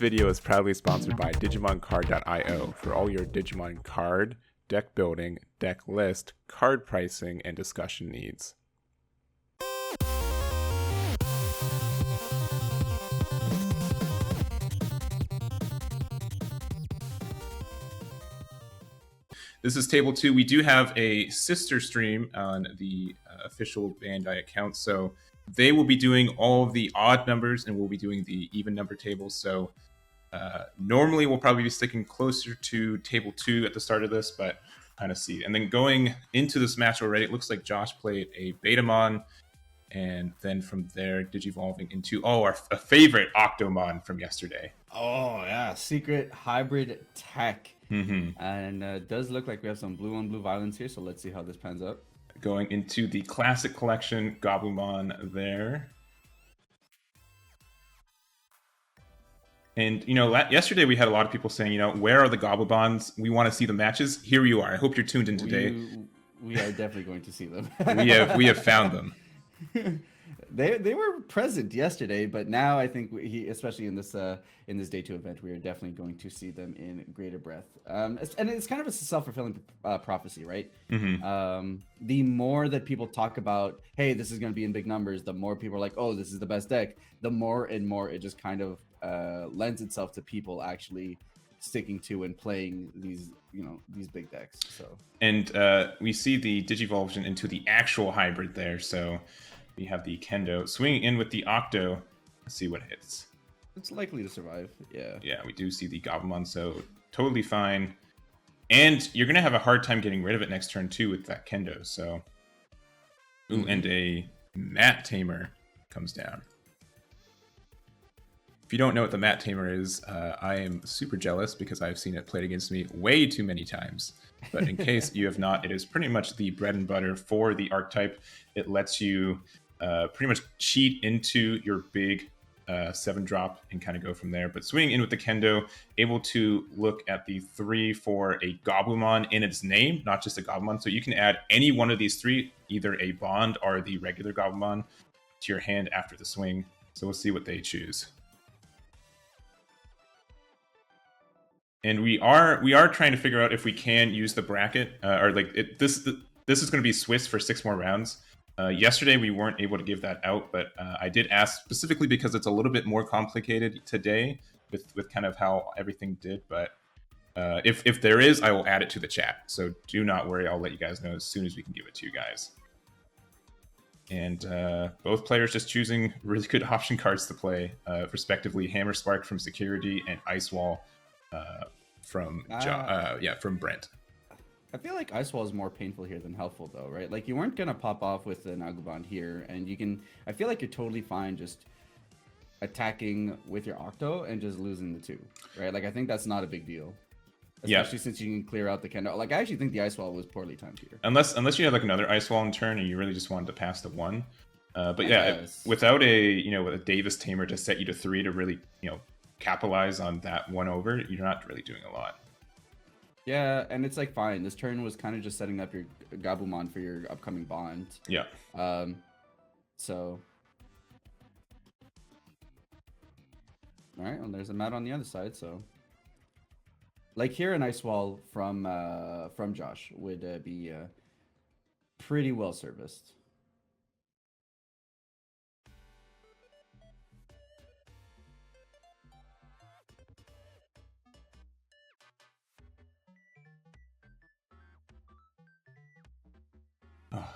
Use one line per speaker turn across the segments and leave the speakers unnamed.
video is proudly sponsored by DigimonCard.io for all your Digimon card, deck building, deck list, card pricing, and discussion needs. This is Table 2. We do have a sister stream on the official Bandai account, so they will be doing all of the odd numbers and we'll be doing the even number tables. So normally we'll probably be sticking closer to Table 2 at the start of this, but kind of see. And then going into this match already, it looks like Josh played a Betamon, and then from there digivolving into our favorite Octomon from yesterday.
Oh yeah, secret hybrid tech.
Mm-hmm.
And it does look like we have some blue on blue violence here, so let's see how this pans out.
Going into the classic collection, Gabubond there. And, you know, yesterday we had a lot of people saying, you know, where are the Gabubonds? We want to see the matches. Here you are. I hope you're tuned in today.
We are definitely going to see them.
we have found them.
They were present yesterday, but now I think especially in this day 2 event, we are definitely going to see them in greater breadth. And it's kind of a self-fulfilling prophecy, right?
Mm-hmm.
The more that people talk about, hey, this is going to be in big numbers, the more people are like, oh, this is the best deck. The more and more it just kind of lends itself to people actually sticking to and playing these big decks. So
and we see the Digivolsion into the actual hybrid there. So we have the Kendo swinging in with the Octo. Let's see what hits.
It's likely to survive. Yeah.
Yeah, we do see the Gabumon, so totally fine. And you're going to have a hard time getting rid of it next turn, too, with that Kendo. So, ooh, and a Mat Tamer comes down. If you don't know what the Mat Tamer is, I am super jealous because I've seen it played against me way too many times. But in case you have not, it is pretty much the bread and butter for the archetype. It lets you pretty much cheat into your big 7-drop and kind of go from there. But swinging in with the Kendo, able to look at the 3 for a Gabumon in its name, not just a Gabumon. So you can add any one of these 3, either a Bond or the regular Gabumon, to your hand after the swing. So we'll see what they choose. And we are trying to figure out if we can use the bracket or like this is going to be Swiss for 6 more rounds. Yesterday we weren't able to give that out, but I did ask specifically because it's a little bit more complicated today with kind of how everything did. But if there is, I will add it to the chat. So do not worry. I'll let you guys know as soon as we can give it to you guys. And both players just choosing really good option cards to play, respectively Hammer Spark from Security and Ice Wall from Brent.
I feel like Ice Wall is more painful here than helpful, though, right? Like, you weren't going to pop off with an AguBond here, and I feel like you're totally fine just attacking with your Octo and just losing the 2, right? Like, I think that's not a big deal. Especially since you can clear out the Kendo. Like, I actually think the Ice Wall was poorly timed here.
Unless you had, like, another Ice Wall in turn and you really just wanted to pass the 1. But yeah, without a Davis Tamer to set you to 3 to really, capitalize on that 1 over, you're not really doing a lot.
Yeah, and it's like fine. This turn was kind of just setting up your Gabumon for your upcoming Bond.
Yeah.
So. All right, well, there's a mat on the other side. So, like here, an Ice Wall from Josh would be pretty well serviced.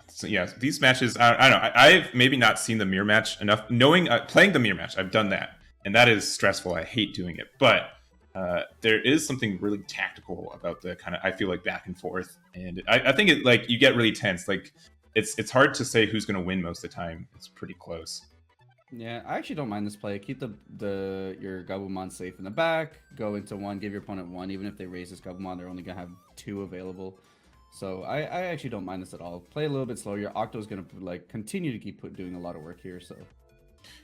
So yeah, these matches, I don't know. I've maybe not seen the mirror match enough. Knowing playing the mirror match, I've done that, and that is stressful. I hate doing it, but there is something really tactical about the kind of, I feel like, back and forth, and I think it, like, you get really tense. Like it's hard to say who's going to win most of the time. It's pretty close.
Yeah, I actually don't mind this play. Keep your Gabumon safe in the back. Go into 1, give your opponent 1. Even if they raise this Gabumon, they're only gonna have 2 available. So I actually don't mind this at all. Play a little bit slower. Your Octo's going to continue to keep doing a lot of work here. So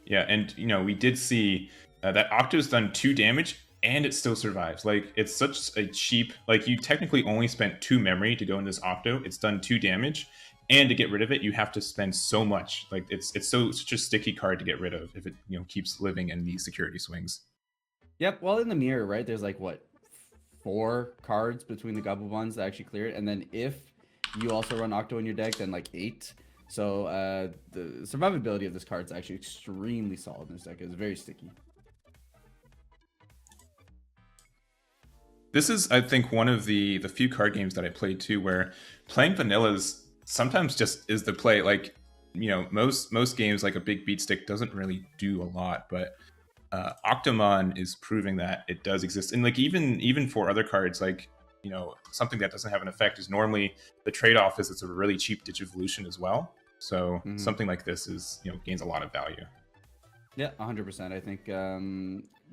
yeah, and we did see that Octo's done 2 damage and it still survives. Like, it's such a cheap, like, you technically only spent 2 memory to go in this Octo. It's done 2 damage, and to get rid of it, you have to spend so much. Like, it's such a sticky card to get rid of if it keeps living in these security swings.
Yep. Well, in the mirror, right? There's like what, 4 cards between the Gabubonds that actually clear it, and then if you also run Octo in your deck, then like 8. So the survivability of this card is actually extremely solid in this deck. It's very sticky.
This is, I think, one of the few card games that I played too, where playing vanillas sometimes just is the play. Like, most games like a big beat stick doesn't really do a lot, but Octomon is proving that it does exist. And like even for other cards, like something that doesn't have an effect is normally the trade-off is it's a really cheap Digivolution as well. So something like this is gains a lot of value.
Yeah, 100%. I think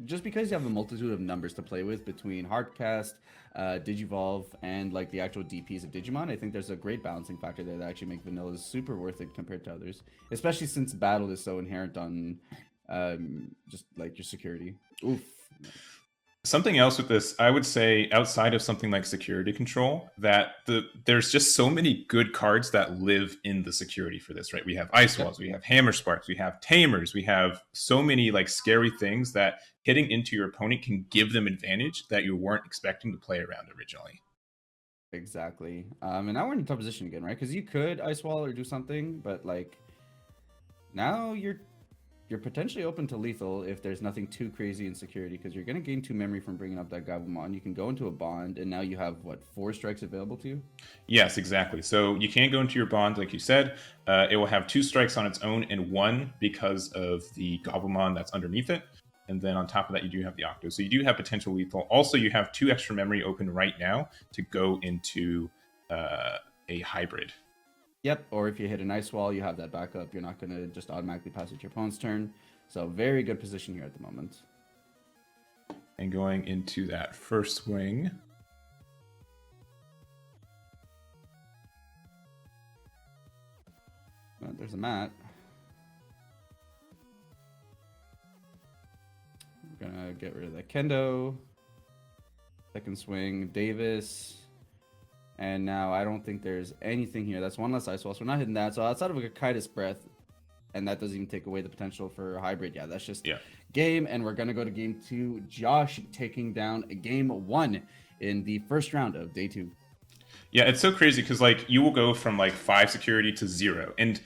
just because you have a multitude of numbers to play with between Hardcast, Digivolve, and like the actual DPs of Digimon, I think there's a great balancing factor there that actually make vanillas super worth it compared to others, especially since battle is so inherent on just like your security. Oof.
Something else with this, I would say, outside of something like security control, that there's just so many good cards that live in the security for this, right? We have Ice Walls, we have Hammer Sparks, we have Tamers, we have so many like scary things that hitting into your opponent can give them advantage that you weren't expecting to play around originally.
Exactly. And now we're in a tough position again, right? Because you could Ice Wall or do something, but like now you're potentially open to lethal if there's nothing too crazy in security, because you're going to gain 2 memory from bringing up that Gabumon. You can go into a bond, and now you have, what, 4 strikes available to you?
Yes, exactly. So you can go into your bond, like you said. It will have 2 strikes on its own and 1 because of the Gabumon that's underneath it. And then on top of that, you do have the Octo. So you do have potential lethal. Also, you have 2 extra memory open right now to go into a hybrid.
Yep, or if you hit an Ice Wall, you have that backup. You're not going to just automatically pass it your opponent's turn. So very good position here at the moment.
And going into that first swing.
Well, there's a mat. We're going to get rid of that Kendo. Second swing, Davis. And now I don't think there's anything here. That's 1 less Ice Wall, so we're not hitting that. So outside of a Kaitis Breath, and that doesn't even take away the potential for a hybrid. Yeah, that's just game. And we're going to go to game 2. Josh taking down game 1 in the first round of day 2.
Yeah, it's so crazy because like you will go from like 5 security to 0. And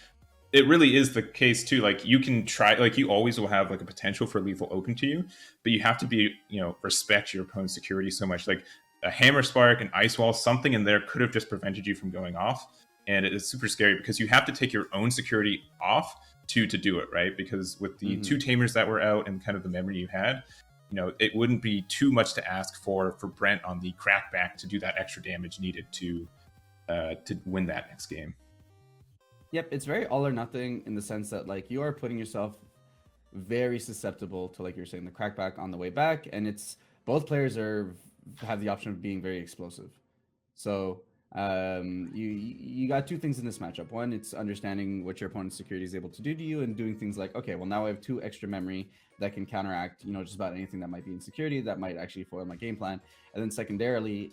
it really is the case too. Like you can try, like you always will have like a potential for lethal open to you, but you have to be, respect your opponent's security so much. Like a Hammer Spark, an Ice Wall, something in there could have just prevented you from going off. And it is super scary because you have to take your own security off to do it, right? Because with the 2 Tamers that were out and kind of the memory you had, it wouldn't be too much to ask for Brent on the crackback to do that extra damage needed to win that next game.
Yep, it's very all or nothing in the sense that like you are putting yourself very susceptible to, like you're saying, the crackback on the way back, and it's both players have the option of being very explosive. So you got 2 things in this matchup. One, it's understanding what your opponent's security is able to do to you and doing things like, okay, well now I have 2 extra memory that can counteract just about anything that might be in security that might actually foil my game plan. And then secondarily,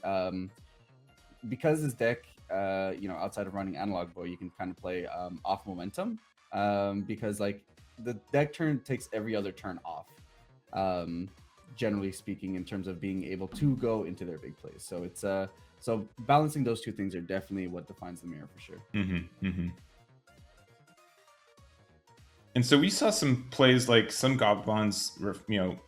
because this deck outside of running Analog Boy, you can kind of play off momentum, because like the deck turn takes every other turn off, generally speaking, in terms of being able to go into their big plays. So it's so balancing those 2 things are definitely what defines the mirror for sure.
And so we saw some plays like some Gabubonds,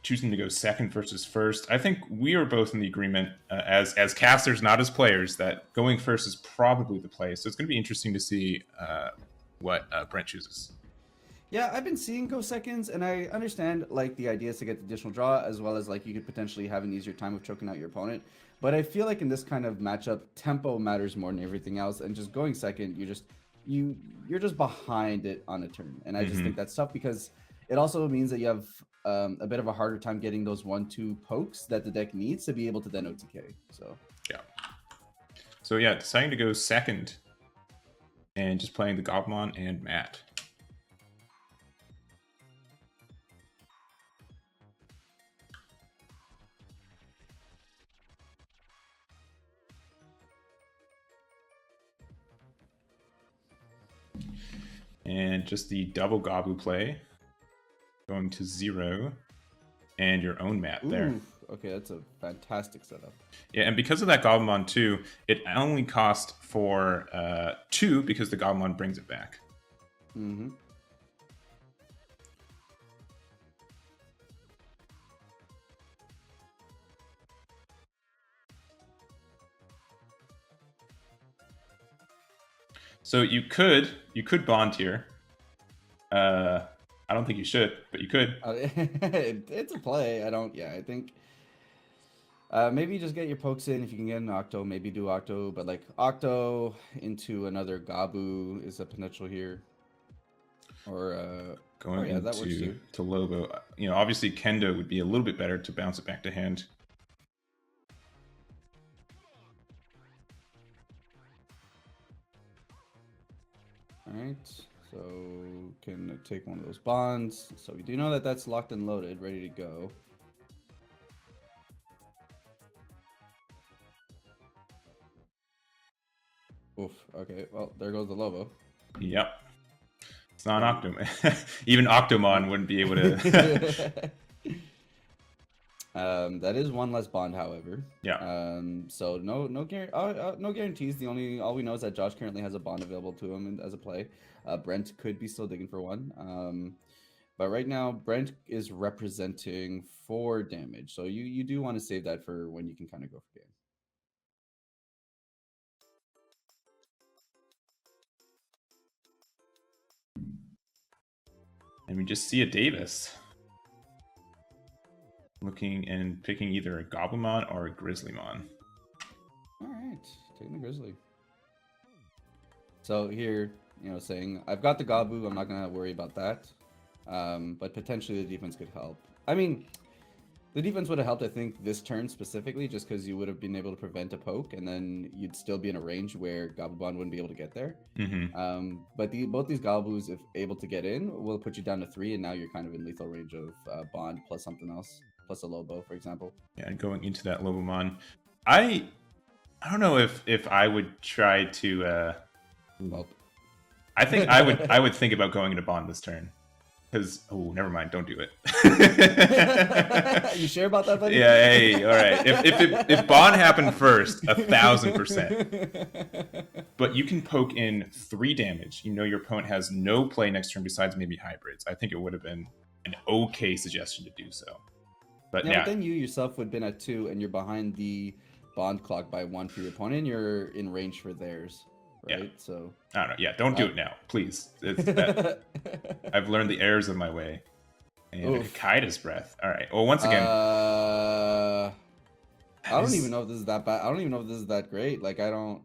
choosing to go second versus first. I think we are both in the agreement as casters, not as players, that going first is probably the play. So it's going to be interesting to see what Brent chooses.
Yeah, I've been seeing go seconds, and I understand like the idea is to get the additional draw, as well as like you could potentially have an easier time of choking out your opponent. But I feel like in this kind of matchup, tempo matters more than everything else, and just going second, you're just behind it on a turn, and I just think that's tough because it also means that you have a bit of a harder time getting those 1-2 pokes that the deck needs to be able to then OTK.
So deciding to go second and just playing the Gabumon and Matt. And just the double Gabu play, going to 0. and your own mat there.
Ooh, okay, that's a fantastic setup.
Yeah, and because of that Gabubond too, it only cost for 2 because the Gabubond brings it back.
Mm-hmm.
So you could bond here. I don't think you should, but you could.
It's a play. I think maybe just get your pokes in if you can get an Octo. Maybe do Octo, but like Octo into another Gabu is a potential here. Or
going
that works
into
too.
to Lobo. Obviously Kendo would be a little bit better to bounce it back to hand.
Alright, so can take one of those bonds. So we do know that that's locked and loaded, ready to go. Oof, okay, well, there goes the Lobo.
Yep. It's not an Octomon. Even Octomon wouldn't be able to...
That is one less bond, however.
Yeah.
So no guarantees. All we know is that Josh currently has a bond available to him as a play. Brent could be still digging for one. But right now Brent is representing 4 damage. So you do want to save that for when you can kind of go for game.
And we just see a Davis. Looking and picking either a Gabumon or a Grizzlymon.
Alright, taking the Grizzly. So here, saying, I've got the Gabu, I'm not going to worry about that. But potentially the defense could help. I mean, the defense would have helped, I think, this turn specifically, just because you would have been able to prevent a poke, and then you'd still be in a range where Gabubond wouldn't be able to get there.
Mm-hmm.
But both these Gabus, if able to get in, will put you down to 3, and now you're kind of in lethal range of Bond plus something else, plus a Lobo, for example.
Yeah, and going into that Lobomon, I don't know if I would try to.
Well,
I think I would think about going into Bond this turn. Because, oh, never mind, don't do it.
You sure about that, buddy?
Yeah, hey, all right. If Bond happened first, 1,000%. But you can poke in 3 damage. Your opponent has no play next turn besides maybe hybrids. I think it would have been an okay suggestion to do so. But
But then you yourself would have been at 2, and you're behind the Bond clock by 1 for your opponent. You're in range for theirs. Right,
yeah.
So
I don't know. Yeah, don't do it now, please. I've learned the errors of my way. And a Kaida's breath. All right. Well, once again,
I don't even know if this is that bad. I don't even know if this is that great. Like, I don't.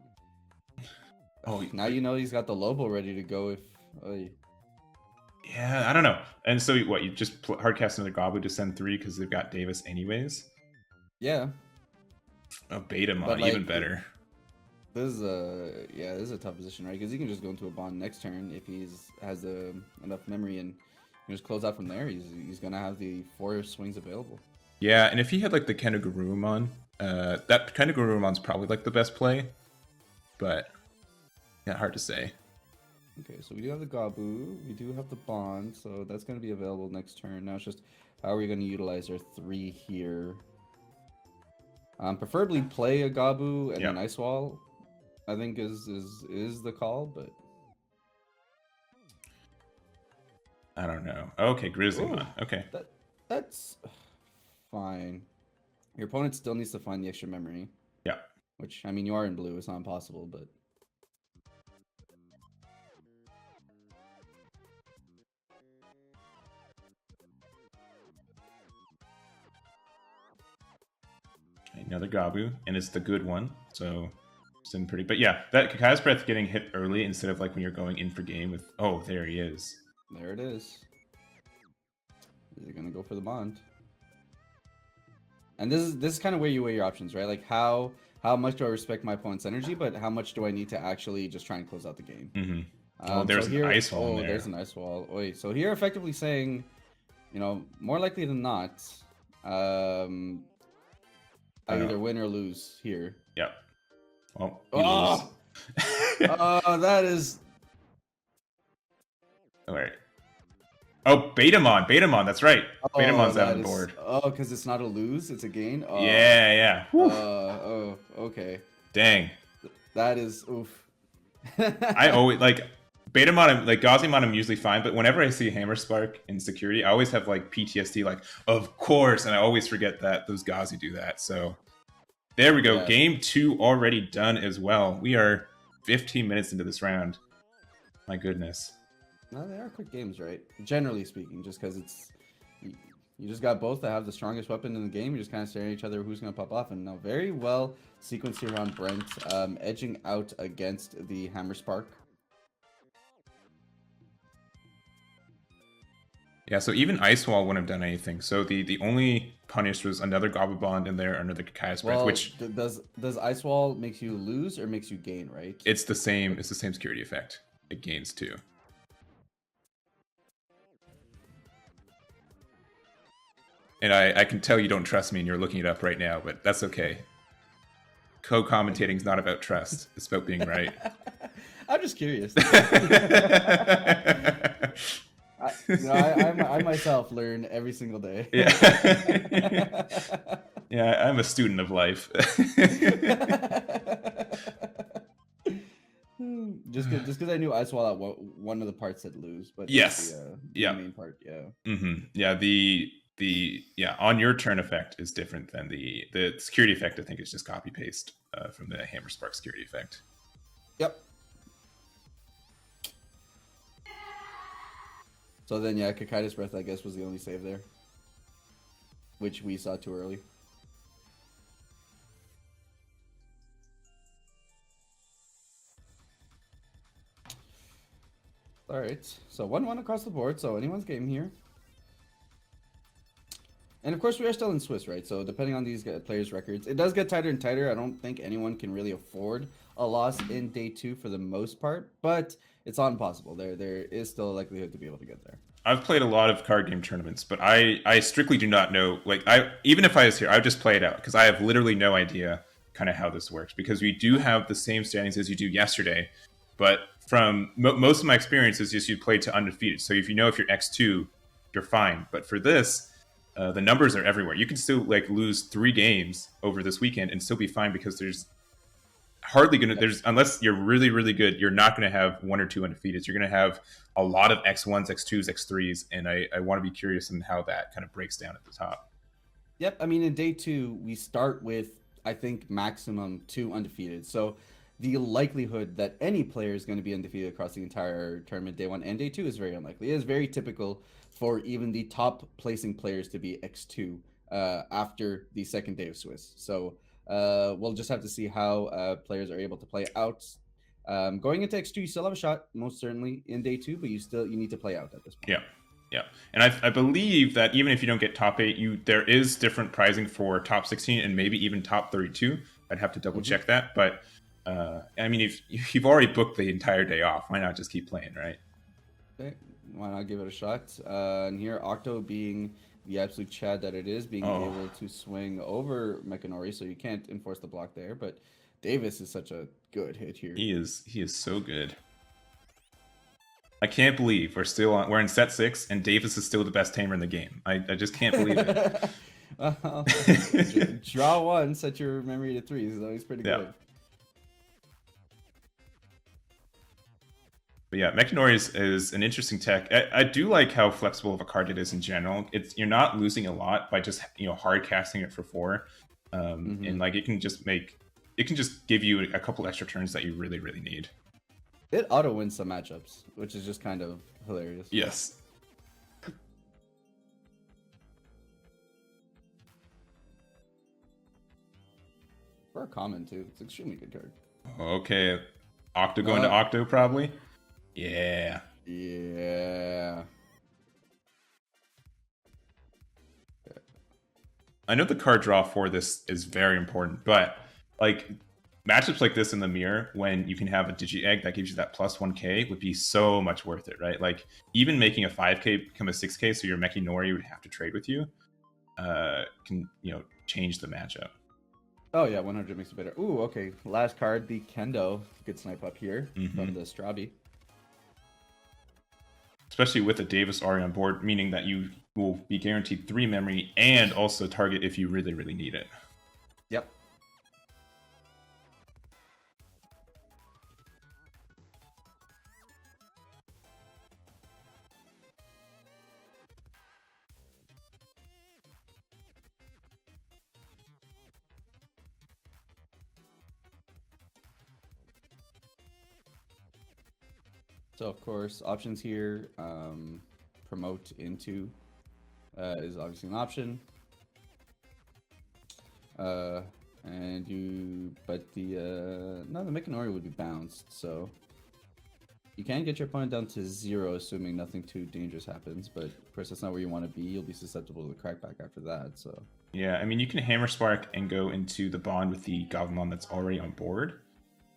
Oh, now he's got the Lobo ready to go. If
yeah, I don't know. And so what? You just hardcast another Gabu to send 3 because they've got Davis anyways.
Yeah.
A Betamon, even better.
This is a tough position, right? Because he can just go into a Bond next turn if has enough memory and just close out from there. He's gonna have the 4 swings available.
Yeah, and if he had like the Gabumon, that Gabumon's probably like the best play, but yeah, hard to say.
Okay, so we do have the Gabu, we do have the Bond, so that's gonna be available next turn. Now it's just how are we gonna utilize our 3 here? Preferably play a Gabu and an Ice Wall. I think is the call, but
I don't know. Okay, Grizzlymon. Okay,
that's fine. Your opponent still needs to find the extra memory.
Yeah.
Which, I mean, you are in blue. It's not impossible, but.
Another Gabu, and it's the good one, so it's in pretty. But yeah, that Kakai's breath getting hit early instead of like when you're going in for game with. Oh, there he is.
There it is. Is he gonna go for the Bond? And this is kind of where you weigh your options, right? Like how much do I respect my opponent's energy, but how much do I need to actually just try and close out the game?
Mm-hmm. Oh, there's an ice wall.
There's an ice wall. Wait, so here effectively saying, more likely than not, I either win or lose here.
Yep. Well,
that is.
All right. Oh, Betamon, that's right.
Oh,
Betamon's out
that
on
is.
board.
Oh, because it's not a lose, it's a gain.
Yeah. Whew.
Oh, okay.
Dang.
That is oof.
I always like Betamon, like Gazimon, I'm usually fine, but whenever I see Hammer Spark in security, I always have like PTSD. Like, of course, and I always forget that those Gazi do that. So there we go.
Yeah.
Game 2 already done as well. We are 15 minutes into this round. My goodness.
No, they are quick games, right? Generally speaking, just because it's you just got both that have the strongest weapon in the game. You're just kind of staring at each other who's going to pop off. And now very well sequenced here on Brent, edging out against the Hammer Spark.
Yeah, so even Ice Wall wouldn't have done anything. So the only punish was another Gabubond in there, another Kakai's Breath,
Well,
which
does Ice Wall makes you lose or makes you gain, right?
it's the same security effect. It gains too. And I can tell you don't trust me and you're looking it up right now, but that's okay. Co-commentating is not about trust. It's about being right.
I'm just curious. I myself learn every single day.
Yeah. Yeah, I'm a student of life.
Just because I knew Ice Wall at one of the parts said lose, but
yes,
the main part, yeah.
Yeah, the on your turn effect is different than the security effect. I think is just copy paste from the Hammer Spark security effect.
Yep. So then, yeah, Kakai's Breath, I guess, was the only save there, which we saw too early. All right, so 1-1 across the board, so anyone's game here. And of course, we are still in Swiss, right? So depending on these players' records, it does get tighter and tighter. I don't think anyone can really afford a loss in day 2 for the most part, but it's not impossible. There is still a likelihood to be able to get there.
I've played a lot of card game tournaments, but I strictly do not know. Like, even if I was here, I would just play it out because I have literally no idea kind of how this works, because we do have the same standings as you do yesterday, but from most of my experience is just you play to undefeated. So if you know if you're X2, you're fine. But for this, the numbers are everywhere. You can still like lose 3 games over this weekend and still be fine, because there's hardly unless you're really, really good, you're not going to have 1 or 2 undefeateds. You're going to have a lot of X1s, X2s, X3s, and I want to be curious on how that kind of breaks down at the top.
Yep, I mean, in day 2, we start with, I think, maximum 2 undefeated. So the likelihood that any player is going to be undefeated across the entire tournament day 1 and day 2 is very unlikely. It is very typical for even the top placing players to be X2 after the second day of Swiss. So we'll just have to see how players are able to play out. Going into X2, you still have a shot, most certainly, in day 2, but you need to play out at this point.
Yeah. And I believe that even if you don't get top 8, there is different pricing for top 16 and maybe even top 32. I'd have to double check that, but I mean, if you've already booked the entire day off, why not just keep playing, right?
Okay, why not give it a shot? And here, Octo being the absolute Chad that it is, being able to swing over Mechanori, so you can't enforce the block there, but Davis is such a good hit here.
He is so good. I can't believe we're in set 6 and Davis is still the best tamer in the game. I just can't believe it.
Well, draw 1, set your memory to 3 is always pretty good.
But yeah, Mechanori is an interesting tech. I do like how flexible of a card it is in general. You're not losing a lot by just hard casting it for 4, and like it can just give you a couple extra turns that you really, really need.
It auto wins some matchups, which is just kind of hilarious.
Yes.
For a common too, it's an extremely good card.
Okay, Octo going to Octo probably. Yeah. I know the card draw for this is very important, but like matchups like this in the mirror, when you can have a Digi Egg that gives you that plus 1k, would be so much worth it, right? Like even making a 5k become a 6k, so your Mechanori would have to trade with you, can change the matchup.
Oh yeah, 100 makes it better. Ooh, okay. Last card, the Kendo. Good snipe up here from the Strabi.
especially with a Davis Ari on board, meaning that you will be guaranteed 3 memory and also target if you really, really need it.
Yep. So of course, options here, promote into is obviously an option. And you, but the no, the Mechanori would be bounced, so you can get your opponent down to 0, assuming nothing too dangerous happens. But of course, that's not where you want to be. You'll be susceptible to the crackback after that. So
yeah, I mean, you can Hammer Spark and go into the bond with the Gabumon that's already on board.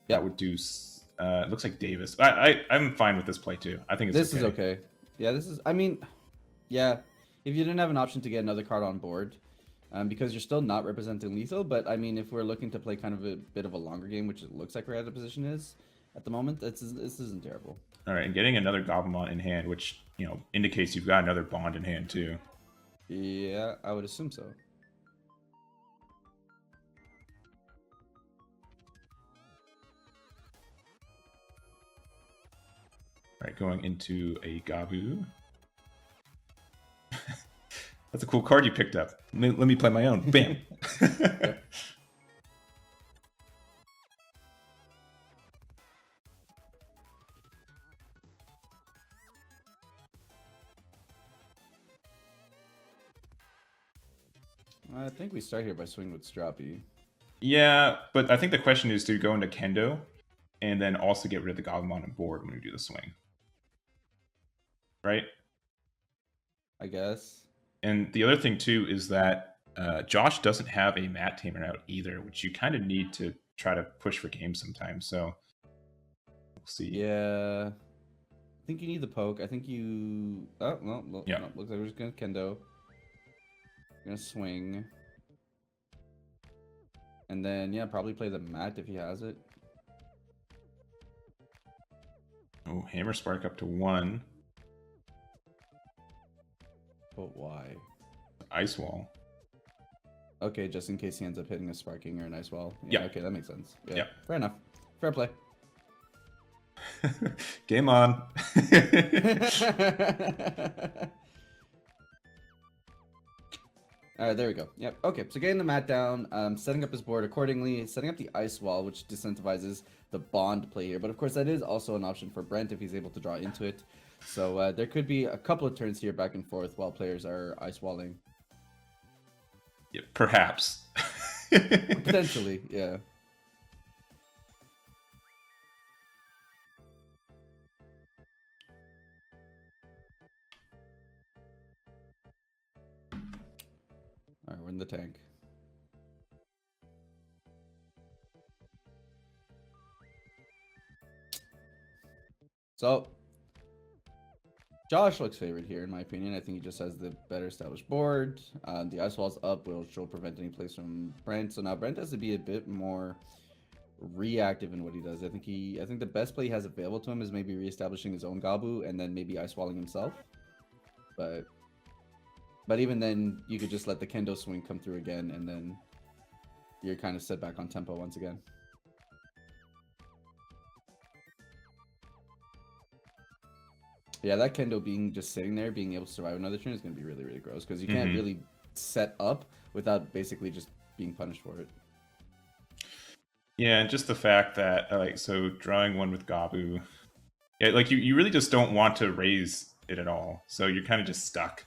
That would do. It looks like Davis. I'm fine with this play too. I think
this is okay. Yeah, this is. I mean, yeah, if you didn't have an option to get another card on board, because you're still not representing lethal. But I mean, if we're looking to play kind of a bit of a longer game, which it looks like we're at a position is at the moment, this isn't terrible.
All right, and getting another Gabumon in hand, which indicates you've got another bond in hand too.
Yeah, I would assume so.
All right, going into a Gabu. That's a cool card you picked up. Let me play my own. Bam.
I think we start here by swinging with Strappy.
Yeah, but I think the question is to go into Kendo and then also get rid of the Gabumon on board when we do the swing. Right?
I guess.
And the other thing too is that Josh doesn't have a mat tamer out either, which you kind of need to try to push for games sometimes. So we'll see.
Yeah, I think you need the poke. I think you. Oh no,
yeah.
No, looks like we're just gonna Kendo. We're gonna swing, and then yeah, probably play the mat if he has it.
Oh, Hammer Spark up to 1.
But why?
Ice Wall.
Okay, just in case he ends up hitting a Sparking or an Ice Wall.
Yeah.
Okay, that makes sense. Yeah.
Yeah.
Fair enough. Fair play.
Game on.
All right, there we go. Yep. Okay, so getting the mat down, setting up his board accordingly, setting up the Ice Wall, which disincentivizes the bond play here. But of course, that is also an option for Brent if he's able to draw into it. So there could be a couple of turns here back and forth while players are Ice Walling.
Yeah, perhaps.
Potentially, yeah. All right, we're in the tank. So, Josh looks favored here, in my opinion. I think he just has the better established board. The Ice Wall's up, which will prevent any plays from Brent. So now Brent has to be a bit more reactive in what he does. I think the best play he has available to him is maybe reestablishing his own Gabu and then maybe Ice Walling himself. But even then, you could just let the Kendo swing come through again, and then you're kind of set back on tempo once again. Yeah, that Kendo being just sitting there, being able to survive another turn is going to be really, really gross, because you can't really set up without basically just being punished for it.
Yeah, and just the fact that, so drawing one with Gabu, yeah, you really just don't want to raise it at all, so you're kind of just stuck.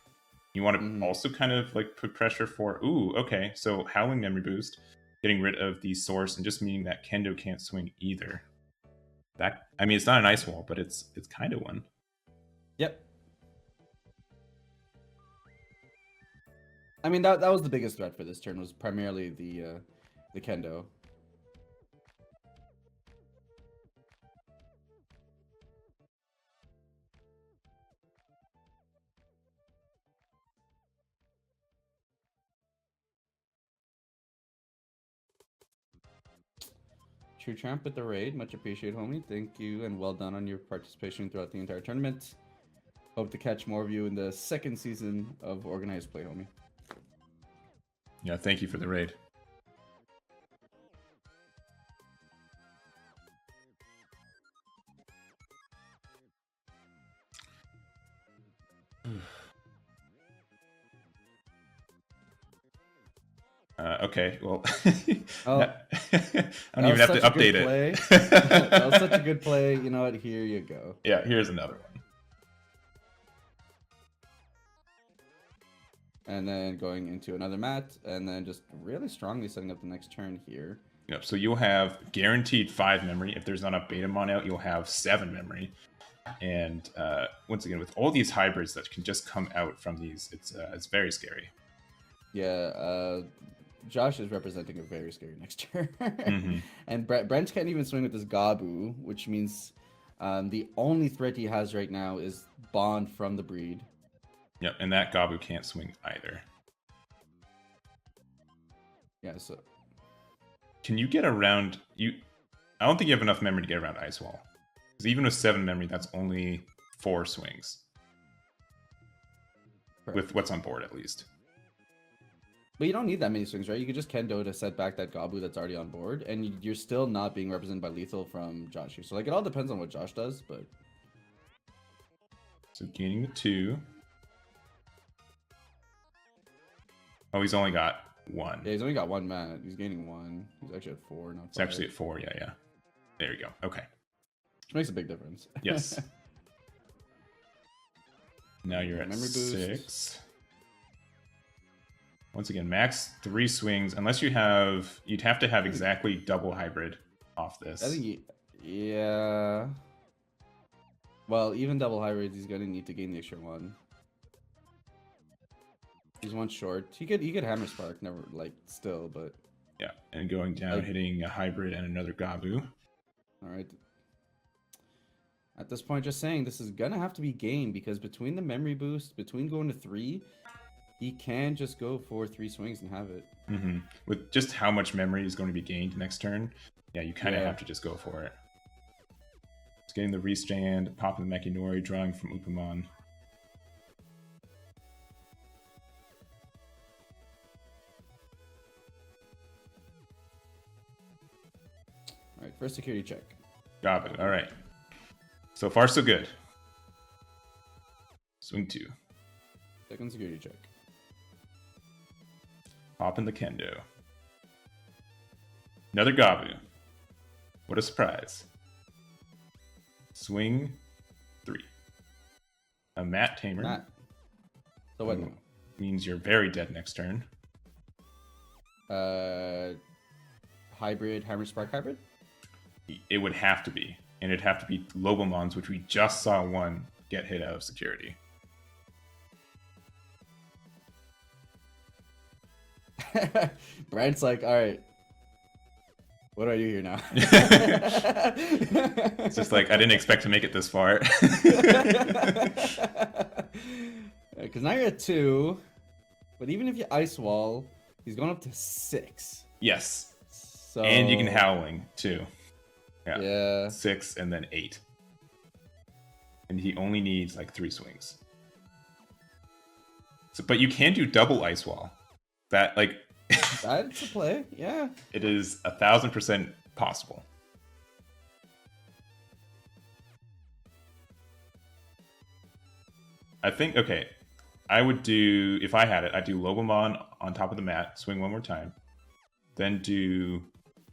You want to also kind of put pressure for, ooh, okay, so Howling Memory Boost, getting rid of the source, and just meaning that Kendo can't swing either. That, I mean, it's not an Ice Wall, but it's kind of one.
Yep. I mean, that was the biggest threat for this turn, was primarily the Kendo. True Champ with the raid. Much appreciated, homie. Thank you, and well done on your participation throughout the entire tournament. Hope to catch more of you in the second season of Organized Play, homie.
Yeah, thank you for the raid. Okay, well,
Oh,
I don't even have to update it.
That was such a good play. You know what? Here you go.
Yeah, here's another one.
And then going into another mat, and then just really strongly setting up the next turn here.
Yep, so you'll have guaranteed 5 memory. If there's not a Betamon out, you'll have 7 memory. And once again, with all these hybrids that can just come out from these, it's very scary.
Yeah, Josh is representing a very scary next turn.
Mm-hmm.
And Brent can't even swing with this Gabu, which means the only threat he has right now is Bond from the breed.
Yep, and that Gabu can't swing either.
Yeah, so...
Can you get around... I don't think you have enough memory to get around Ice Wall. Because even with 7 memory, that's only 4 swings. Correct. With what's on board, at least.
But you don't need that many swings, right? You could just Kendo to set back that Gabu that's already on board, and you're still not being represented by lethal from Josh here. So like, it all depends on what Josh does, but...
So gaining the 2. Oh, he's only got 1.
Yeah, he's only got 1 mana. He's gaining 1. He's actually at 4, not 5.
He's actually at 4, yeah. There you go. Okay.
Which makes a big difference.
Yes. Now you're at
memory
6. Once again, max 3 swings. Unless you'd have to have exactly double hybrid off this.
I think yeah. Well, even double hybrid, he's gonna need to gain the extra 1. He's 1 short. He could hammer spark, never like still, but
yeah. And going down, like, hitting a hybrid and another Gabu.
All right. At this point, just saying this is gonna have to be gained because between the memory boost, between going to 3. He can just go for 3 swings and have it.
Mm-hmm. With just how much memory is going to be gained next turn, yeah, you kind of have to just go for it. It's getting the restand, popping the Mekinori, drawing from Upamon.
All right, first security check.
Got it. All right. So far, so good. Swing 2.
Second security check.
Pop in the Kendo. Another Gabu. What a surprise. Swing 3. A Mat Tamer.
Matt. So what now?
Means you're very dead next turn.
Hybrid, Hammer Spark hybrid?
It would have to be. And it'd have to be Lobomons, which we just saw one get hit out of security.
Brent's like, all right, what do I do here now?
It's just like, I didn't expect to make it this far.
Because now you're at 2, but even if you Ice Wall, he's going up to 6.
Yes.
So...
And you can Howling, too.
Yeah.
6 and then 8. And he only needs like 3 swings. So, but you can do double Ice Wall. That, like...
That's a play, yeah.
It is 1,000% possible. I think, okay, I would do, if I had it, I'd do Lobomon on top of the mat, swing 1 more time. Then do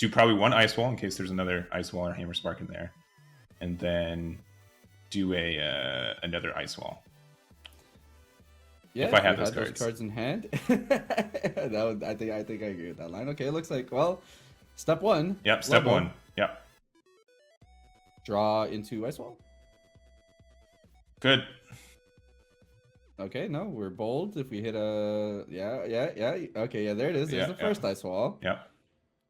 probably 1 Ice Wall in case there's another Ice Wall or Hammer Spark in there. And then do another Ice Wall.
Yeah,
if I had
those
cards.
cards in hand, I think I agree with that line. Okay, it looks like, well, step 1.
Yep, step 1. Yep.
Draw into Ice Wall.
Good.
Okay, no, we're bold. If we hit a yeah. Okay, yeah, there it is. There's the first Ice Wall.
Yep.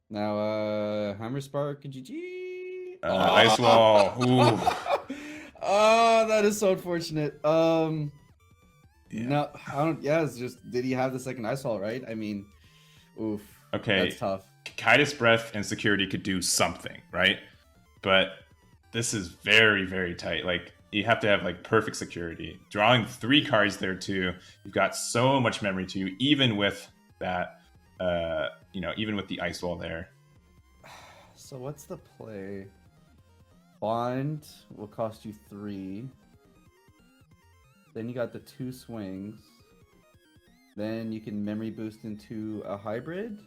Now Hammer Spark, GG.
Ice Wall. Ooh.
Oh, that is so unfortunate.
Yeah.
No, I don't. Yeah, it's just, did he have the second Ice Wall, right? I mean, oof.
Okay.
That's tough.
Kaitis Breath and Security could do something, right? But this is very, very tight. Like, you have to have like perfect security. Drawing 3 cards there too. You've got so much memory too, even with that, even with the ice wall there.
So what's the play? Bond will cost you 3. Then you got the 2 swings. Then you can memory boost into a hybrid.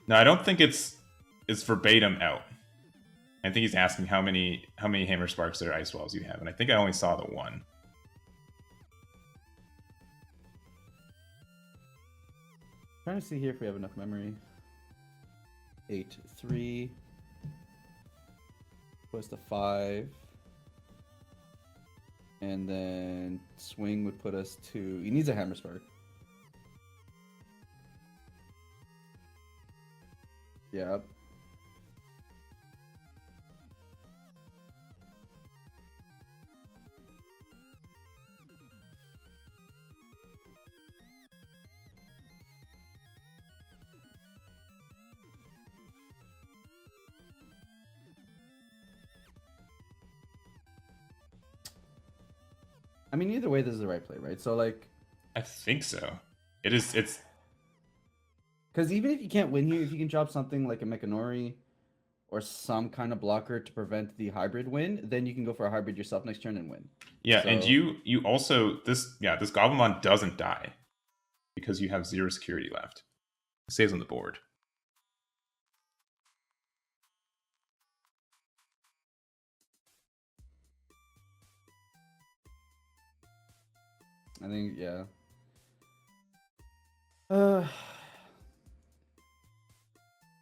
No, I don't think it's verbatim out. I think he's asking how many Hammer Sparks or Ice Walls you have, and I think I only saw the 1.
Trying to see here if we have enough memory. 8, 3. Puts to 5. And then swing would put us to... He needs a Hammer Spark. Yep. I mean, either way, this is the right play, right? So, like...
I think so. It's...
Because even if you can't win here, if you can drop something like a Mechanori or some kind of blocker to prevent the hybrid win, then you can go for a hybrid yourself next turn and win.
Yeah, so... and you also... This Gabubond doesn't die because you have 0 security left. It stays on the board.
I think, yeah.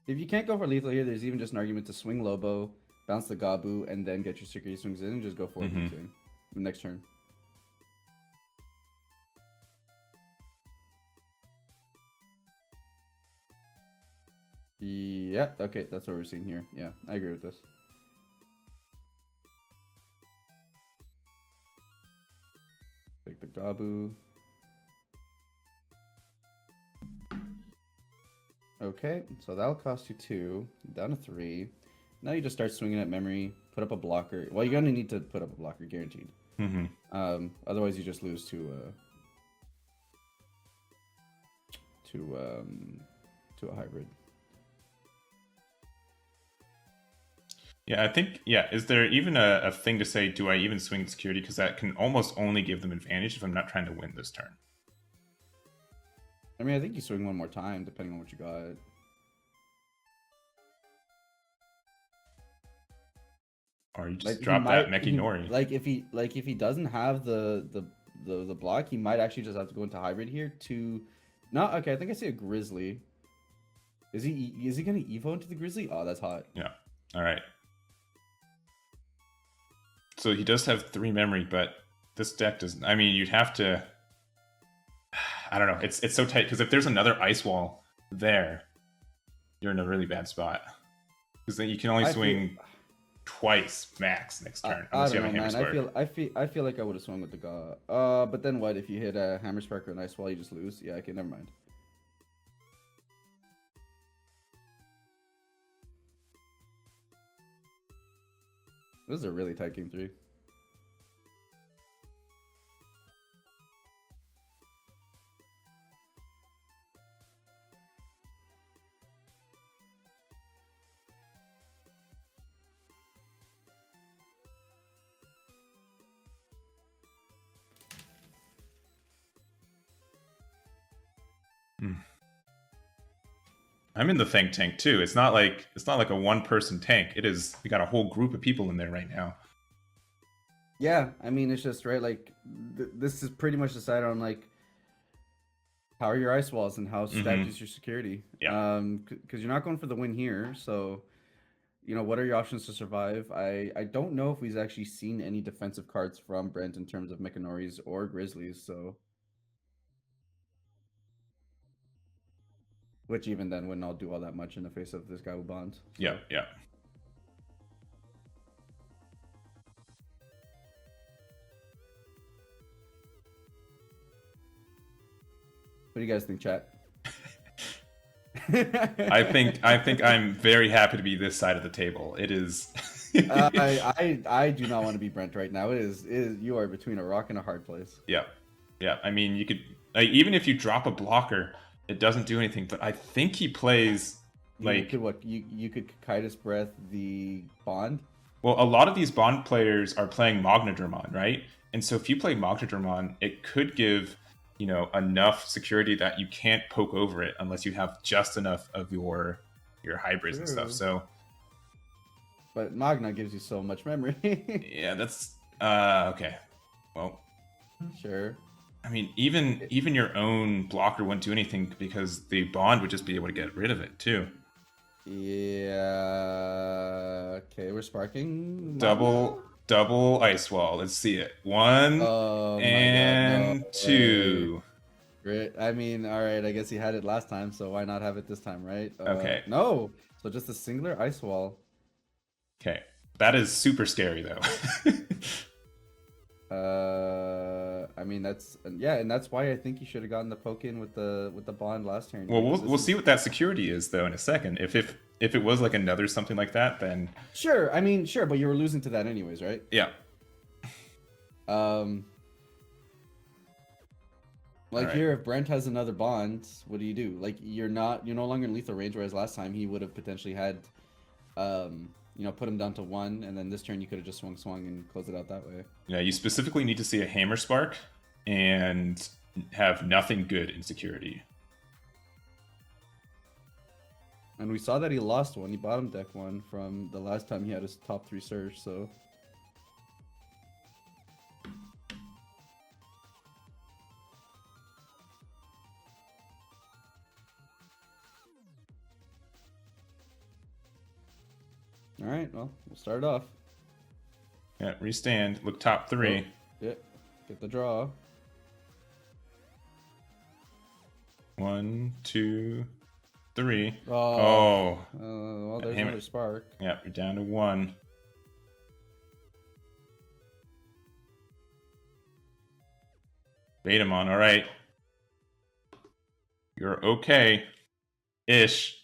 If you can't go for lethal here, there's even just an argument to swing Lobo, bounce the Gabu, and then get your security swings in and just go for it next turn. Yeah, okay, that's what we're seeing here. Yeah, I agree with this. Take the Gabu. Okay, so that'll cost you 2. Down to 3. Now you just start swinging at memory. Put up a blocker. Well, you're gonna need to put up a blocker, guaranteed. Otherwise, you just lose to a hybrid.
Yeah, I think, is there even a thing to say, do I even swing security? Because that can almost only give them advantage if I'm not trying to win this turn.
I mean, I think you swing one more time, depending on what you got.
Or you just drop that Mechanori.
If he doesn't have the block, he might actually just have to go into hybrid here to... No, okay, I think I see a Grizzly. Is he gonna Evo into the Grizzly? Oh, that's hot.
Yeah. Alright. So he does have 3 memory, but this deck doesn't... I mean, you'd have to... I don't know. It's so tight, because if there's another Ice Wall there, you're in a really bad spot. Because then you can only swing twice max next turn.
I don't know, man. I feel like I would have swung with the Ga. But then what? If you hit a Hammer Spark or an Ice Wall, you just lose? Yeah, okay, never mind. This is a really tight game 3.
I'm in the Fang tank too. It's not like a 1-person tank. We got a whole group of people in there right now.
Yeah, I mean, it's just right. Like this is pretty much decided on like how are your ice walls and how stacked is your security.
Yeah.
Because you're not going for the win here, so what are your options to survive? I don't know if we've actually seen any defensive cards from Brent in terms of Mechanoris or Grizzlies, so. Which even then wouldn't all do all that much in the face of this Gabubond. So.
Yeah.
What do you guys think, chat?
I think I'm very happy to be this side of the table. It is
I do not want to be Brent right now. It is you are between a rock and a hard place.
Yeah, yeah. I mean, you could like even if you drop a blocker, it doesn't do anything. But I think he plays
You
like
could what you could Kitus Breath the Bond.
well, a lot of these Bond players are playing Magnadramon, right? And so if you play Magnadramon, it could give enough security that you can't poke over it unless you have just enough of your hybrids and stuff.
True.
So
But Magna gives you so much memory.
yeah, that's okay. Well,
Sure.
I mean, even your own blocker wouldn't do anything because the Bond would just be able to get rid of it too.
Yeah. Okay, we're sparking.
Double ice wall. Let's see it. One
Oh
and
my God, no
two.
way. Great. I mean, all right. I guess he had it last time, so why not have it this time, right?
Okay.
No. So just a singular ice wall.
Okay, that is super scary though.
I mean yeah, and that's why I think you should have gotten the poke in with the Bond last turn.
Well, we'll see what that security is though in a second. If it was like another something like that, then
sure. I mean, sure, but you were losing to that anyways, right?
yeah.
Like
right.
here, if Brent has another Bond, what do you do? Like you're no longer in lethal range, whereas last time he would have potentially had, put him down to 1, and then this turn you could have just swung and closed it out that way.
Yeah, you specifically need to see a Hammer Spark and have nothing good in security.
And we saw that he lost one. He bottom deck one from the last time he had his top 3 surge, so. All right, well, we'll start off.
Yeah, restand. Look top 3.
Oh, yeah, get the draw.
1, 2, 3.
Well, there's
Hammer.
another spark.
Yeah, you're down to 1. Betamon, all right. You're okay. Ish.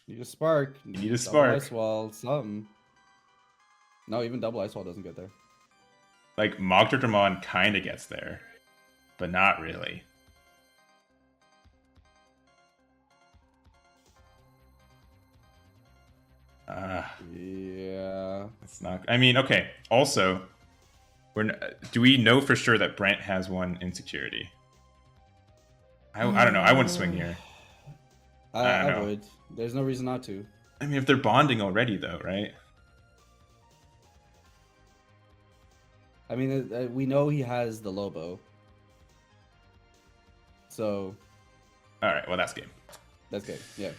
Need a spark.
You need a spark.
Double ice wall, something. No, even double ice wall doesn't get there.
Like, Mogdramon kind of gets there, but not really.
Yeah.
It's not. I mean, okay. Also, do we know for sure that Brent has one insecurity? I don't know. I wouldn't swing here.
I would. There's no reason not to.
I mean, if they're bonding already, though, right?
I mean, we know he has the Lobo. So.
All right. Well, that's game.
That's good. Yeah.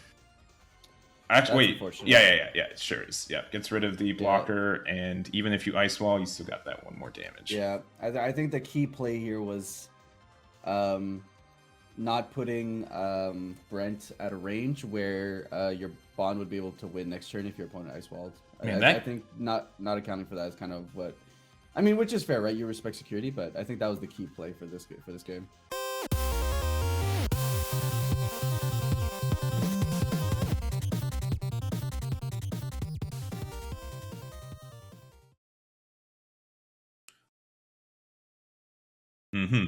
Actually, wait. Yeah. It sure is. Yeah, gets rid of the blocker, and even if you ice wall, you still got that one more damage.
Yeah, I think the key play here was, not putting Brent at a range where your Bond would be able to win next turn if your opponent ice walled. I think not accounting for that is kind of what, I mean, which is fair, right? You respect security, but I think that was the key play for this game.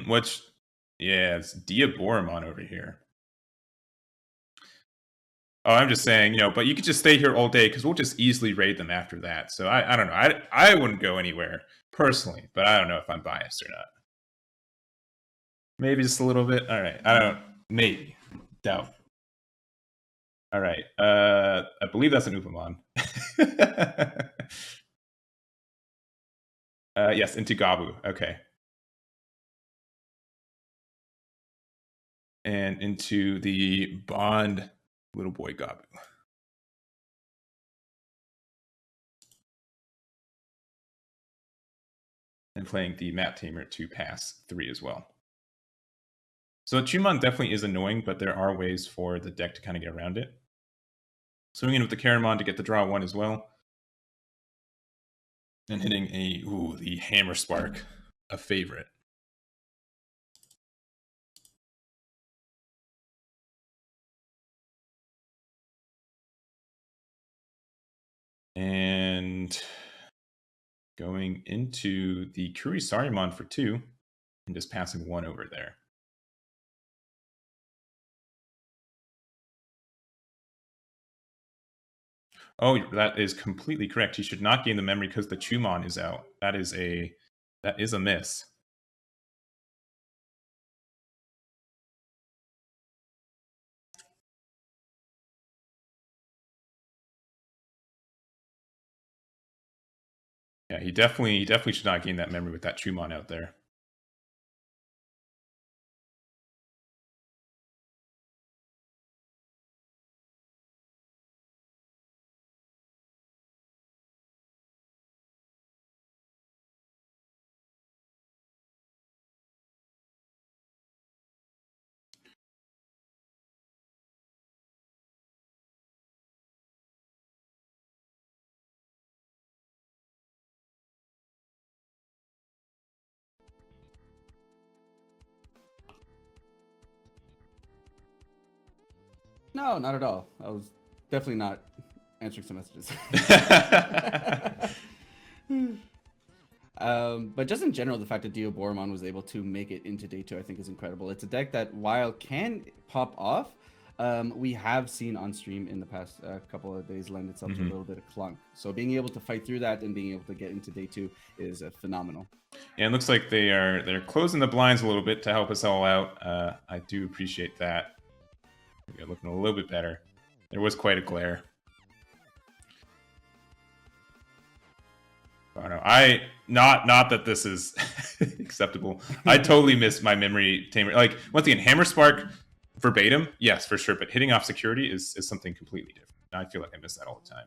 Which, yeah, it's Diaboromon over here. Oh, I'm just saying, but you could just stay here all day because we'll just easily raid them after that. So I don't know. I wouldn't go anywhere personally, but I don't know if I'm biased or not. Maybe just a little bit. All right. I don't. Maybe. Doubt. All right. I believe that's an Upamon. Yes, into Gabu. Okay. And into the Bond little boy Gabu. And playing the Map Tamer to pass 3 as well. So Chumon definitely is annoying, but there are ways for the deck to kind of get around it. Swinging with the Karamon to get the draw 1 as well. And hitting the Hammer Spark, a favorite. And going into the Kurisarimon for 2 and just passing 1 over there. Oh, that is completely correct. He should not gain the memory because the Chumon is out. That is a miss. Yeah, he definitely should not gain that memory with that Chumon out there.
No, not at all. I was definitely not answering some messages. But just in general, the fact that Diaboromon was able to make it into day 2, I think is incredible. It's a deck that, while can pop off, we have seen on stream in the past couple of days lend itself to a little bit of clunk. So being able to fight through that and being able to get into day 2 is phenomenal.
Yeah, it looks like they're closing the blinds a little bit to help us all out. I do appreciate that. We're looking a little bit better. There was quite a glare. I don't know. Not that this is acceptable. I totally missed my memory tamer. Like, once again, Hammer Spark verbatim, yes, for sure. But hitting off security is something completely different. I feel like I miss that all the time.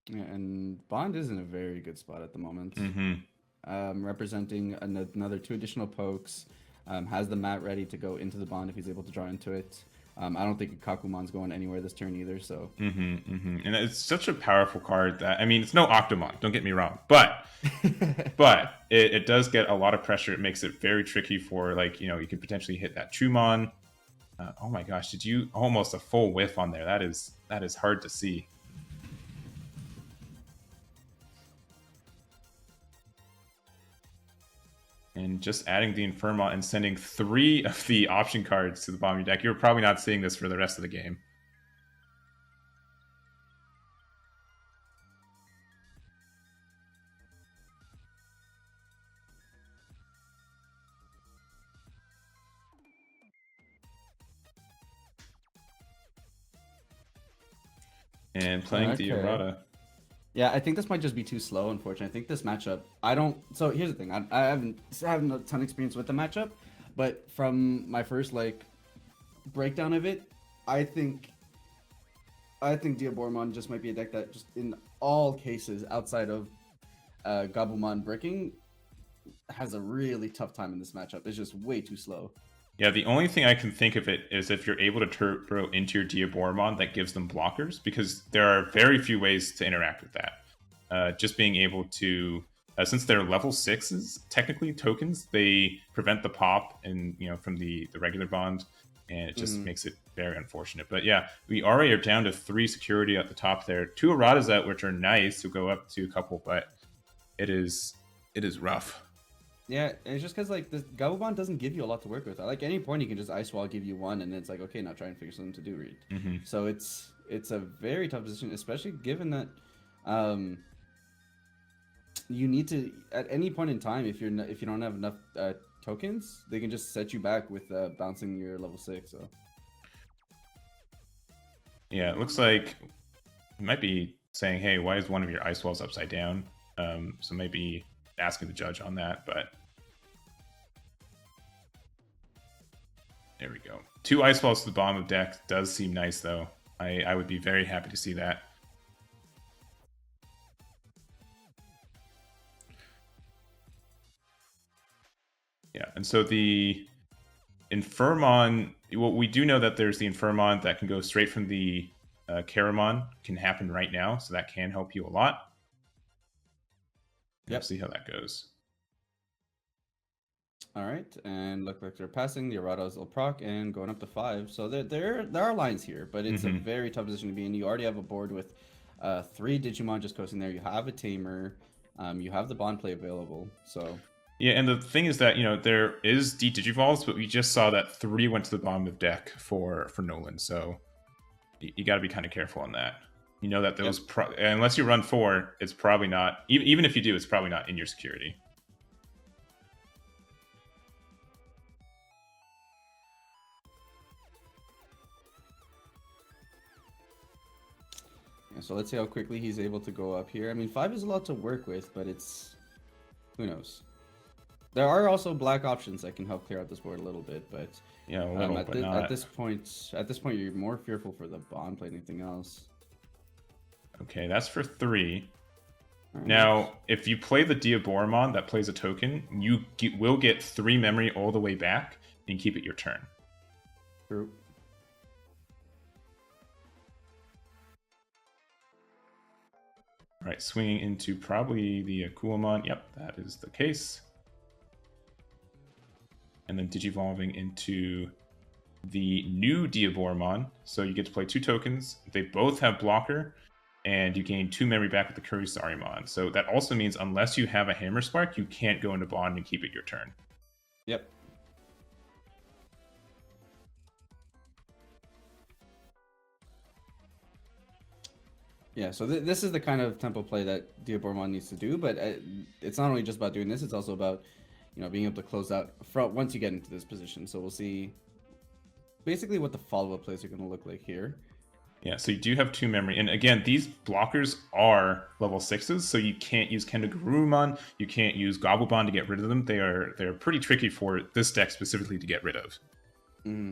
Yeah, and Bond is in a very good spot at the moment. Representing another 2 additional pokes. Has the mat ready to go into the Bond if he's able to draw into it. I don't think Kakumon's going anywhere this turn either. So.
And it's such a powerful card that, I mean, it's no Octomon. Don't get me wrong, but it does get a lot of pressure. It makes it very tricky for, like, you could potentially hit that Chumon. Oh my gosh, did you almost a full whiff on there? That is hard to see. And just adding the Infernmon and sending 3 of the option cards to the bottom of your deck. You're probably not seeing this for the rest of the game. And playing the errata.
Yeah, I think this might just be too slow, unfortunately. I think this matchup, so here's the thing. I haven't a ton of experience with the matchup, but from my first, breakdown of it, I think Diaboromon just might be a deck that just in all cases outside of Gabumon bricking has a really tough time in this matchup. It's just way too slow.
Yeah, the only thing I can think of it is if you're able to turbo into your Diaboromon that gives them blockers, because there are very few ways to interact with that. Just being able to, since they're level 6s, technically tokens, they prevent the pop and from the regular bond, and it just makes it very unfortunate. But yeah, we already are down to 3 security at the top there. 2 erratas out, which are nice to go up to a couple, but it is rough.
Yeah, and it's just because this Gabubond doesn't give you a lot to work with. Like, any point you can just Ice Wall, give you 1, and then it's like, okay, now try and figure something to do, read. So it's a very tough position, especially given that you need to, at any point in time, if you don't have enough tokens, they can just set you back with bouncing your level 6. So
yeah, it looks like you might be saying, hey, why is one of your Ice Walls upside down? So maybe asking the judge on that, but there we go. 2 Ice Walls to the bottom of deck does seem nice, though. I would be very happy to see that. Yeah, and so the Infernmon, well, we do know that there's the Infernmon that can go straight from the Caramon, can happen right now, so that can help you a lot. Yep. Let's see how that goes.
All right, and look like they're passing. The Erados will proc and going up to 5. So there are lines here, but it's a very tough position to be in. You already have a board with 3 Digimon just coasting there. You have a Tamer. You have the Bond play available. So
yeah, and the thing is that there is Digivolves, but we just saw that 3 went to the bottom of deck for Nolan. So you got to be kind of careful on that. You know that those unless you run 4, it's probably not. Even if you do, it's probably not in your security.
So let's see how quickly he's able to go up here. I mean, 5 is a lot to work with, but it's... who knows? There are also black options that can help clear out this board a little bit, but...
yeah, a little, but not...
At this point, you're more fearful for the Bond play than anything else.
Okay, that's for 3.
Right.
Now, if you play the Diaboromon that plays a token, you will get 3 memory all the way back and keep it your turn.
True.
All right, swinging into probably the Akuamon. Yep, that is the case. And then Digivolving into the new Diaboromon. So you get to play 2 tokens. They both have blocker, and you gain 2 memory back with the Kurusarimon. So that also means unless you have a Hammer Spark, you can't go into Bond and keep it your turn.
Yep. Yeah, so this is the kind of tempo play that Diaboromon needs to do, but it's not only just about doing this, it's also about, being able to close out front once you get into this position. So we'll see basically what the follow-up plays are going to look like here.
Yeah, so you do have 2 memory. And again, these blockers are level 6s, so you can't use Gabubond, you can't use Gabubond to get rid of them. They're pretty tricky for this deck specifically to get rid of.
Mm-hmm.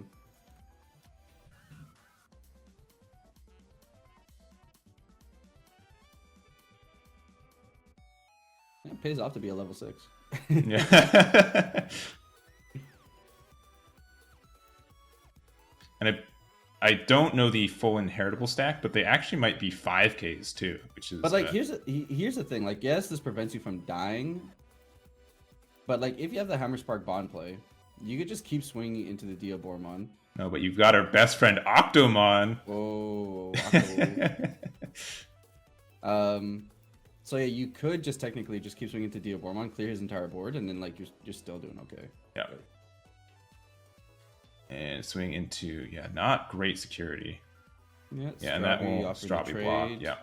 It pays off to be a level 6.
Yeah. And I don't know the full inheritable stack, but they actually might be 5Ks too, which is...
But here's the thing. Like, yes, this prevents you from dying, but like if you have the Hammer Spark Bond play, you could just keep swinging into the Diaboromon.
No, but you've got our best friend Octomon.
Whoa. So yeah, you could just technically just keep swinging to Diaboromon, clear his entire board, and then like you're still doing okay.
Yeah. And swing into not great security.
Yeah,
and that will Strabi block. Yeah.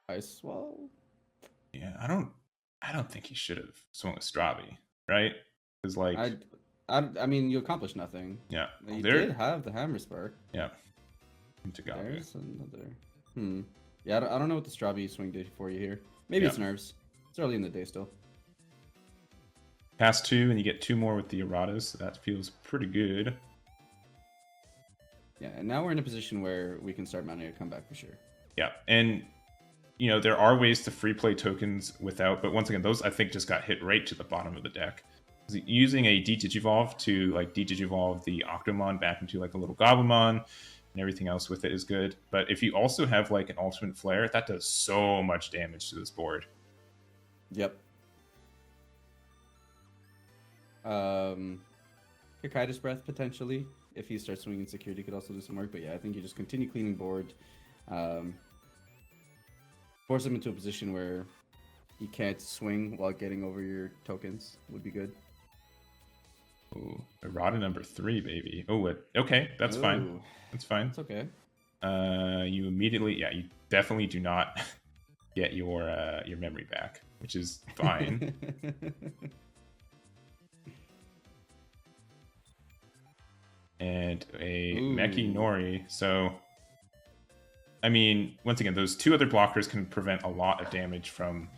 Ice Wall.
Yeah, I don't think he should have swung a Strabi, right? Because like
I mean, you accomplished nothing.
Yeah.
You did have the Hammer Spark.
Yeah. Into Gabu.
There's another. Yeah, I don't know what the Strabi swing did for you here. Maybe it's nerves. It's early in the day still.
Pass 2, and you get 2 more with the Erados, so that feels pretty good.
Yeah, and now we're in a position where we can start mounting a comeback for sure.
Yeah, and there are ways to free play tokens without, but once again, those I think just got hit right to the bottom of the deck. Using a D-Digivolve to like D-Digivolve the Octomon back into like a little Gabumon and everything else with it is good. But if you also have like an Ultimate Flare, that does so much damage to this board.
Yep. Kikaitis Breath potentially. If he starts swinging security, could also do some work. But yeah, I think you just continue cleaning board. Force him into a position where he can't swing while getting over your tokens would be good.
Ooh, Errata number 3, baby. Oh, okay, that's fine. That's fine.
It's okay.
You immediately, you definitely do not get your memory back, which is fine. And a Meki Nori. So, I mean, once again, those 2 other blockers can prevent a lot of damage from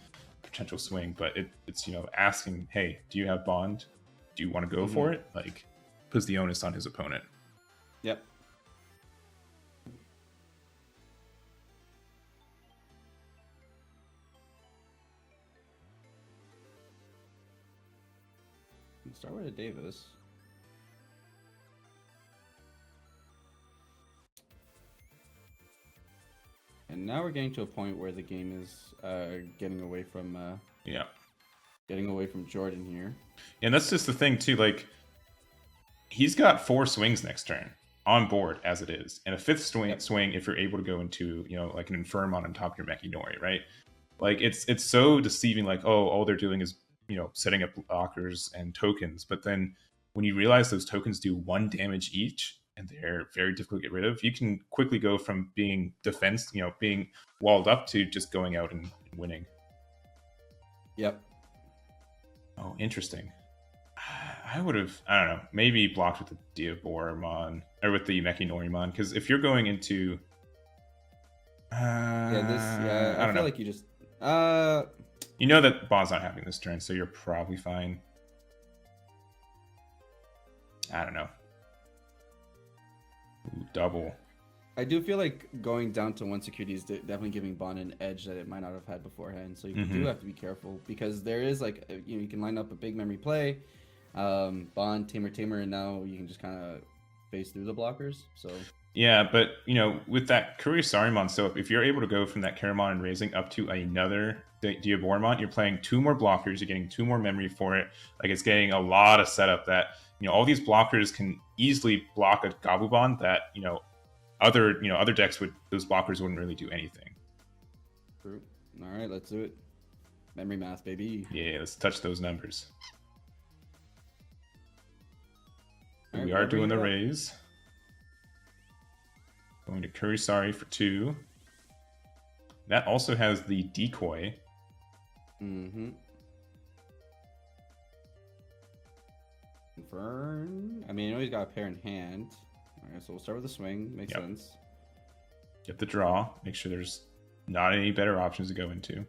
potential swing, but it's asking, hey, do you have Bond? Do you want to go for it? Like, puts the onus on his opponent.
Yep. Start with a Davis. And now we're getting to a point where the game is getting away from
Yeah.
Getting away from Jordan here.
And that's just the thing too. Like, he's got 4 swings next turn on board as it is, and a 5th swing if you're able to go into, you know, like an Infirmon on top of your Mechinori, right? Like, it's so deceiving. Like, oh, all they're doing is, you know, setting up blockers and tokens, but then when you realize those tokens do 1 damage each and they're very difficult to get rid of, you can quickly go from being being walled up to just going out and winning.
Yep.
Oh, interesting. I would have, I don't know, maybe blocked with the Diaboromon or with the Mechinorimon, because if you're going into
I feel like you just
you know that Bond's not happening this turn, so you're probably fine. I don't know. Ooh, double.
I do feel like going down to 1 security is definitely giving Bond an edge that it might not have had beforehand. So you do have to be careful, because there is like you can line up a big memory play, Bond, Tamer, and now you can just kind of phase through the blockers. So
yeah, but you know, with that Kurisarimon, so if you're able to go from that Karamon and raising up to another Diaboromon, you're playing 2 more blockers, you're getting 2 more memory for it. Like, it's getting a lot of setup that, you know, all these blockers can easily block a Gabubond that, you know, other decks those blockers wouldn't really do anything.
True. All right, let's do it. Memory math, baby.
Yeah, let's touch those numbers.
Right,
we are doing the raise. Going to Kurisari for 2. That also has the decoy.
Confirm. I mean, I know he's got a pair in hand. Alright, so we'll start with the swing. Makes sense.
Get the draw. Make sure there's not any better options to go into.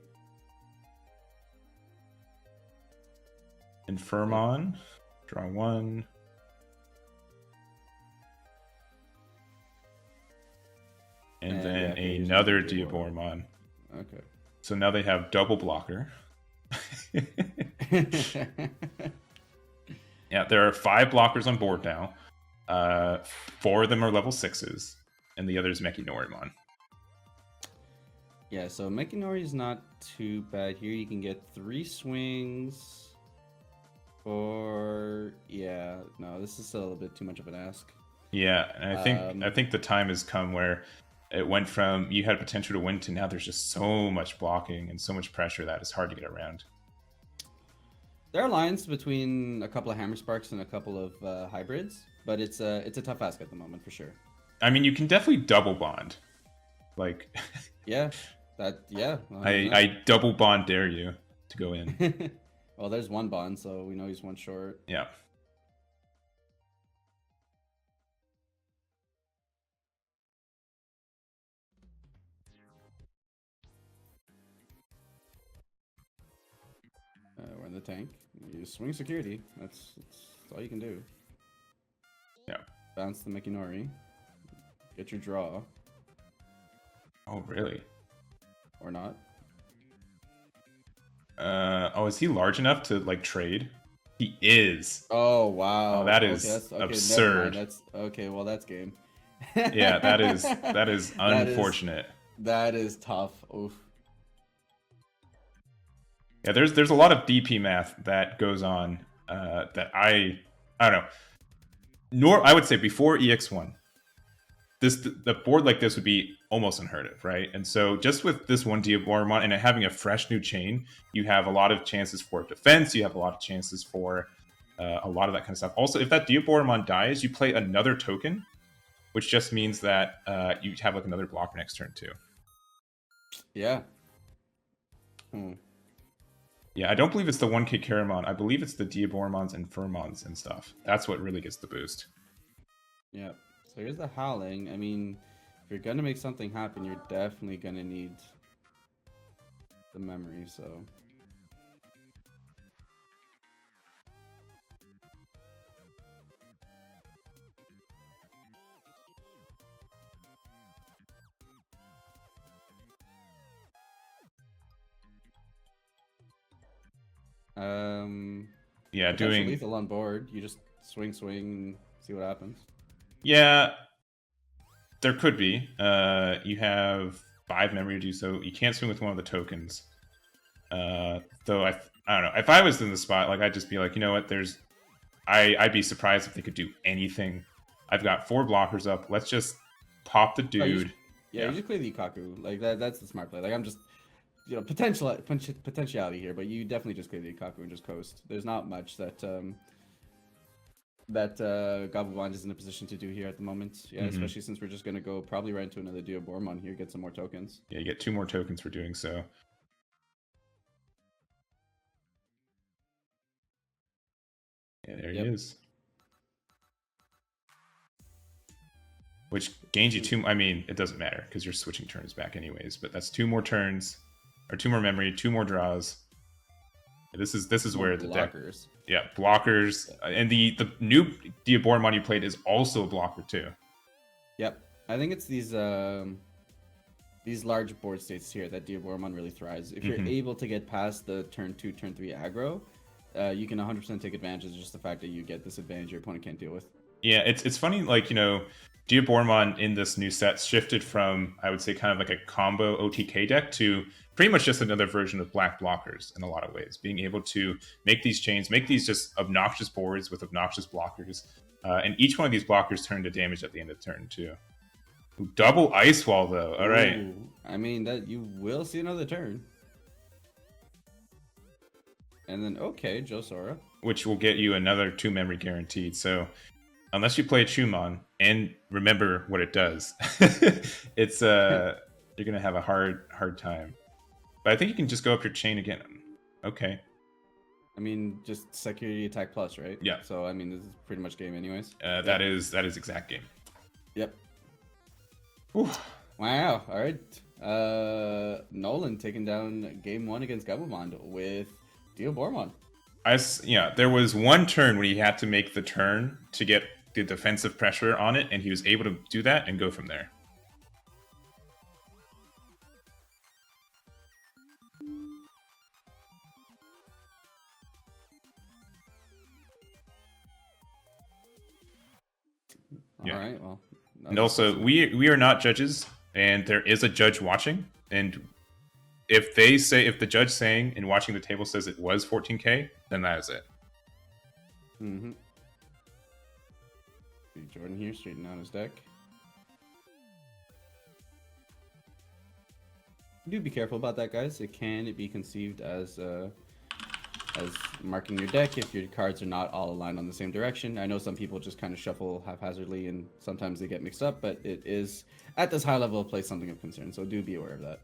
Infirmon. Draw 1. And then another Diaboromon.
Okay.
So now they have double blocker. Yeah, there are 5 blockers on board now. 4 of them are level 6s, and the other is Mechinorimon.
Yeah, so Mechinori is not too bad here. You can get 3 swings. Or no, this is still a bit too much of an ask.
Yeah, and I think the time has come where it went from you had potential to win to now there's just so much blocking and so much pressure that it's hard to get around.
There are lines between a couple of Hammer Sparks and a couple of hybrids, but it's a tough ask at the moment for sure.
I mean, you can definitely double bond. Like, I double bond dare you to go in.
Well, there's 1 bond, so we know he's 1 short.
Yeah.
We're in the tank. You swing security. That's all you can do.
Yeah.
Bounce the Mechinori. Get your draw.
Oh, really?
Or not.
Is he large enough to like trade? He is.
Oh wow.
Oh, that is absurd.
That's okay. Well, that's game.
Yeah, that is unfortunate.
That is tough. Oof.
Yeah, there's a lot of DP math that goes on that I don't know. I would say before EX1, the board like this would be almost unheard of, right? And so just with this one Diaboromon and it having a fresh new chain, you have a lot of chances for defense. You have a lot of chances for a lot of that kind of stuff. Also, if that Diaboromon dies, you play another token, which just means that you have like another blocker next turn too.
Yeah.
Yeah, I don't believe it's the 1K Karamon. I believe it's the Diaboromons and Firmons and stuff. That's what really gets the boost.
Yeah. So here's the Howling. I mean, if you're going to make something happen, you're definitely going to need the memory, so...
Yeah, doing
lethal on board. You just swing, and see what happens.
Yeah, there could be. You have 5 memory to do so. You can't swing with one of the tokens. Though I don't know. If I was in the spot, like I'd just be like, you know what? I'd be surprised if they could do anything. I've got 4 blockers up. Let's just pop the dude.
You just play the Ikaku. Like that's the smart play. Like I'm just, potentiality here, but you definitely just play the Ikaku and just coast. There's not much that Gabubond is in a position to do here at the moment. Yeah, especially since we're just gonna go probably right into another Diaboromon here, get some more tokens.
Yeah, you get 2 more tokens for doing so. Yeah, there he is. Which gains you 2. I mean, it doesn't matter because you're switching turns back anyways. But that's 2 more turns, or 2 more memory, 2 more draws. This is where the
blockers.
Blockers, and the new Diaboromon you played is also a blocker too.
Yep, I think it's these large board states here that Diaboromon really thrives. If you're able to get past the turn 2, turn 3 aggro, you can 100% take advantage of just the fact that you get this advantage your opponent can't deal with. Yeah,
it's funny, like, Diaboromon in this new set shifted from, I would say, kind of like a combo OTK deck to pretty much just another version of black blockers in a lot of ways. Being able to make these chains, make these just obnoxious boards with obnoxious blockers. And each one of these blockers turn to damage at the end of the turn, too. Ooh, double Ice Wall, though. All right.
Ooh, I mean, that you will see another turn. And then, okay, Josora.
Which will get you another 2 memory guaranteed. So, unless you play Chumon and remember what it does, it's you're gonna have a hard time. But I think you can just go up your chain again. Okay.
I mean, just security attack plus, right?
Yeah.
So I mean, this is pretty much game anyways.
That is exact game.
Yep.
Ooh.
Wow. All right. Nolan taking down game 1 against Gabubond with Diaboromon.
There was one turn when he had to make the turn to get the defensive pressure on it, and he was able to do that and go from there.
All right. Well.
And also, we are not judges, and there is a judge watching, and if the judge saying and watching the table says it was 14K, then that is it.
Jordan here, straightening out his deck. Do be careful about that, guys. It can be conceived as marking your deck if your cards are not all aligned on the same direction. I know some people just kind of shuffle haphazardly and sometimes they get mixed up, but it is at this high level of play something of concern, so do be aware of that.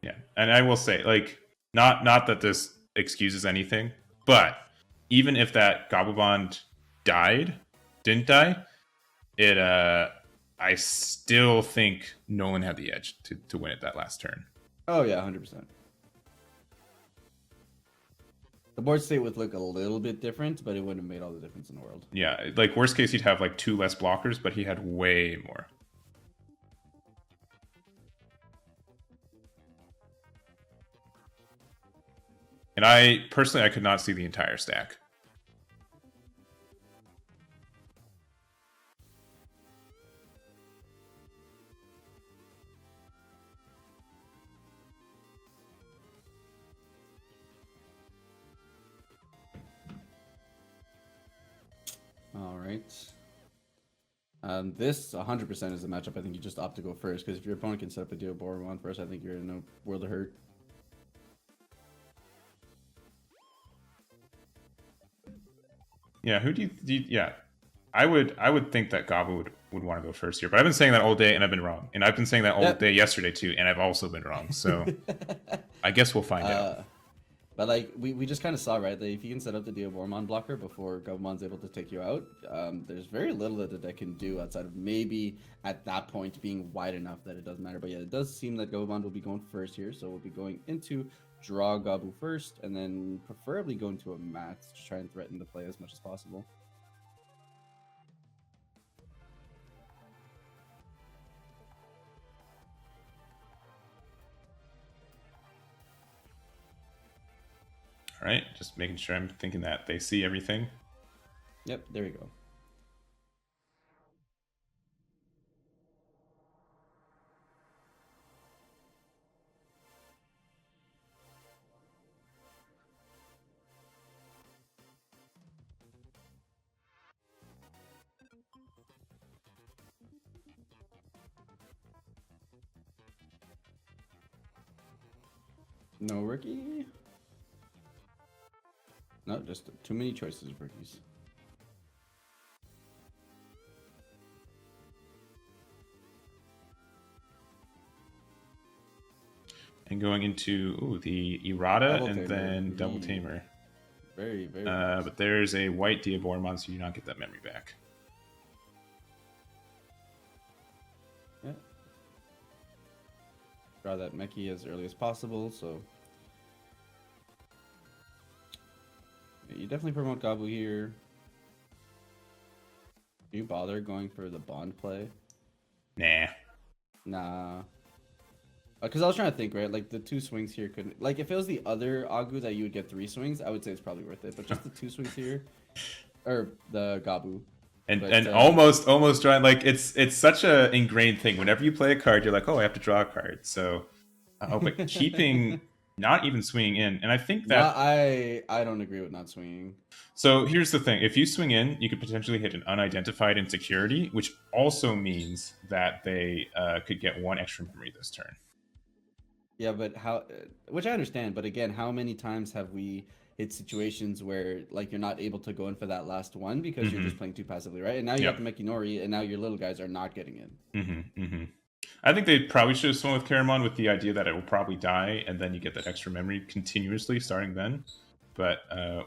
Yeah, and I will say, like, not that this excuses anything, but even if that Gabubond didn't die, I still think Nolan had the edge to win it that last turn.
Oh yeah, 100%. The board state would look a little bit different, but it wouldn't have made all the difference in the world.
Yeah, like worst case, he'd have like 2 less blockers, but he had way more. And I could not see the entire stack.
All right. This 100% is a matchup I think you just opt to go first, because if your opponent can set up a Diaboromon first, I think you're in a world of hurt.
Yeah, who do you yeah. I would think that Gabu would want to go first here, but I've been saying that all day and I've been wrong. And I've been saying that all day yesterday too, and I've also been wrong. So I guess we'll find out.
But like we just kind of saw, right, that if you can set up the Diaboromon blocker before Gabubond's able to take you out, there's very little that the deck can do outside of maybe at that point being wide enough that it doesn't matter. But yeah, it does seem that Gabubond will be going first here, so we'll be going into draw Gabu first, and then preferably go into a mat to try and threaten the play as much as possible.
right, just making sure I'm thinking that they see everything.
Yep, there we go. No rookie? No, just too many choices of rookies.
And going into the Errata and then Double Tamer.
Very, very
but there's a white Diaboromon, so you do not get that memory back.
Yeah. Draw that Meki as early as possible, so... Yeah, you definitely promote Gabu here. Do you bother going for the bond play?
Nah.
Nah. Because I was trying to think, right? Like, the 2 swings here couldn't... Like, if it was the other Agu that you would get 3 swings, I would say it's probably worth it. But just the 2 swings here... Or the Gabu.
And almost drawing... Like, it's such a ingrained thing. Whenever you play a card, you're like, oh, I have to draw a card. So, but keeping... Not even swinging in. And I think that...
I don't agree with not swinging.
So here's the thing. If you swing in, you could potentially hit an unidentified insecurity, which also means that they could get 1 extra memory this turn.
Yeah, but how... Which I understand, but again, how many times have we hit situations where, like, you're not able to go in for that last one because you're just playing too passively, right? And now you have the Mekinori, and now your little guys are not getting in.
I think they probably should have swung with Caramon with the idea that it will probably die, and then you get that extra memory continuously starting then. But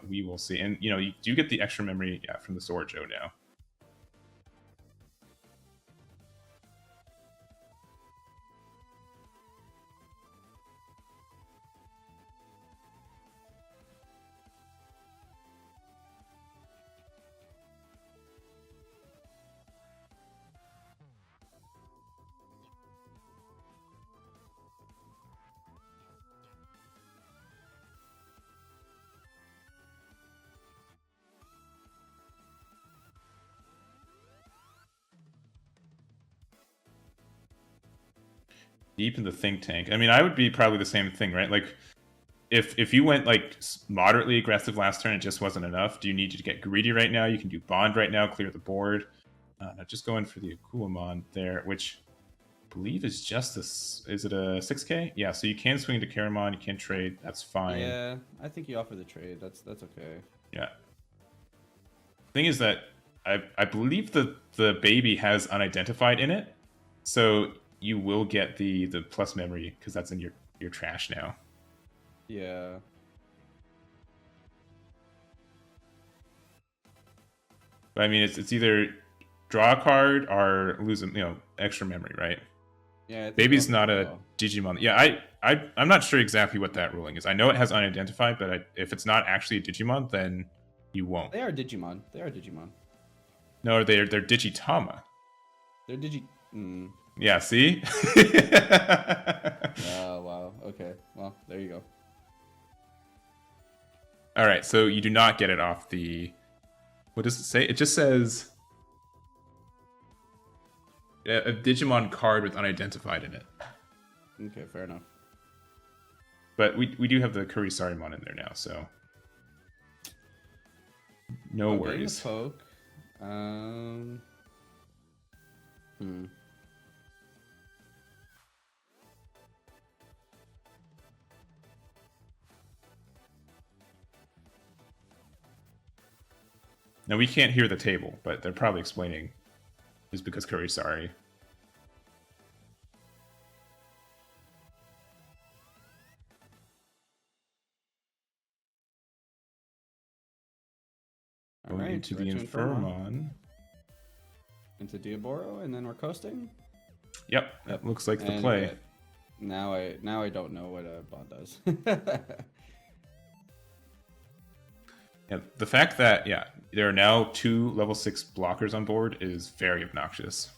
we will see. And, you know, you do get the extra memory from the Sword Joe now. Deep in the think tank. I mean, I would be probably the same thing, right? Like, if you went like moderately aggressive last turn, it just wasn't enough. Do you need to get greedy right now? You can do bond right now, clear the board. Now just go in for the AguBond there, which I believe is just this. Is it a 6K? Yeah, so you can swing to Caramon, you can trade. That's fine.
Yeah, I think you offer the trade. That's okay.
Yeah. Thing is that I believe the baby has unidentified in it, so you will get the plus memory because that's in your trash now.
Yeah.
But I mean, it's either draw a card or lose extra memory, right?
Yeah.
Baby's not a Digimon. Yeah, I'm not sure exactly what that ruling is. I know it has unidentified, but if it's not actually a Digimon, then you won't.
They are Digimon.
No, they're Digitama.
They're
Yeah, see?
Oh, wow. Okay. Well, there you go.
All right, so you do not get it off the... What does it say? It just says... A Digimon card with unidentified in it.
Okay, fair enough.
But we do have the Kurisarimon in there now, so... No worries.
Poke.
Now, we can't hear the table, but they're probably explaining just because Curry's sorry. Going into the Infirmon.
Into Diaboro, and then we're coasting?
Yep. Looks like the play.
Now I don't know what a bond does.
Yeah, the fact that, there are now 2 level 6 blockers on board is very obnoxious.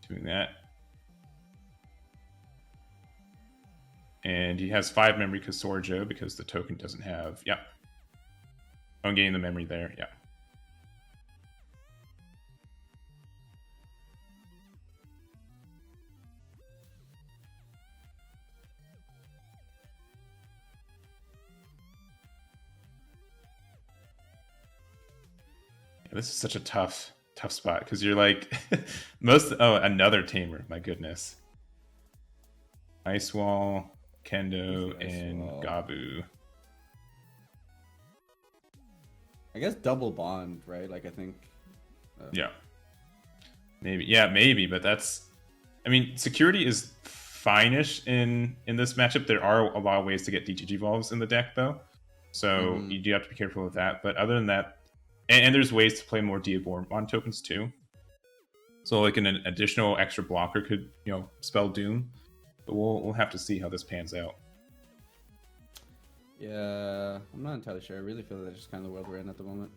Doing that. And he has 5 memory because Sorjo, because the token doesn't have... Yeah. I'm getting the memory there, yeah. This is such a tough spot because you're like another tamer, my goodness. Ice Wall, Kendo, and Gabu.
I guess double bond, right? Like I think.
Yeah. Maybe, but that's. I mean, security is fine-ish in this matchup. There are a lot of ways to get DGG evolves in the deck, though, so you do have to be careful with that. But other than that. And there's ways to play more Diaboromon tokens too. So like an additional extra blocker could, spell Doom. But we'll have to see how this pans out.
Yeah, I'm not entirely sure. I really feel that's just kind of the world we're in at the moment.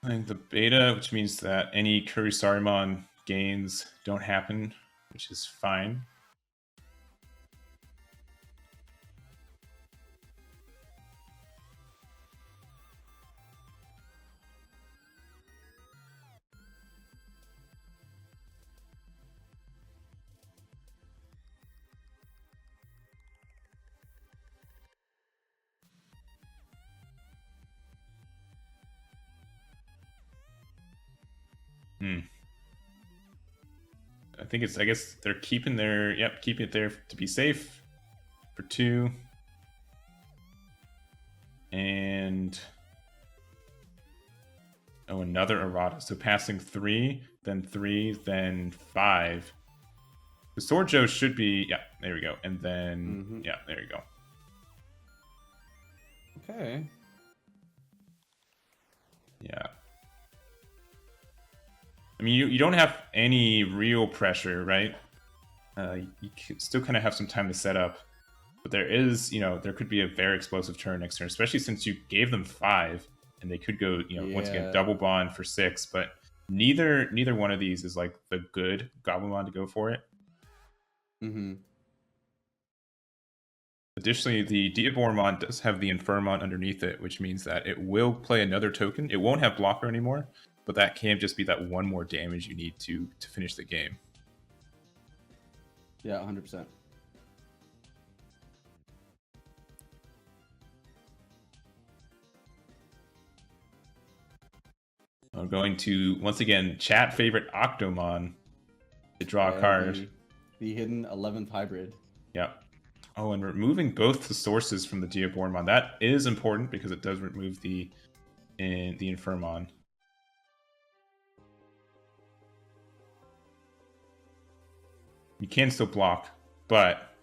I think the beta, which means that any Kurisarimon gains don't happen, which is fine. I guess they're keeping keeping it there to be safe for 2. And another errata. So passing 3, then 3, then 5. The Sorjo should be there we go. And then there you go.
Okay.
Yeah. I mean, you don't have any real pressure, right? You still kind of have some time to set up. But there is, there could be a very explosive turn next turn, especially since you gave them 5. And they could go, once again, double bond for 6. But neither one of these is like the good Gabubond to go for it. Additionally, the Diaboromon does have the Infirmon underneath it, which means that it will play another token. It won't have blocker anymore. But that can just be that one more damage you need to finish the game.
Yeah, 100%.
I'm going to, once again, chat favorite Octomon to draw a card.
The hidden 11th hybrid.
Yep. Oh, and removing both the sources from the Diaboromon. That is important because it does remove the Infirmon. You can still block, but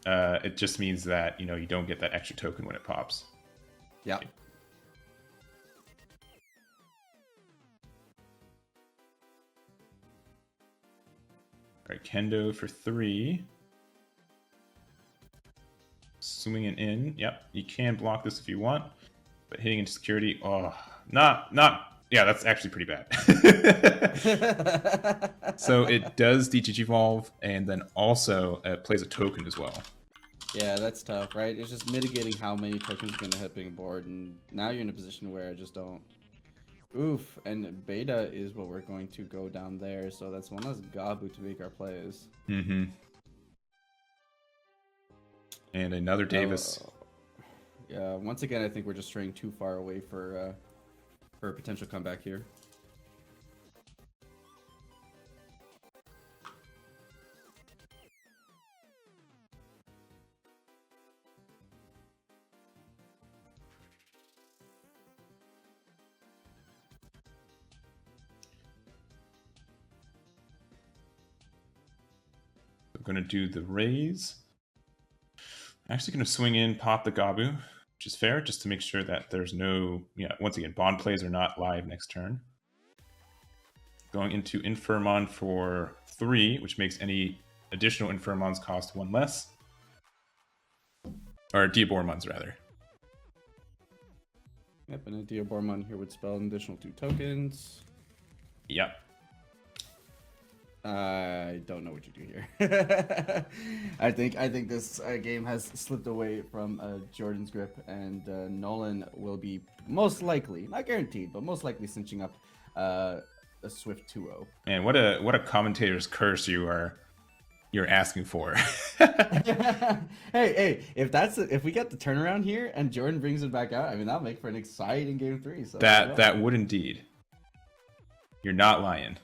it just means that, you don't get that extra token when it pops.
Yeah.
All right, Kendo for 3. Swinging in. Yep, you can block this if you want, but hitting into security, yeah, that's actually pretty bad. So it does DGG evolve, and then also plays a token as well.
Yeah, that's tough, right? It's just mitigating how many tokens are going to hit being board, and now you're in a position where I just don't. Oof, and beta is what we're going to go down there, so that's one less Gabu to make our plays.
And another Davis.
Yeah, once again, I think we're just straying too far away for a potential comeback here.
I'm going to do the raise. I'm actually going to swing in, pop the Gabu, which is fair, just to make sure that there's no, once again, bond plays are not live next turn. Going into Infirmon for 3, which makes any additional Infirmons cost 1 less. Or Diaboromons, rather.
Yep, and a Diaboromon here would spell an additional 2 tokens.
Yep.
I don't know what you do here. I think this game has slipped away from Jordan's grip, and Nolan will be most likely, not guaranteed, but most likely cinching up a swift 2-0.
Man, what a commentator's curse you're asking for.
hey, if we get the turnaround here and Jordan brings it back out, I mean that'll make for an exciting game 3. So
that would indeed. You're not lying.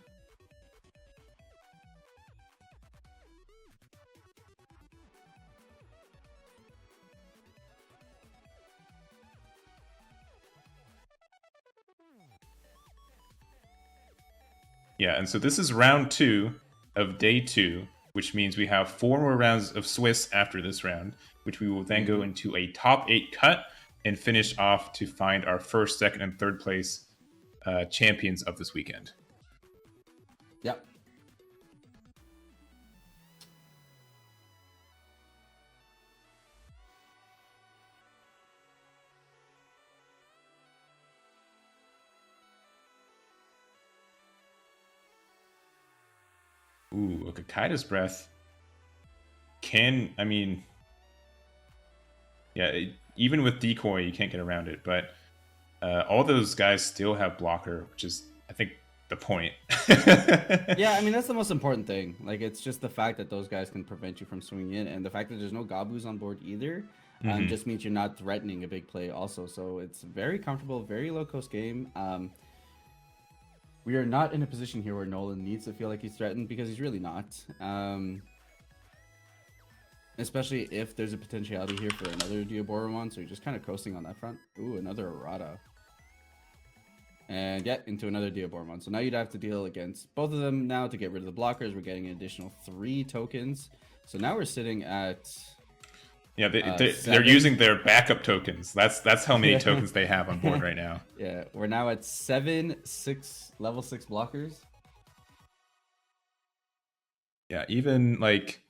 Yeah, and so this is round 2 of day 2, which means we have 4 more rounds of Swiss after this round, which we will then go into a top 8 cut and finish off to find our first, second, and third place champions of this weekend.
Yep.
Ooh, a Kakaida's Breath even with Decoy, you can't get around it, but all those guys still have blocker, which is, I think, the point.
Yeah, I mean, that's the most important thing. Like, it's just the fact that those guys can prevent you from swinging in, and the fact that there's no Gabus on board either just means you're not threatening a big play also. So it's very comfortable, very low-cost game. We are not in a position here where Nolan needs to feel like he's threatened, because he's really not. Especially if there's a potentiality here for another Diaboromon, so you're just kind of coasting on that front. Ooh, another errata. And yeah, into another Diaboromon. So now you'd have to deal against both of them now to get rid of the blockers. We're getting an additional 3 tokens. So now we're sitting at...
Yeah, they're using their backup tokens. That's how many tokens they have on board right now.
Yeah, we're now at 7 level 6 blockers.
Yeah, even like,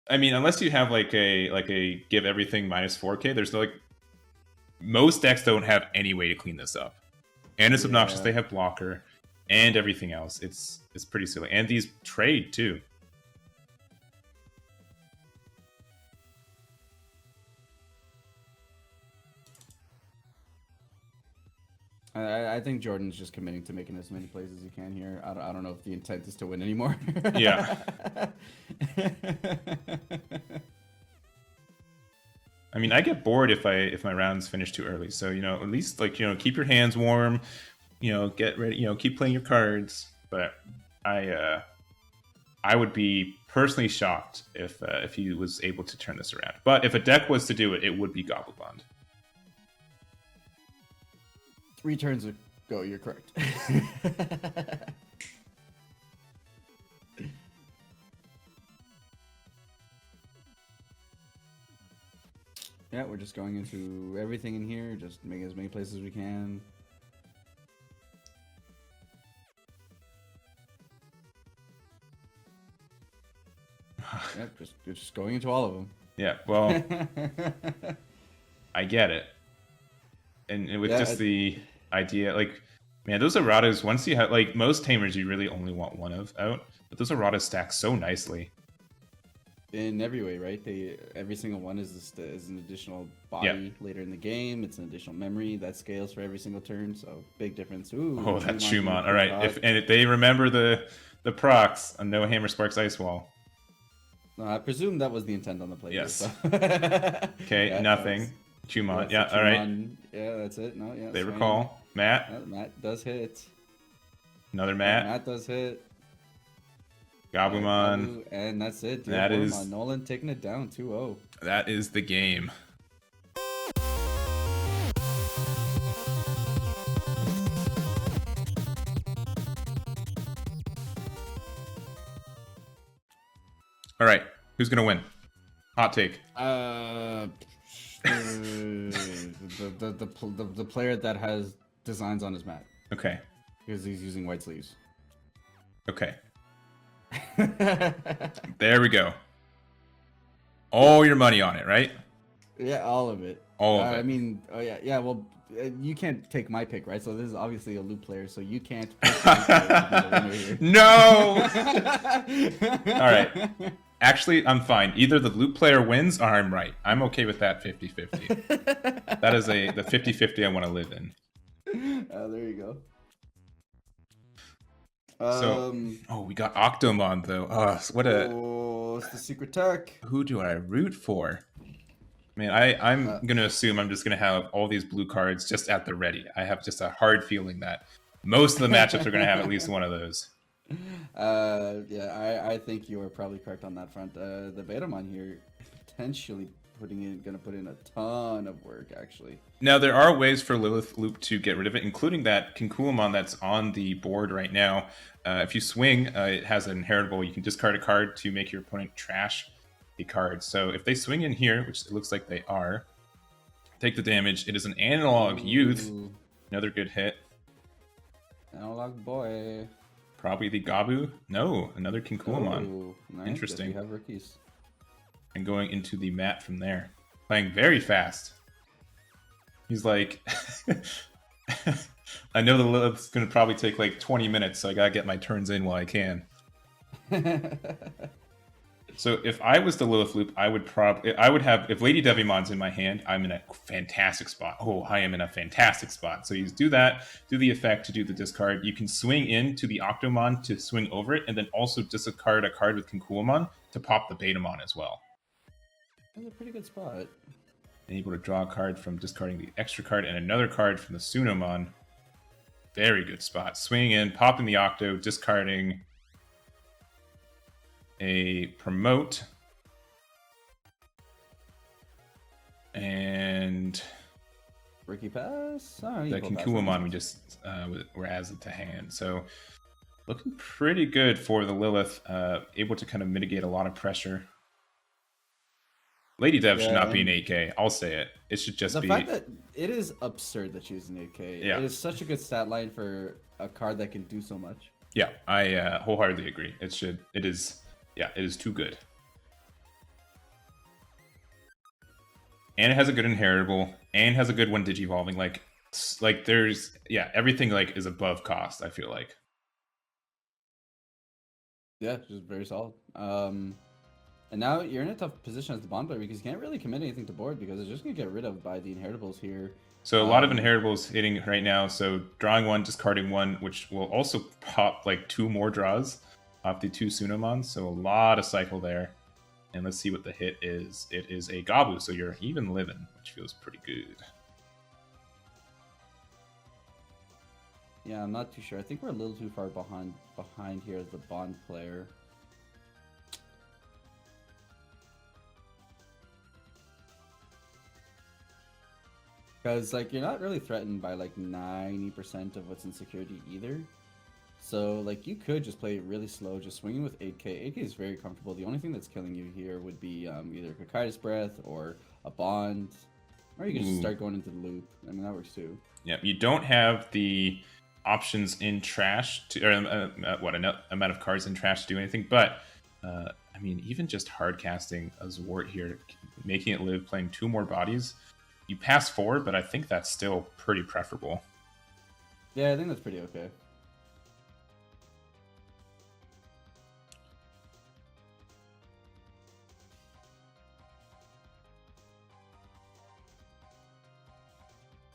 I mean, unless you have like a give everything minus 4K, there's no, like, most decks don't have any way to clean this up. And it's obnoxious. They have blocker and everything else. It's pretty silly. And these trade too.
I think Jordan's just committing to making as many plays as he can here. I don't know if the intent is to win anymore.
Yeah. I mean, I get bored if my rounds finish too early. So, at least, like, keep your hands warm, get ready, keep playing your cards. But I would be personally shocked if he was able to turn this around. But if a deck was to do it, it would be Gabubond.
3 turns ago, you're correct. Yeah, we're just going into everything in here, just making as many places as we can. Yep, just going into all of them.
Yeah, well, I get it. And with just the idea, like, man, those erratas, once you have, like, most tamers, you really only want one of out, but those erratas stack so nicely.
In every way, right? Every single one is an additional body later in the game. It's an additional memory that scales for every single turn, so big difference. Ooh,
oh, that's Shumon. All right, if they remember the procs on No Hammer Sparks Ice Wall.
No, I presume that was the intent on the play.
Yes.
So.
Okay, yeah, nothing. Chumon, yeah, all right.
Yeah, that's it. No, yeah.
They recall. Matt.
Matt does hit.
Another Matt.
Matt does hit.
Gabumon.
And that's it.
That is
Nolan taking it down 2-0.
That is the game. All right, who's gonna win? Hot take.
The player that has designs on his mat.
Okay.
Because he's using white sleeves.
Okay. There we go. All your money on it, right?
Yeah, all of it.
All of
I
it.
mean, oh yeah. Well, you can't take my pick, right? So this is obviously a loop player, so you can't pick the loop player to be the winner here.
No. All right. Actually, I'm fine. Either the loop player wins or I'm right. I'm okay with that 50-50. That is the 50-50 I want to live in.
There you go.
So, we got Octomon though. What a.
Oh, it's the secret tech.
Who do I root for? Man, I'm gonna assume I'm just gonna have all these blue cards just at the ready. I have just a hard feeling that most of the matchups are gonna have at least one of those.
Yeah, I think you are probably correct on that front. The Betamon here potentially gonna put in a ton of work actually.
Now there are ways for Lilith Loop to get rid of it, including that Kinkulamon that's on the board right now. If you swing, it has an inheritable. You can discard a card to make your opponent trash a card. So if they swing in here, which it looks like they are, take the damage. It is an analog youth. Another good hit.
Analog boy.
Probably the Gabu. No, another Kinkulamon.
Nice.
Interesting.
We have rookies.
And going into the mat from there. Playing very fast. He's like, I know the Lilith's going to probably take like 20 minutes, so I got to get my turns in while I can. So if I was the Lilith Loop, I would have, if Lady Devimon's in my hand, I'm in a fantastic spot. Oh, I am in a fantastic spot. So you do that, do the effect to do the discard. You can swing into the Octomon to swing over it, and then also discard a card with Kinkulamon to pop the Betamon as well.
That's a pretty good spot.
And able to draw a card from discarding the extra card and another card from the Sunomon. Very good spot. Swinging in, popping the Octo, discarding a Promote. And
Rookie pass?
Oh, the Kinkulamon we just were as it to hand. So looking pretty good for the Lilith. Able to kind of mitigate a lot of pressure. Lady Dev should not be an 8K. I'll say it. It should just be.
The fact that it is absurd that she's an 8K.
Yeah.
It is such a good stat line for a card that can do so much.
Yeah, I wholeheartedly agree. It is too good. And it has a good inheritable, and has a good one digivolving. Like there's everything like is above cost. I feel like.
Yeah, just very solid. And now you're in a tough position as the bond player because you can't really commit anything to board because it's just gonna get rid of by the inheritables here.
So a lot of inheritables hitting right now. So drawing one, discarding one, which will also pop like 2 more draws off the 2 Sunomons. So a lot of cycle there. And let's see what the hit is. It is a Gabu, so you're even living, which feels pretty good.
Yeah, I'm not too sure. I think we're a little too far behind here as the bond player. Because, like, you're not really threatened by, like, 90% of what's in security either. So, like, you could just play it really slow, just swinging with 8K. 8K is very comfortable. The only thing that's killing you here would be either Kakaitis Breath or a Bond. Or you can just start going into the loop. I mean, that works too.
Yeah, you don't have the options in trash, amount of cards in trash to do anything. But, I mean, even just hard casting a Zwart here, making it live, playing 2 more bodies. You pass 4, but I think that's still pretty preferable.
Yeah, I think that's pretty okay.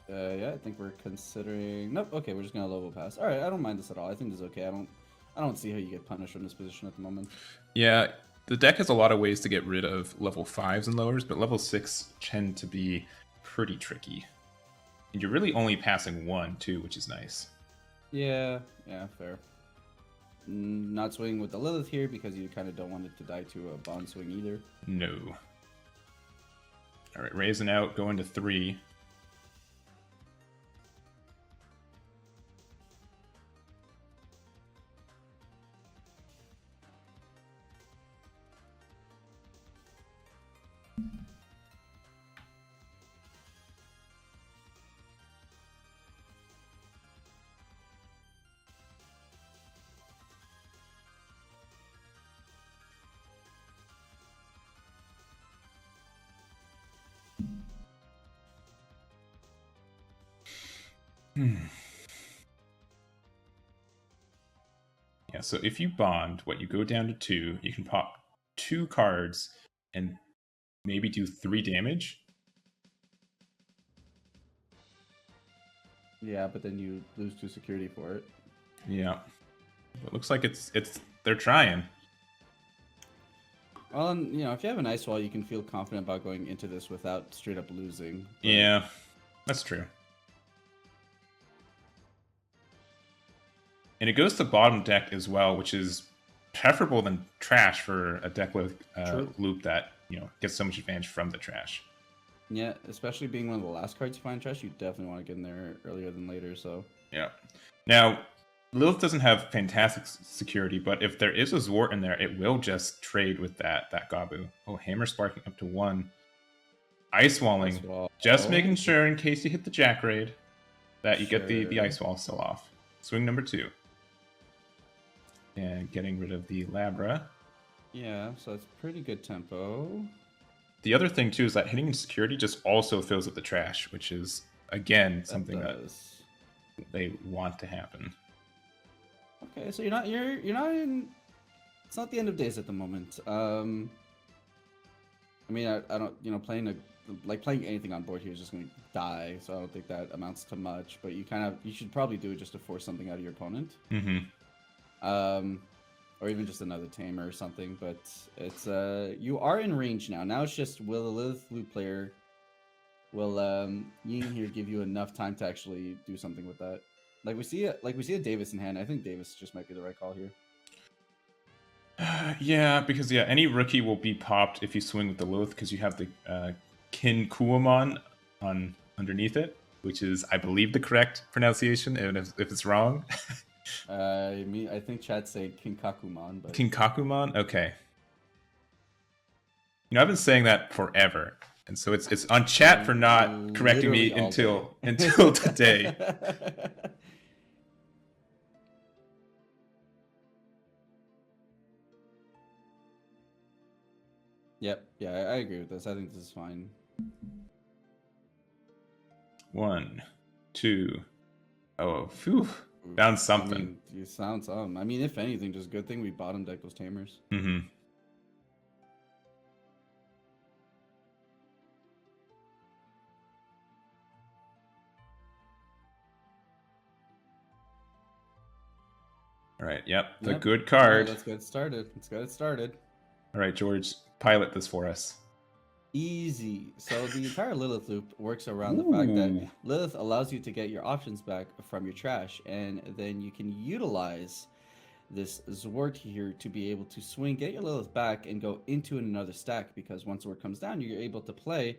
Yeah, I think we're considering. Nope. Okay, we're just gonna level pass. All right, I don't mind this at all. I think this is okay. I don't see how you get punished from this position at the moment.
Yeah, the deck has a lot of ways to get rid of level 5s and lowers, but level 6 tend to be pretty tricky. And you're really only passing 1 too, which is nice.
Yeah, fair. Not swinging with the Lilith here because you kind of don't want it to die to a bond swing either.
No. All right, raising out, going to 3. Yeah, so if you bond, you go down to 2, you can pop 2 cards and maybe do 3 damage.
Yeah, but then you lose 2 security for it.
Yeah. It looks like they're trying.
Well, and, you know, if you have an Ice Wall, you can feel confident about going into this without straight up losing.
But... yeah, that's true. And it goes to bottom deck as well, which is preferable than trash for a deck with loop that, you know, gets so much advantage from the trash.
Yeah, especially being one of the last cards you find trash, you definitely want to get in there earlier than later. So
yeah. Now, Lilith doesn't have fantastic security, but if there is a Zwart in there, it will just trade with that Gabu. Oh, Hammer Sparking up to 1. Ice Walling. Just making sure in case you hit the Jack Raid that you get the Ice Wall still off. Swing number 2. And getting rid of the Labra.
Yeah, so it's pretty good tempo.
The other thing, too, is that hitting security just also fills up the trash, which is, again, something that they want to happen.
Okay, so you're not in... It's not the end of days at the moment. I mean, I don't... You know, playing anything on board here is just going to die, so I don't think that amounts to much. But you should probably do it just to force something out of your opponent.
Mm-hmm.
Or even just another tamer or something, but it's you are in range now. Now it's just, will the Lilith loop player, will Ying here give you enough time to actually do something with that? Like we see a Davis in hand. I think Davis just might be the right call here.
Yeah, because any rookie will be popped if you swing with the Lilith, because you have the Kinkuamon on underneath it, which is, I believe, the correct pronunciation. And if it's wrong.
I think chat's saying Kinkakumon, but
Kinkakumon? Okay. You know, I've been saying that forever. And so it's on chat for not correcting me until today.
Yep. Yeah, I agree with this. I think this is fine.
1, 2. Oh, phew. Found something.
I mean, you sound something. I mean, if anything, just good thing we bottom deck those tamers.
Mm-hmm. All right. Yep. The good card.
Yeah, let's get it started.
All right, George. Pilot this for us.
Easy. So the entire Lilith loop works around the fact that Lilith allows you to get your options back from your trash, and then you can utilize this Zwart here to be able to swing, get your Lilith back, and go into another stack, because once Zwart comes down, you're able to play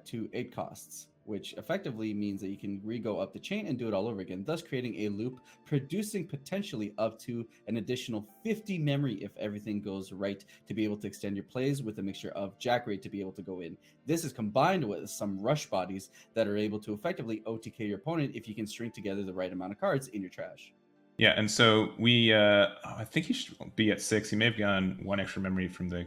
2 8 costs, which effectively means that you can re-go up the chain and do it all over again, thus creating a loop, producing potentially up to an additional 50 memory if everything goes right, to be able to extend your plays with a mixture of Jack Raid to be able to go in. This is combined with some rush bodies that are able to effectively OTK your opponent if you can string together the right amount of cards in your trash.
Yeah, and so we, I think he should be at 6. He may have gone 1 extra memory from the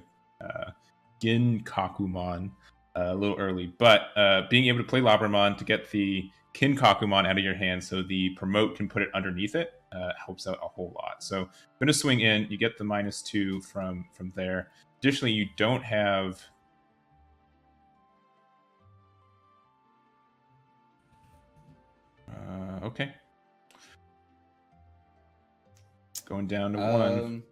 Ginkakumon a little early, but being able to play Labramon to get the Kinkakumon out of your hand so the promote can put it underneath it helps out a whole lot. So I'm going to swing in. You get the -2 from there. Additionally, you don't have... okay. Going down to 1.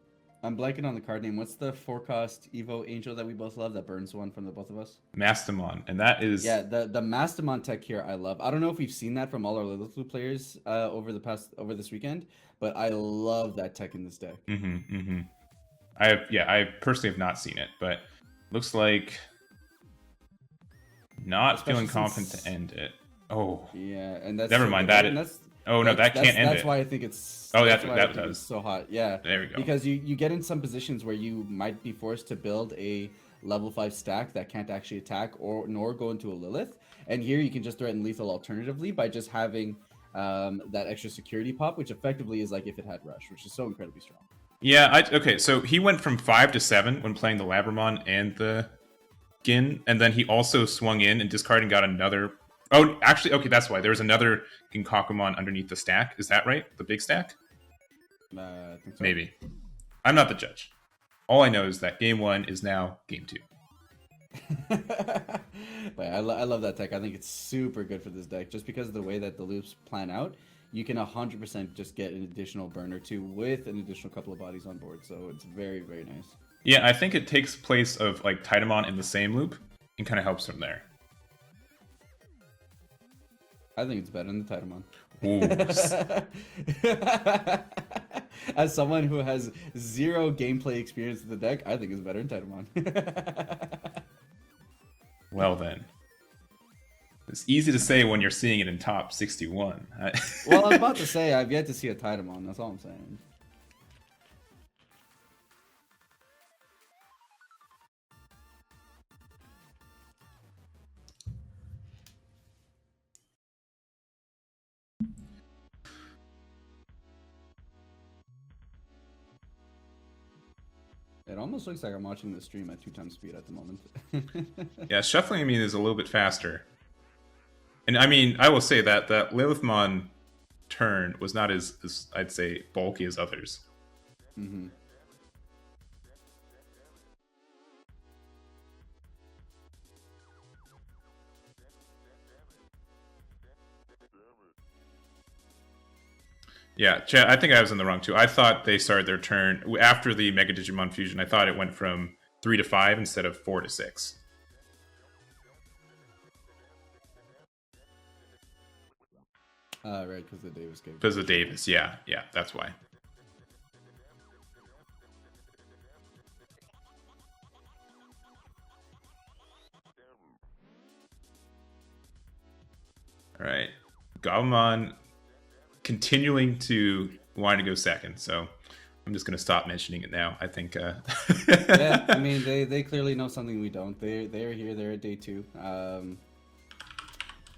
I'm blanking on the card name. What's the 4-cost Evo Angel that we both love that burns 1 from the both of us?
Mastamon, and that is...
yeah, the Mastamon tech here I love. I don't know if we've seen that from all our Lilith Loop players over this weekend, but I love that tech in this deck.
I personally have not seen it, but looks like not feeling confident to end it. Oh.
Yeah, and that's...
never mind, that can't end it.
That's why I think it's...
oh, that does.
It's so hot, yeah.
There we go.
Because you get in some positions where you might be forced to build a level 5 stack that can't actually attack nor go into a Lilith. And here you can just threaten lethal alternatively by just having that extra security pop, which effectively is like if it had Rush, which is so incredibly strong.
Yeah, okay, so he went from 5 to 7 when playing the Labramon and the Gin, and then he also swung in and discarded and got another Oh, actually, okay, that's why. There was another Ginkakumon underneath the stack. Is that right? The big stack?
I think so.
Maybe. I'm not the judge. All I know is that game 1 is now game 2.
But I love that tech. I think it's super good for this deck. Just because of the way that the loops plan out, you can 100% just get an additional burn or two with an additional couple of bodies on board. So it's very, very nice.
Yeah, I think it takes place of like Titamon in the same loop and kind of helps from there.
I think it's better than the Titamon.
Ooh.
As someone who has zero gameplay experience with the deck, I think it's better than Titamon.
Well then. It's easy to say when you're seeing it in top 61.
Well, I was about to say, I've yet to see a Titamon, that's all I'm saying. It almost looks like I'm watching the stream at 2x speed at the moment.
Yeah, shuffling, I mean, is a little bit faster. And I mean, I will say that that Lilithmon turn was not as I'd say, bulky as others.
Mm-hmm.
Yeah, I think I was in the wrong too. I thought they started their turn after the Mega Digimon fusion. I thought it went from 3 to 5 instead of 4 to 6.
Right, because the Davis game.
Because of Davis, yeah, that's why. All right, Gabumon continuing to want to go second, so I'm just going to stop mentioning it now. I think.
Yeah, I mean they clearly know something we don't. They're here. They're at day 2.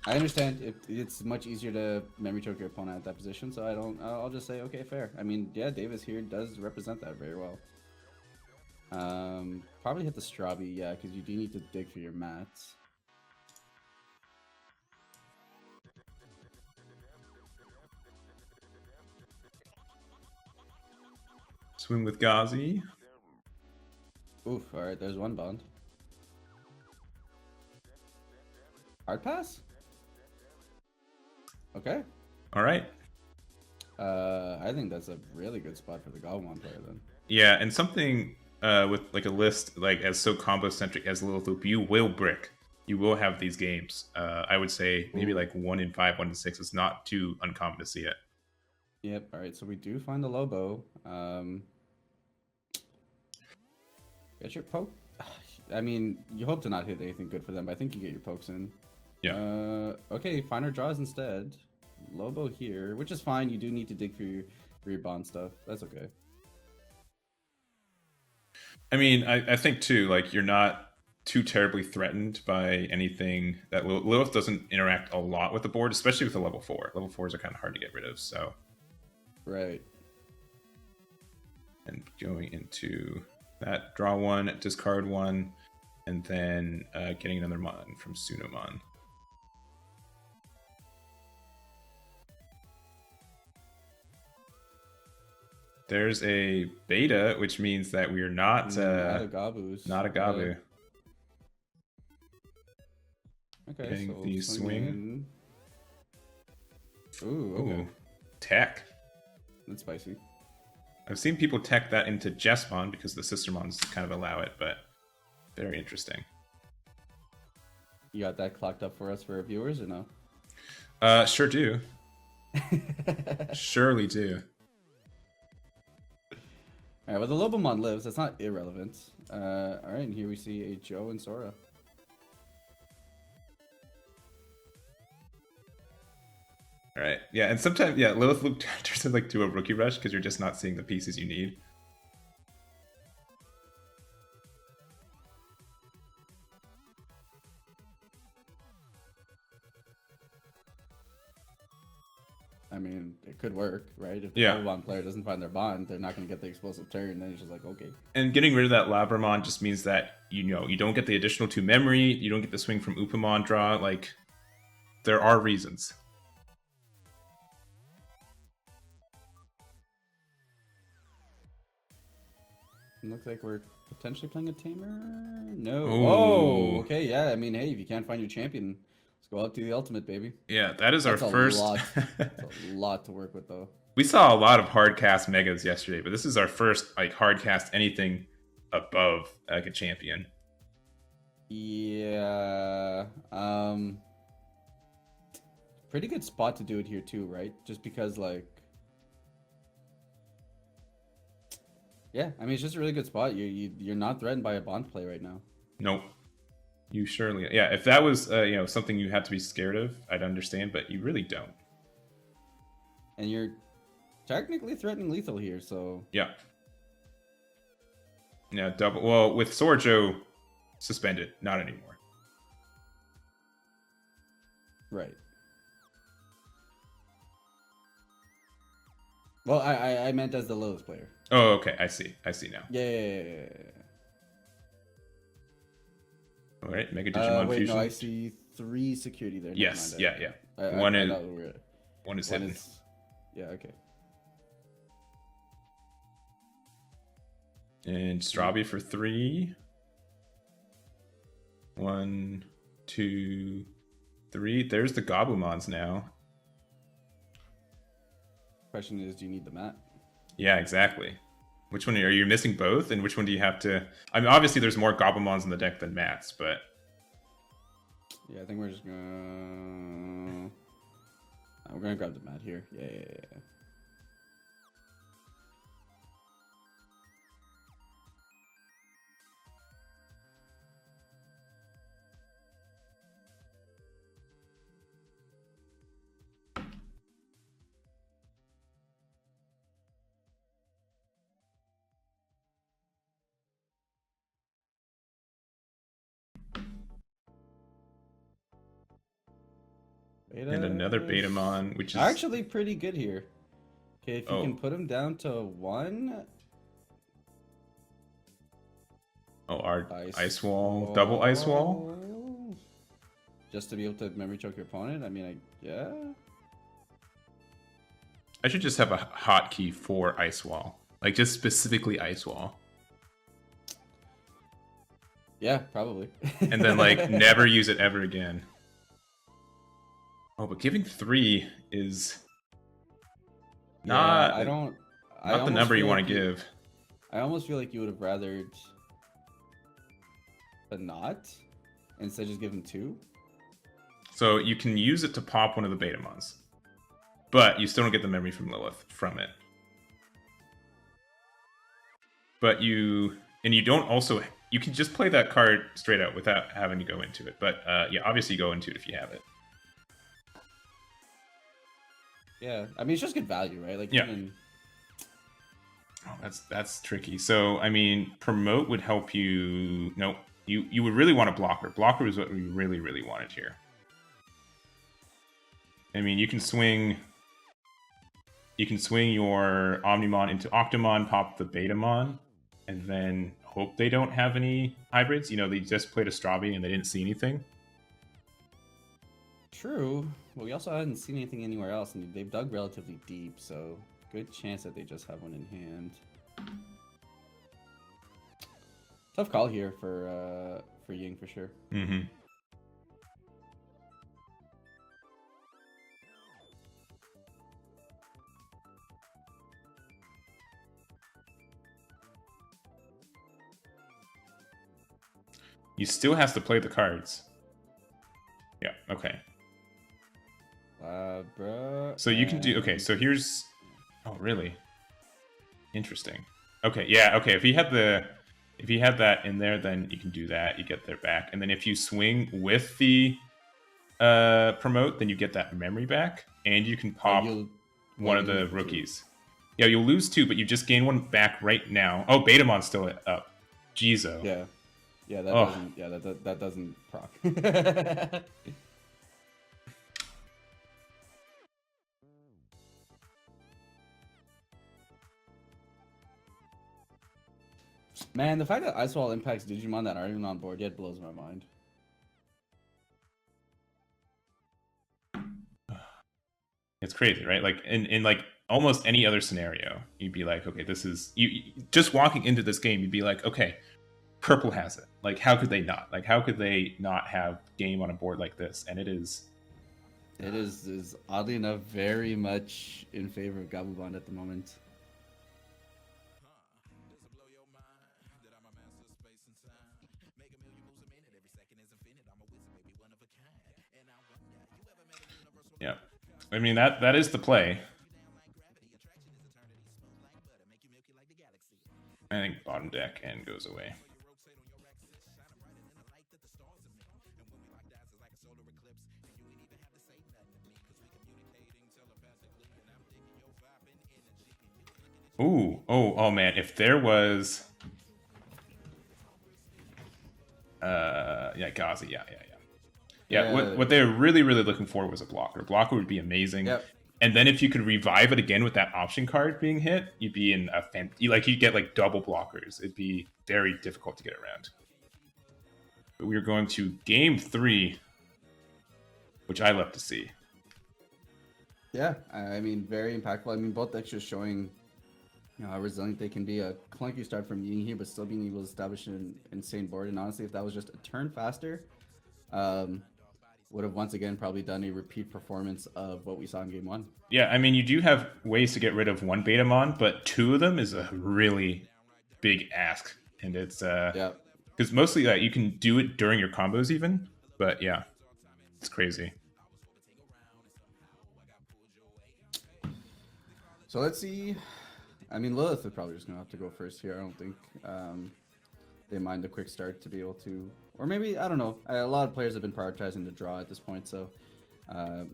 I understand it's much easier to memory choke your opponent at that position, so I'll just say okay, fair. I mean, yeah, Davis here does represent that very well. Probably hit the Strabi, yeah, because you do need to dig for your mats.
Swing with Gazi.
Oof, alright, there's one bond. Hard pass? Okay.
Alright.
I think that's a really good spot for the Gabumon player then.
Yeah, and something with like a list like as so combo centric as Lilith Loop, you will brick. You will have these games. I would say maybe like 1 in 5, 1 in 6 is not too uncommon to see it.
Yep, alright, so we do find the Lobo. Get your poke. I mean, you hope to not hit anything good for them, but I think you get your pokes in.
Yeah.
Okay, Finer draws instead. Lobo here, which is fine. You do need to dig for your bond stuff. That's okay.
I mean, I think too, like, you're not too terribly threatened by anything that Lilith doesn't interact a lot with the board, especially with the level 4. Level 4s are kind of hard to get rid of, so.
Right.
And going into that, draw 1, discard 1, and then getting another mon from Sunomon. There's a beta, which means that we are not
a Gabus.
Not a Gabu.
Okay,
getting
so
the swing.
Ooh, okay.
Ooh, tech.
That's spicy.
I've seen people tech that into Jesmon because the Sistermons kind of allow it, but very interesting.
You got that clocked up for us for our viewers or no?
Sure do. Surely do.
Alright, well the Lobomon lives, that's not irrelevant. Alright, and here we see a Joe and Sora.
Alright, yeah, and sometimes, yeah, Lilith Loop turns into like do a rookie rush because you're just not seeing the pieces you need.
I mean, it could work, right? If the
Yeah.
Gabumon player doesn't find their bond, they're not going to get the explosive turn. Then it's just like, okay.
And getting rid of that Labramon just means that, you know, you don't get the additional 2 memory, you don't get the swing from Upamon draw, like, there are reasons.
It looks like we're potentially playing a tamer. No.
Ooh.
Oh, okay, yeah. I mean, hey, if you can't find your champion, let's go out to the ultimate, baby.
Yeah, that is
That's
our first.
That's a lot to work with, though.
We saw a lot of hardcast megas yesterday, but this is our first like hardcast anything above like a champion.
Yeah. Pretty good spot to do it here too, right? Just because like. Yeah, I mean it's just a really good spot. You're not threatened by a bond play right now.
Nope. You surely, yeah. If that was something you had to be scared of, I'd understand, but you really don't.
And you're technically threatening lethal here, so
yeah. Yeah, double. Well, with Sorjo suspended, not anymore.
Right. Well, I meant as the Lilith player.
Oh, okay. I see now.
Yeah.
All right, Mega Digimon
wait,
Fusion.
no, I see 3 security there.
Yes, yeah.
One
is hidden.
Yeah, okay.
And Strabi for 3. 1, 2, 3. There's the Gabumons now.
Question is, do you need the mat?
Yeah, exactly. Which one are you missing both? And which one do you have to... I mean, obviously there's more Gabumons in the deck than mats, but...
Yeah, I think we're just gonna... We're gonna grab the mat here. Yeah. Beta
And another Betamon, which is...
actually pretty good here. Okay, if you can put him down to 1...
Oh, our ice wall. Double ice wall?
Just to be able to memory choke your opponent? I mean, yeah.
I should just have a hotkey for ice wall. Like, just specifically ice wall.
Yeah, probably.
And then, like, never use it ever again. Oh, but giving 3 is not, not the number you want to give.
I almost feel like you would have rathered a not instead just give him 2.
So you can use it to pop one of the Betamons, but you still don't get the memory from Lilith from it. But you don't also, you can just play that card straight out without having to go into it. But yeah, obviously go into it if you have it.
Yeah, I mean it's just good value, right? Like
yeah.
Even...
Oh, that's tricky. So I mean, promote would help you. No, you would really want a blocker. Blocker is what we really wanted here. I mean, you can swing your Omnimon into Octomon, pop the Betamon, and then hope they don't have any hybrids. You know, they just played a Strabi and they didn't see anything.
True. Well, we also hadn't seen anything anywhere else, and they've dug relatively deep, so good chance that they just have one in hand. Tough call here for Ying for sure.
Mm-hmm. You still has to play the cards. Yeah, okay.
Bro.
So you can do... Okay, so here's... Oh, really? Interesting. Okay, yeah, okay. If he had that in there, then you can do that. You get their back. And then if you swing with the promote, then you get that memory back. And you can pop one of the rookies. 2. Yeah, you'll lose 2, but you just gain 1 back right now. Oh, Betamon's still up. Jizo.
Yeah. Yeah, that doesn't. Yeah, that doesn't proc. Man, the fact that Ice Wall impacts Digimon that aren't even on board yet blows my mind.
It's crazy, right? Like in like almost any other scenario, you'd be like, okay, this is just walking into this game, you'd be like, okay, purple has it. Like, how could they not? Like, how could they not have game on a board like this? And it is
oddly enough very much in favor of Gabubond at the moment.
Yeah, I mean that is the play. I think bottom deck and goes away. Ooh, oh man, if there was yeah, Gazi, yeah. What they're really looking for was a blocker. Blocker would be amazing.
Yep.
And then if you could revive it again with that option card being hit, you'd be in a you'd get like double blockers. It'd be very difficult to get around. But we're going to game 3, which I love to see.
Yeah, I mean, very impactful. I mean, both decks just showing how resilient they can be. A clunky start from Ying here, but still being able to establish an insane board. And honestly, if that was just a turn faster, would have once again probably done a repeat performance of what we saw in game 1.
Yeah, I mean, you do have ways to get rid of one Betamon, but 2 of them is a really big ask. And it's
yeah,
because mostly that you can do it during your combos even, but yeah, it's crazy.
So let's see. I mean, Lilith is probably just gonna have to go first here. I don't think they mind the quick start to be able to, or maybe I don't know. A lot of players have been prioritizing the draw at this point, so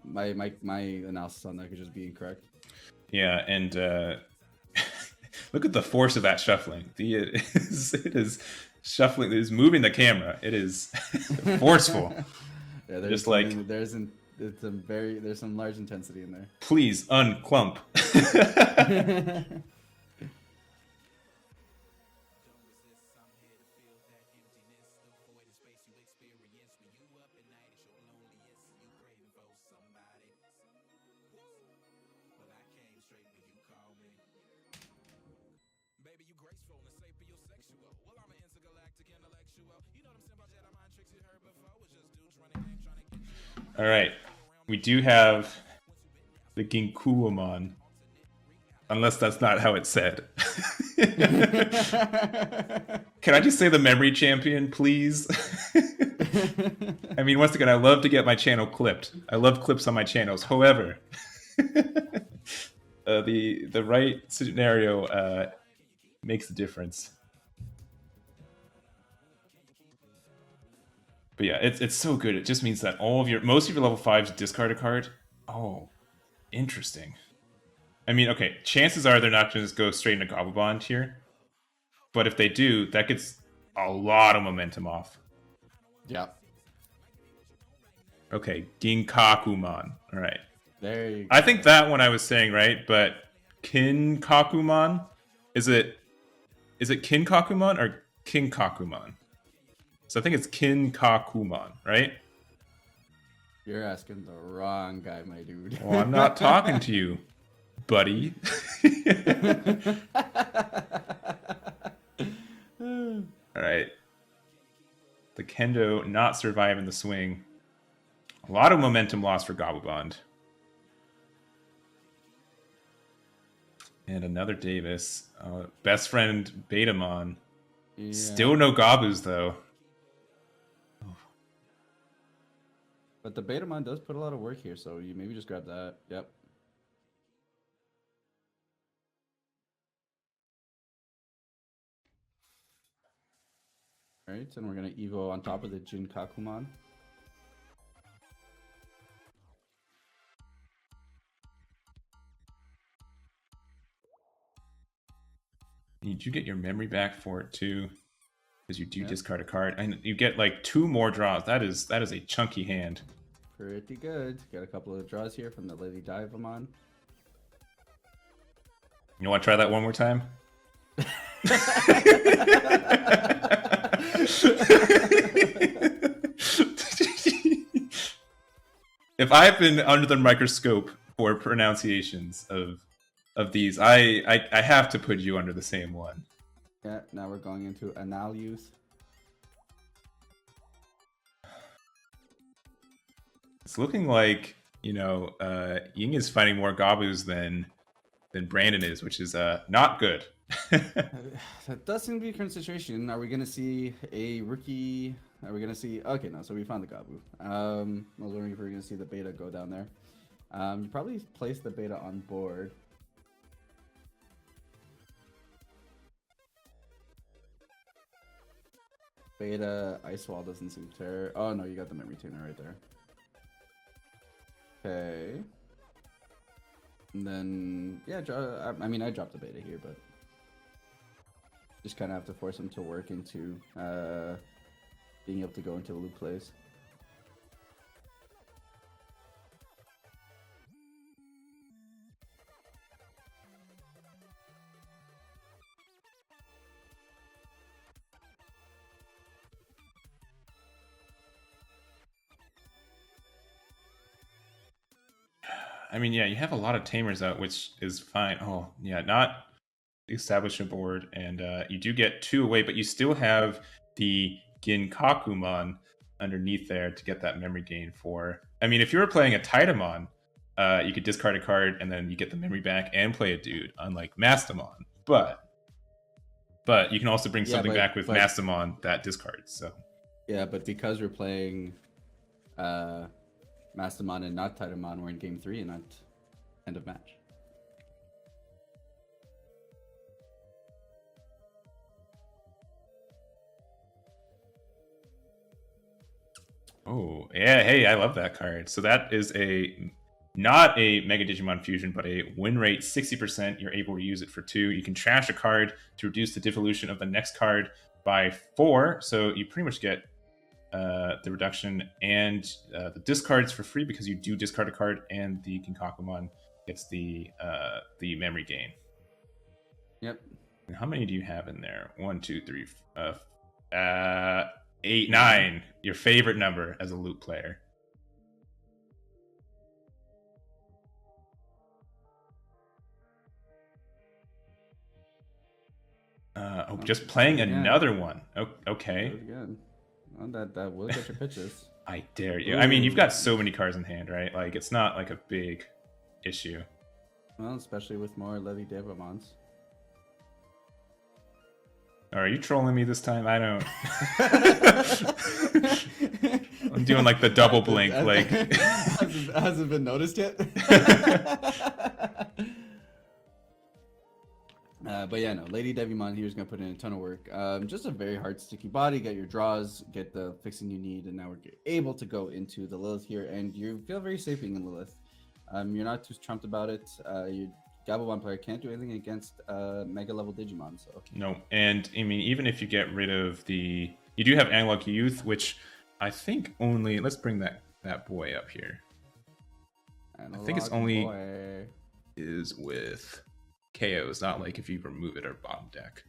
my analysis on that could just be incorrect.
Yeah, and look at the force of that shuffling. It is shuffling. It is moving the camera. It is forceful.
Yeah, there's
just like
there's some large intensity in there.
Please unclump. All right, we do have the Ginkuomon, unless that's not how it's said. Can I just say the memory champion, please? I mean, once again, I love to get my channel clipped. I love clips on my channels. However, the right scenario makes a difference. But yeah, it's so good. It just means that most of your level 5s discard a card. Oh, interesting. I mean, okay, chances are they're not going to just go straight into Gabubond here. But if they do, that gets a lot of momentum off.
Yeah.
Okay, Ginkakumon. All right.
There you go.
I think that one I was saying right, but Kinkakumon? Is it Kinkakumon or Kinkakumon? So I think it's Kinkakumon, right?
You're asking the wrong guy, my dude.
Well, I'm not talking to you, buddy. All right. The Kendo not surviving the swing. A lot of momentum loss for Gabubond. And another Davis. Best friend Betamon. Yeah. Still no Gabus, though.
But the Betamon does put a lot of work here, so you maybe just grab that. Yep. All right, and we're going to Evo on top of the Ginkakumon.
You do get your memory back for it, too. Because you do discard a card. And you get like 2 more draws. That is a chunky hand.
Pretty good. Got a couple of draws here from the Lady Diaboromon.
You want to try that one more time? If I've been under the microscope poor pronunciations of these. I have to put you under the same one.
Yeah, now we're going into Anal Youth.
It's looking like, you know, Ying is fighting more Gabus than Brandon is, which is not good.
That does seem to be the current situation. Are we going to see a rookie? Are we going to see... Okay, no, so we found the Gabu. I was wondering if we were going to see the beta go down there. You probably placed the beta on board. Beta Ice Wall doesn't seem to... Oh, no, you got the memory tuner right there. Okay. And then, yeah, I mean, I dropped the beta here, but just kind of have to force him to work into being able to go into the loop plays.
I mean, yeah, you have a lot of tamers out, which is fine. Oh, yeah, not establish a board, and you do get 2 away, but you still have the Ginkakumon underneath there to get that memory gain for. I mean, if you were playing a Titamon, you could discard a card and then you get the memory back and play a dude, unlike Mastamon. But you can also bring something back with Mastamon that discards. So
yeah, but because we're playing Mastamon and not Titamon, we're in game 3 and not end of match.
oh yeah, hey, I love that card. So that is not a Mega Digimon Fusion, but a win rate 60%. You're able to use it for 2. You can trash a card to reduce the devolution of the next card by 4. So you pretty much get the reduction and the discards for free because you do discard a card, and the Ginkakumon gets the memory gain.
Yep.
And how many do you have in there? 1, 2, 3, 8, 9. Your favorite number as a loop player. Just playing another one. Okay.
Again. Well, that will get your pitches.
I dare you. Ooh. I mean, you've got so many cards in hand, right? Like, it's not like a big issue.
Well, especially with more Lily Diaboromons.
Are you trolling me this time? I don't. I'm doing like the double blink. Like,
hasn't been noticed yet. But yeah, no, Lady Devimon here is going to put in a ton of work. Just a very hard, sticky body, get your draws, get the fixing you need, and now we're able to go into the Lilith here, and you feel very safe being in Lilith. You're not too trumped about it. Your Gabubond player can't do anything against Mega level Digimon. So
no, and I mean, even if you get rid of the... You do have Analog Youth, which I think only... Let's bring that boy up here. I think it's only is with... KOs, not like if you remove it or bottom deck.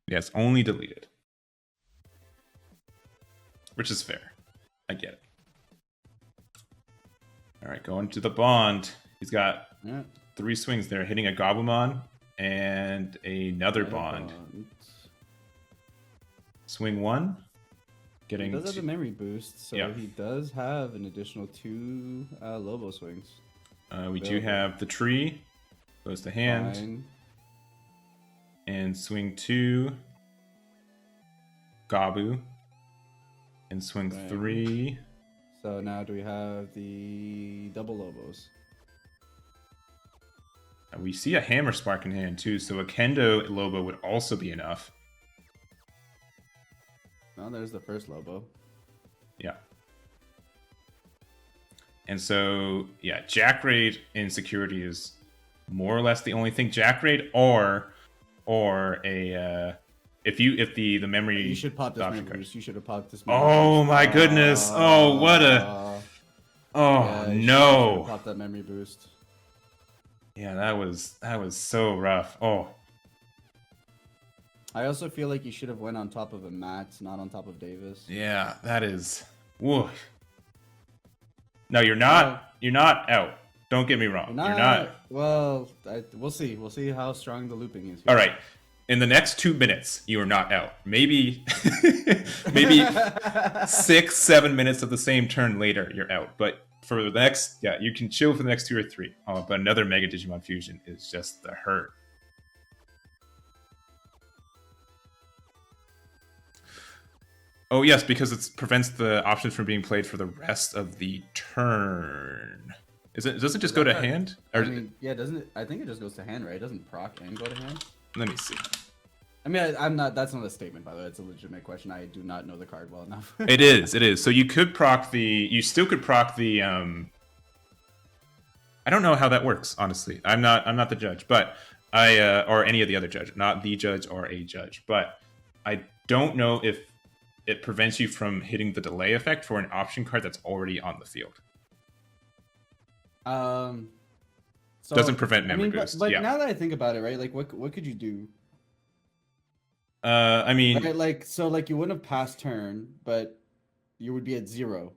Yeah, it's only deleted. Which is fair. I get it. Alright, going to the Bond. He's got 3 swings there, hitting a Gabumon and another Bond. Swing 1.
He does have the memory boost, so he does have an additional 2 Lobo swings.
We do have the tree, goes to hand,
Fine.
And swing 2, Gabu, and swing 3.
So now do we have the double Lobos?
And we see a Hammer Spark in hand too, so a Kendo Lobo would also be enough.
Oh, there's the first Lobo.
Yeah. And so, yeah, Jack Raid in security is more or less the only thing. Jack Raid or a if the memory...
You should pop this memory boost. You should have popped this
memory Oh boost. My goodness. Oh, what a... Oh,
yeah,
no.
Pop that memory boost.
Yeah, that was so rough. Oh.
I also feel like you should have went on top of a Matt, not on top of Davis.
Yeah, that is. Woof. No, you're not. You're not out. Don't get me wrong. You're not.
Well, we'll see. We'll see how strong the looping is. Here.
All right. In the next 2 minutes, you are not out. Maybe, maybe 6-7 minutes of the same turn later, you're out. But for the next, yeah, you can chill for the next 2 or 3. Oh, but another Mega Digimon Fusion is just the hurt. Oh yes, because it prevents the options from being played for the rest of the turn. Does it just go to hand? Or,
I mean, yeah, doesn't it? I think it just goes to hand, right? It doesn't proc and go to hand.
let me see.
I mean, I'm not. That's not a statement, by the way. It's a legitimate question. I do not know the card well enough.
It is. So you could proc the. You still could proc the. I don't know how that works, honestly. I'm not the judge, but or any of the other judge, not the judge or a judge, but I don't know if it prevents you from hitting the delay effect for an option card that's already on the field.
So,
doesn't prevent memory boost.
But
yeah.
now that I think about it, right? Like, what could you do?
I mean,
right, like you wouldn't have passed turn, but you would be at 0.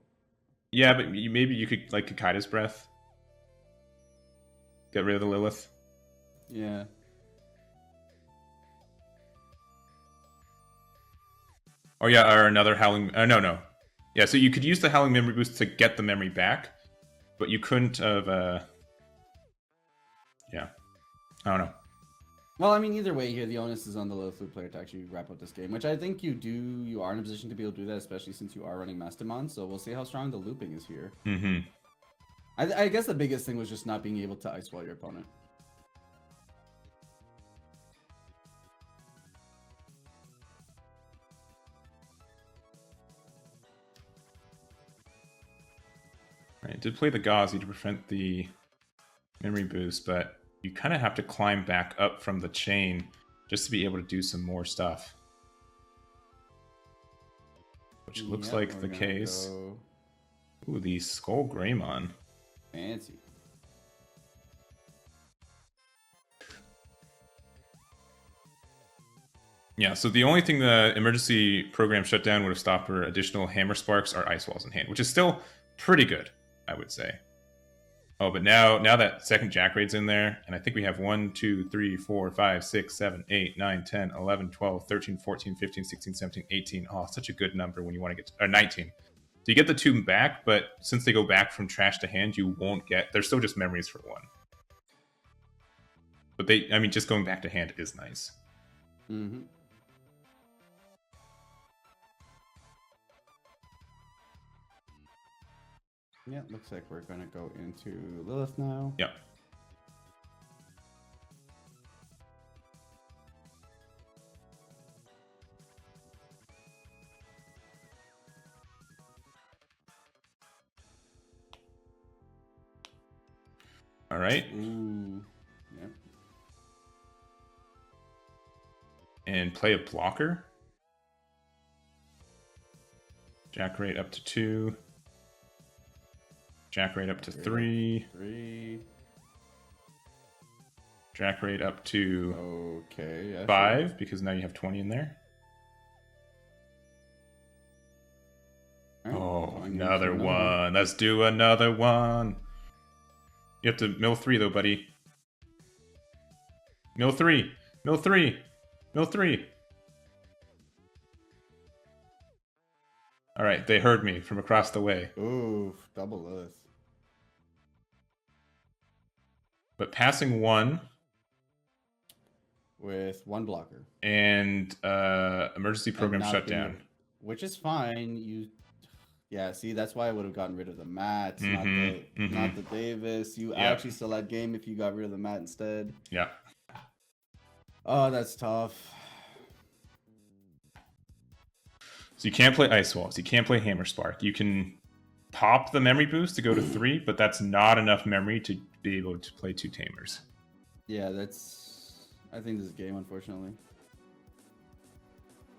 Yeah, but maybe you could like Kakaida's Breath. Get rid of the Lilith.
Yeah.
Or yeah, or another Howling. No. Yeah, so you could use the Howling Memory Boost to get the memory back, but you couldn't have. Yeah, I don't know.
Well, I mean, either way here, the onus is on the Lilith Loop player to actually wrap up this game, which I think you do. You are in a position to be able to do that, especially since you are running Mastamon. So we'll see how strong the looping is here.
Mm-hmm.
I guess the biggest thing was just not being able to ice wall your opponent.
Right, it did play the Gauzy to prevent the memory boost, but you kind of have to climb back up from the chain just to be able to do some more stuff. Which looks like the case. Ooh, the Skull Greymon.
Fancy.
Yeah, so the only thing the emergency program shutdown would have stopped were additional Hammer Sparks or Ice Walls in hand, which is still pretty good, I would say. Oh, but now that second Jack Raid's in there, and I think we have 1, 2, 3, 4, 5, 6, 7, 8, 9, 10, 11, 12, 13, 14, 15, 16, 17, 18. Oh, such a good number when you want to get to, 19. So you get the 2 back, but since they go back from trash to hand, you won't get... They're still just memories for 1. But just going back to hand is nice.
Mm-hmm. Yeah, looks like we're gonna go into Lilith now.
Yep. All right.
Ooh. Yep.
And play a blocker. Jack Raid up to 2. Jack Raid up to 3.
3.
Jack Raid up to
okay,
5,
sure.
because now you have 20 in there.
Right.
Oh, another one. Let's do another one. You have to mill 3 though, buddy. Mill 3. Mill 3. Mill 3. All right, they heard me from across the way.
Ooh, double Lilith.
But passing 1
with 1 blocker
and emergency program shutdown,
which is fine. Yeah, see, that's why I would have gotten rid of the Mats, not the Davis. You actually still had game if you got rid of the Mat instead.
Yeah.
Oh, that's tough.
So you can't play Ice Walls. You can't play Hammer Spark. You can pop the memory boost to go to 3, but that's not enough memory to be able to play 2 Tamers.
Yeah, I think this is game, unfortunately.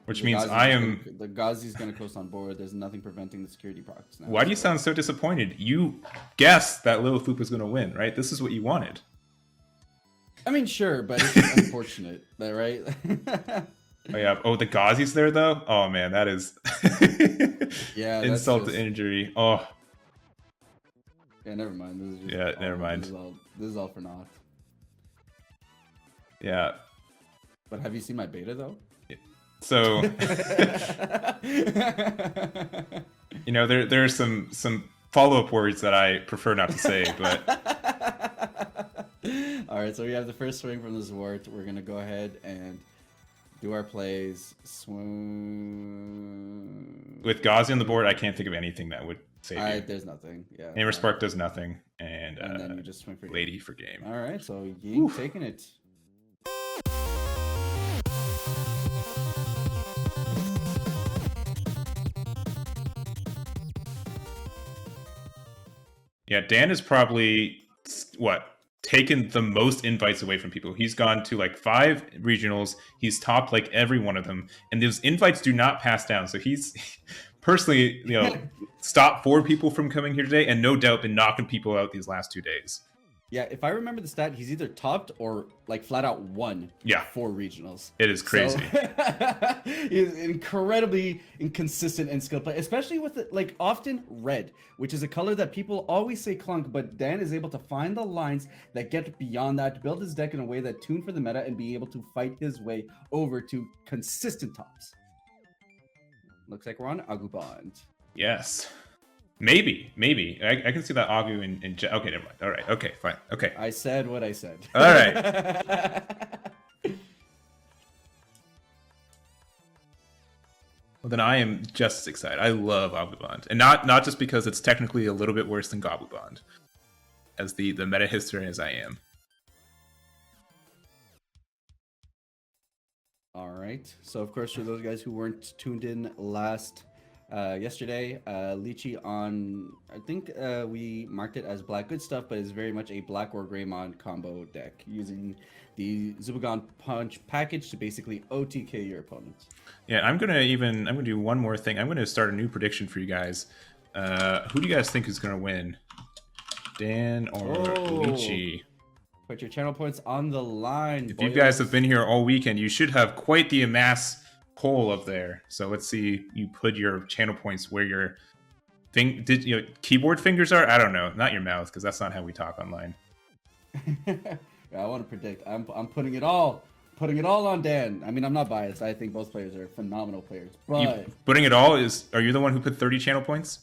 Which means the
Gauzy's gonna coast on board. There's nothing preventing the security procs now.
Why do you sound so disappointed? You guessed that Lilith Loop was going to win, right? This is what you wanted.
I mean, sure, but it's just unfortunate, right?
Oh yeah. Oh, the Gauzy's there though. Oh man, that is
Yeah, that's
insult
just...
to injury. Oh
Yeah, never mind. This is just...
yeah,
Oh
never
no,
mind.
this is all for naught.
Yeah.
But have you seen my beta though?
So you know, there are some follow-up words that I prefer not to say, but
all right, so we have the first swing from the Zwart. We're gonna go ahead and do our plays. Swing.
with Gauzy on the board, I can't think of anything that would save you.
There's nothing. Yeah.
Hammer Spark does nothing, and
then you just swing for
Lady for game.
All right, so Ying taking it.
Yeah, Dan has probably taken the most invites away from people. He's gone to like 5 regionals. He's topped like every one of them, and those invites do not pass down. So he's personally, stopped 4 people from coming here today, and no doubt been knocking people out these last 2 days.
Yeah, if I remember the stat, he's either topped or like flat out won.
Yeah,
4 regionals.
It is crazy.
So, he's incredibly inconsistent in skill play, especially with like often red, which is a color that people always say clunk, but Dan is able to find the lines that get beyond that, to build his deck in a way that tune for the meta and be able to fight his way over to consistent tops. Looks like we're on AguBond.
Yes. Maybe. I can see that Agu and okay, never mind. All right. Okay, fine. Okay.
I said what I said.
All right. Well, then I am just as excited. I love AguBond, and not just because it's technically a little bit worse than Gabubond, as the meta historian as I am.
All right. So of course, for those guys who weren't tuned in yesterday, Lychee on, I think we marked it as black good stuff, but it's very much a BlackWarGreymon combo deck using the Zubagon Punch package to basically OTK your opponents.
Yeah, I'm gonna do one more thing. I'm gonna start a new prediction for you guys. Who do you guys think is gonna win, Dan or Lychee?
Put your channel points on the line.
If you guys have been here all weekend, you should have quite the amass poll up there. So let's see you put your channel points where your keyboard fingers are. I don't know, not your mouth, because that's not how we talk online.
Yeah, I want to predict. I'm putting it all on Dan. I mean, I'm not biased. I think both players are phenomenal players. But
putting it all is, are you the one who put 30 channel points?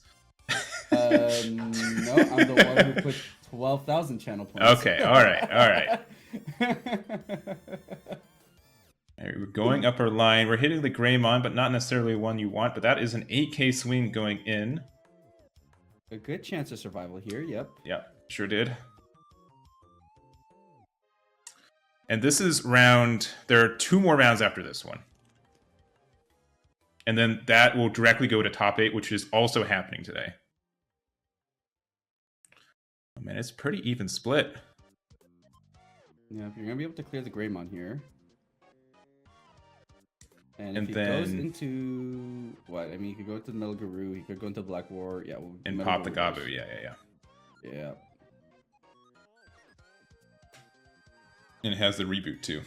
No, I'm the one who put 12,000 channel points.
Okay, all right. We're going up our line. We're hitting the Greymon, but not necessarily one you want. But that is an 8k swing going in.
A good chance of survival here. Yep.
Yep, sure did. And this is round... There are 2 more rounds after this one. And then that will directly go to top 8, which is also happening today. Oh man, it's pretty even split.
Yeah, you're going to be able to clear the Greymon here. And if he
then
goes into... What? I mean, he could go into the Metal Guru. He could go into Black War. Yeah. Well,
and pop the Gabu. Yeah.
Yeah.
And it has the reboot too.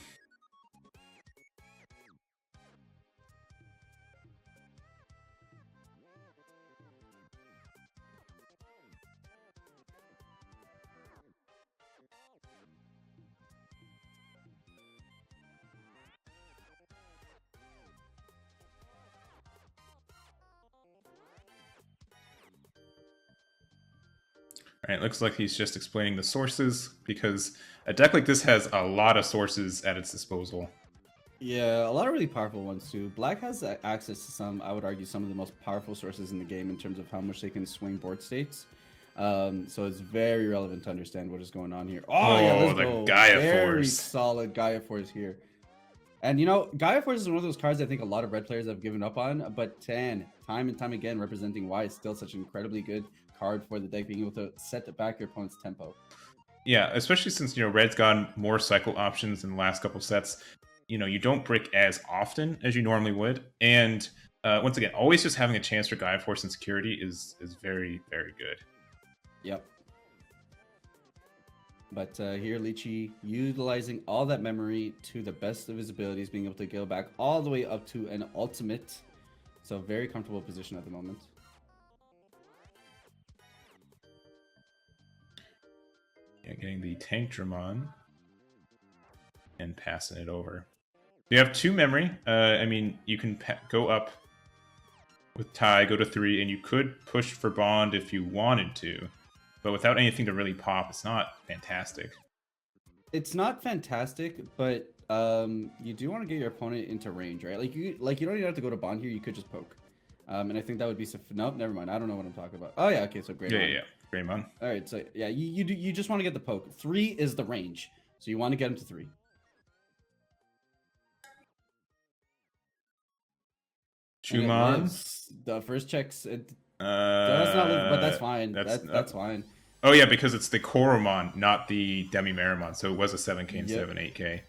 All right, looks like he's just explaining the sources, because a deck like this has a lot of sources at its disposal.
Yeah, a lot of really powerful ones too. Black has access to some, I would argue, some of the most powerful sources in the game in terms of how much they can swing board states. So it's very relevant to understand what is going on here. Oh yeah, let's go.
Gaia
very
Force.
Solid Gaia Force here. And you know, Gaia Force is one of those cards I think a lot of red players have given up on, but time and time again, representing why it's still such an incredibly good card for the deck, being able to set back your opponent's tempo.
Yeah, especially since, Red's gotten more cycle options in the last couple sets. You don't brick as often as you normally would. And once again, always just having a chance for Gaia Force and security is very, very good.
Yep. But here, Lychee utilizing all that memory to the best of his abilities, being able to go back all the way up to an ultimate. So very comfortable position at the moment.
Yeah, getting the Tankdramon and passing it over. You have 2 memory. I mean, you can go up with tie, go to 3, and you could push for Bond if you wanted to. But without anything to really pop, it's not fantastic.
It's not fantastic, but you do want to get your opponent into range, right? Like you don't even have to go to Bond here. You could just poke, and I think that would be nope, never mind. I don't know what I'm talking about. Oh yeah, okay, so Greymon.
Yeah, Greymon.
All right, so yeah, you just want to get the poke. 3 is the range, so you want to get him to 3.
Chumon.
The first checks. That's not live, but that's fine. That's fine.
Oh yeah, because it's the Koromon, not the Demi-Meramon, so it was a 7K instead of an 8K.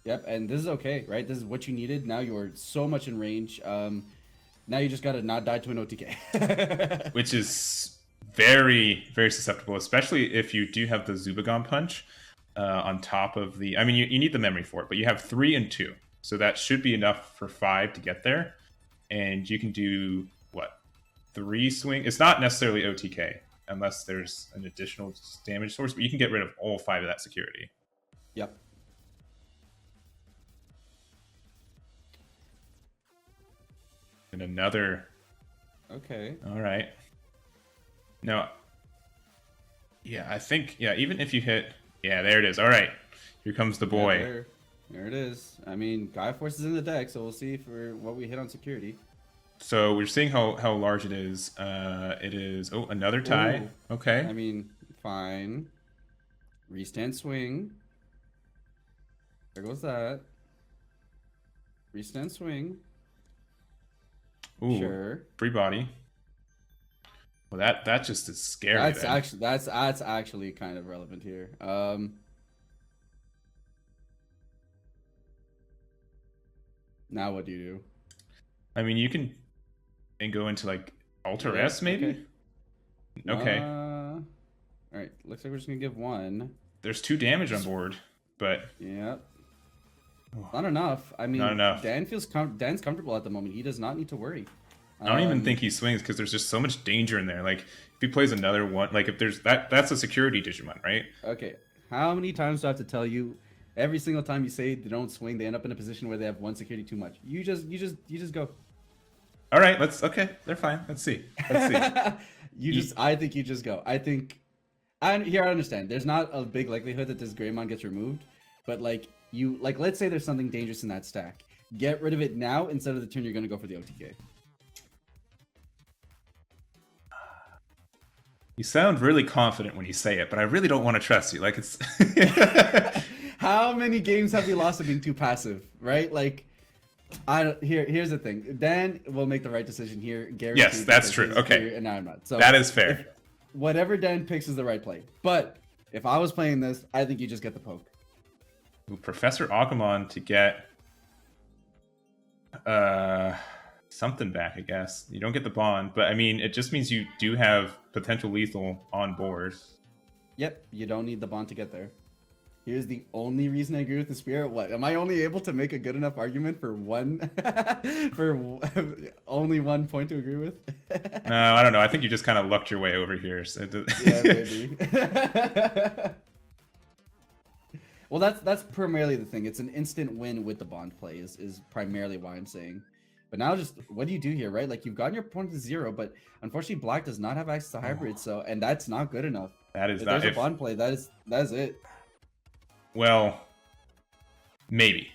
Yep, and this is okay, right? This is what you needed. Now you're so much in range. Now you just gotta not die to an OTK.
Which is very, very susceptible, especially if you do have the Zubagon punch on top of the... I mean, you need the memory for it, but you have 3 and 2. So that should be enough for 5 to get there. And you can do, what, 3 swing? It's not necessarily OTK, unless there's an additional damage source, but you can get rid of all 5 of that security.
Yep.
And another...
Okay.
All right. Now, yeah, I think, yeah, even if you hit... Yeah, there it is. All right. Here comes the boy.
Yeah, there it is. I mean, Gaia Force is in the deck, so we'll see for what we hit on security.
So we're seeing how large it is. It is... Oh, another tie.
Ooh.
Okay.
I mean, fine. Restand swing. There goes that. Restand swing.
Ooh,
sure.
Free body. Well, that just is scary.
That's actually kind of relevant here. Now what do you do?
I mean, you can and go into like Alter S maybe. Okay.
All right. Looks like we're just gonna give 1.
There's 2 damage on board, but
yeah. Not enough. I mean,
not enough.
Dan's comfortable at the moment. He does not need to worry.
I don't even think he swings because there's just so much danger in there. Like if he plays another one, like if there's that's a security Digimon, right?
Okay. How many times do I have to tell you? Every single time you say they don't swing, they end up in a position where they have 1 security too much. You just go.
All right, okay, they're fine. Let's see.
I think you just go. I think, I understand. There's not a big likelihood that this Greymon gets removed, but let's say there's something dangerous in that stack. Get rid of it now instead of the turn you're gonna go for the OTK.
You sound really confident when you say it, but I really don't want to trust you. Like it's.
How many games have we lost to being too passive, right? Like, here's the thing. Dan will make the right decision here.
Yes, that's true. Okay.
And I'm not. So
that is fair.
Whatever Dan picks is the right play. But if I was playing this, I think you just get the poke.
Ooh, Professor Agumon to get something back, I guess. You don't get the bond, but I mean, it just means you do have potential lethal on board.
Yep, you don't need the bond to get there. Here's the only reason I agree with the spirit. What? Am I only able to make a good enough argument for only 1 point to agree with?
No, I don't know. I think you just kind of lucked your way over here. So
yeah, maybe. Well, that's primarily the thing. It's an instant win with the bond play is primarily why I'm saying. But now just what do you do here, right? Like you've gotten your opponent to 0, but unfortunately Black does not have access to hybrid, and that's not good enough.
That is
if
not
there's a bond play. That is it.
Well, maybe.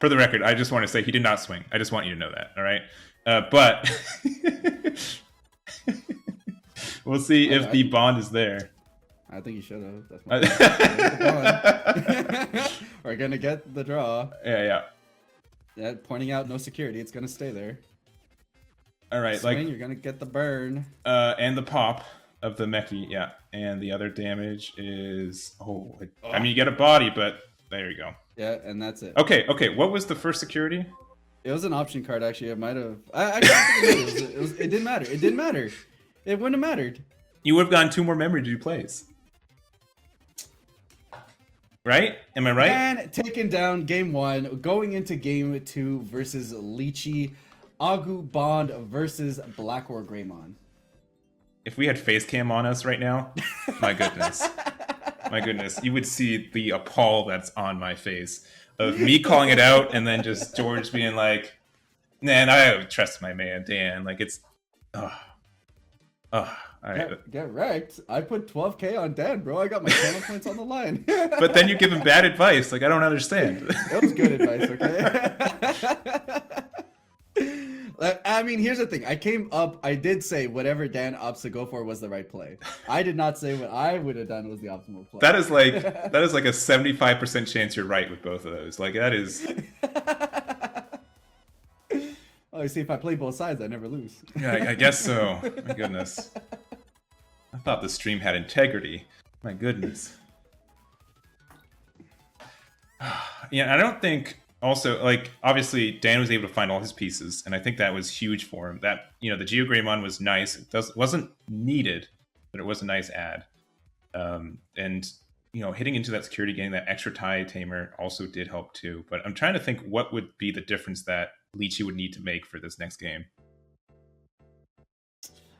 For the record, I just want to say he did not swing. I just want you to know that, all right? But we'll see if the bond is there.
I think you should have. That's my We're gonna get the draw.
Yeah.
Yeah, pointing out no security. It's gonna stay there.
All right,
swing, you're gonna get the burn.
And the pop of the Meki, yeah. And the other damage is I mean you get a body, but there you go.
Yeah, and that's it.
Okay. What was the first security?
It was an option card actually. It might have. I can't think of it. It didn't matter. It didn't matter. It wouldn't have mattered.
You would have gotten 2 more memory to do plays. Right? Am I right?
And taking down game 1, going into game 2 versus Lychee, AguBond versus BlackWarGreymon.
If we had face cam on us right now, my goodness. My goodness, you would see the appall that's on my face of me calling it out and then just George being like, man, I trust my man, Dan. Like, it's...
Get wrecked. I put 12K on Dan, bro. I got my channel points on the line.
But then you give him bad advice. Like, I don't understand.
It was good advice, okay? I mean, here's the thing. I came up, I did say whatever Dan opts to go for was the right play. I did not say what I would have done was the optimal play.
That is like a 75% chance you're right with both of those. Like, that is...
Oh, you see, if I play both sides, I never lose.
Yeah, I guess so. My goodness. I thought the stream had integrity. My goodness. Yeah, I don't think... Also, like, obviously, Dan was able to find all his pieces, and I think that was huge for him. That, you know, the GeoGreymon was nice. It wasn't needed, but it was a nice add. And, you know, hitting into that security, getting that extra tie tamer also did help too. But I'm trying to think what would be the difference that Lychee would need to make for this next game.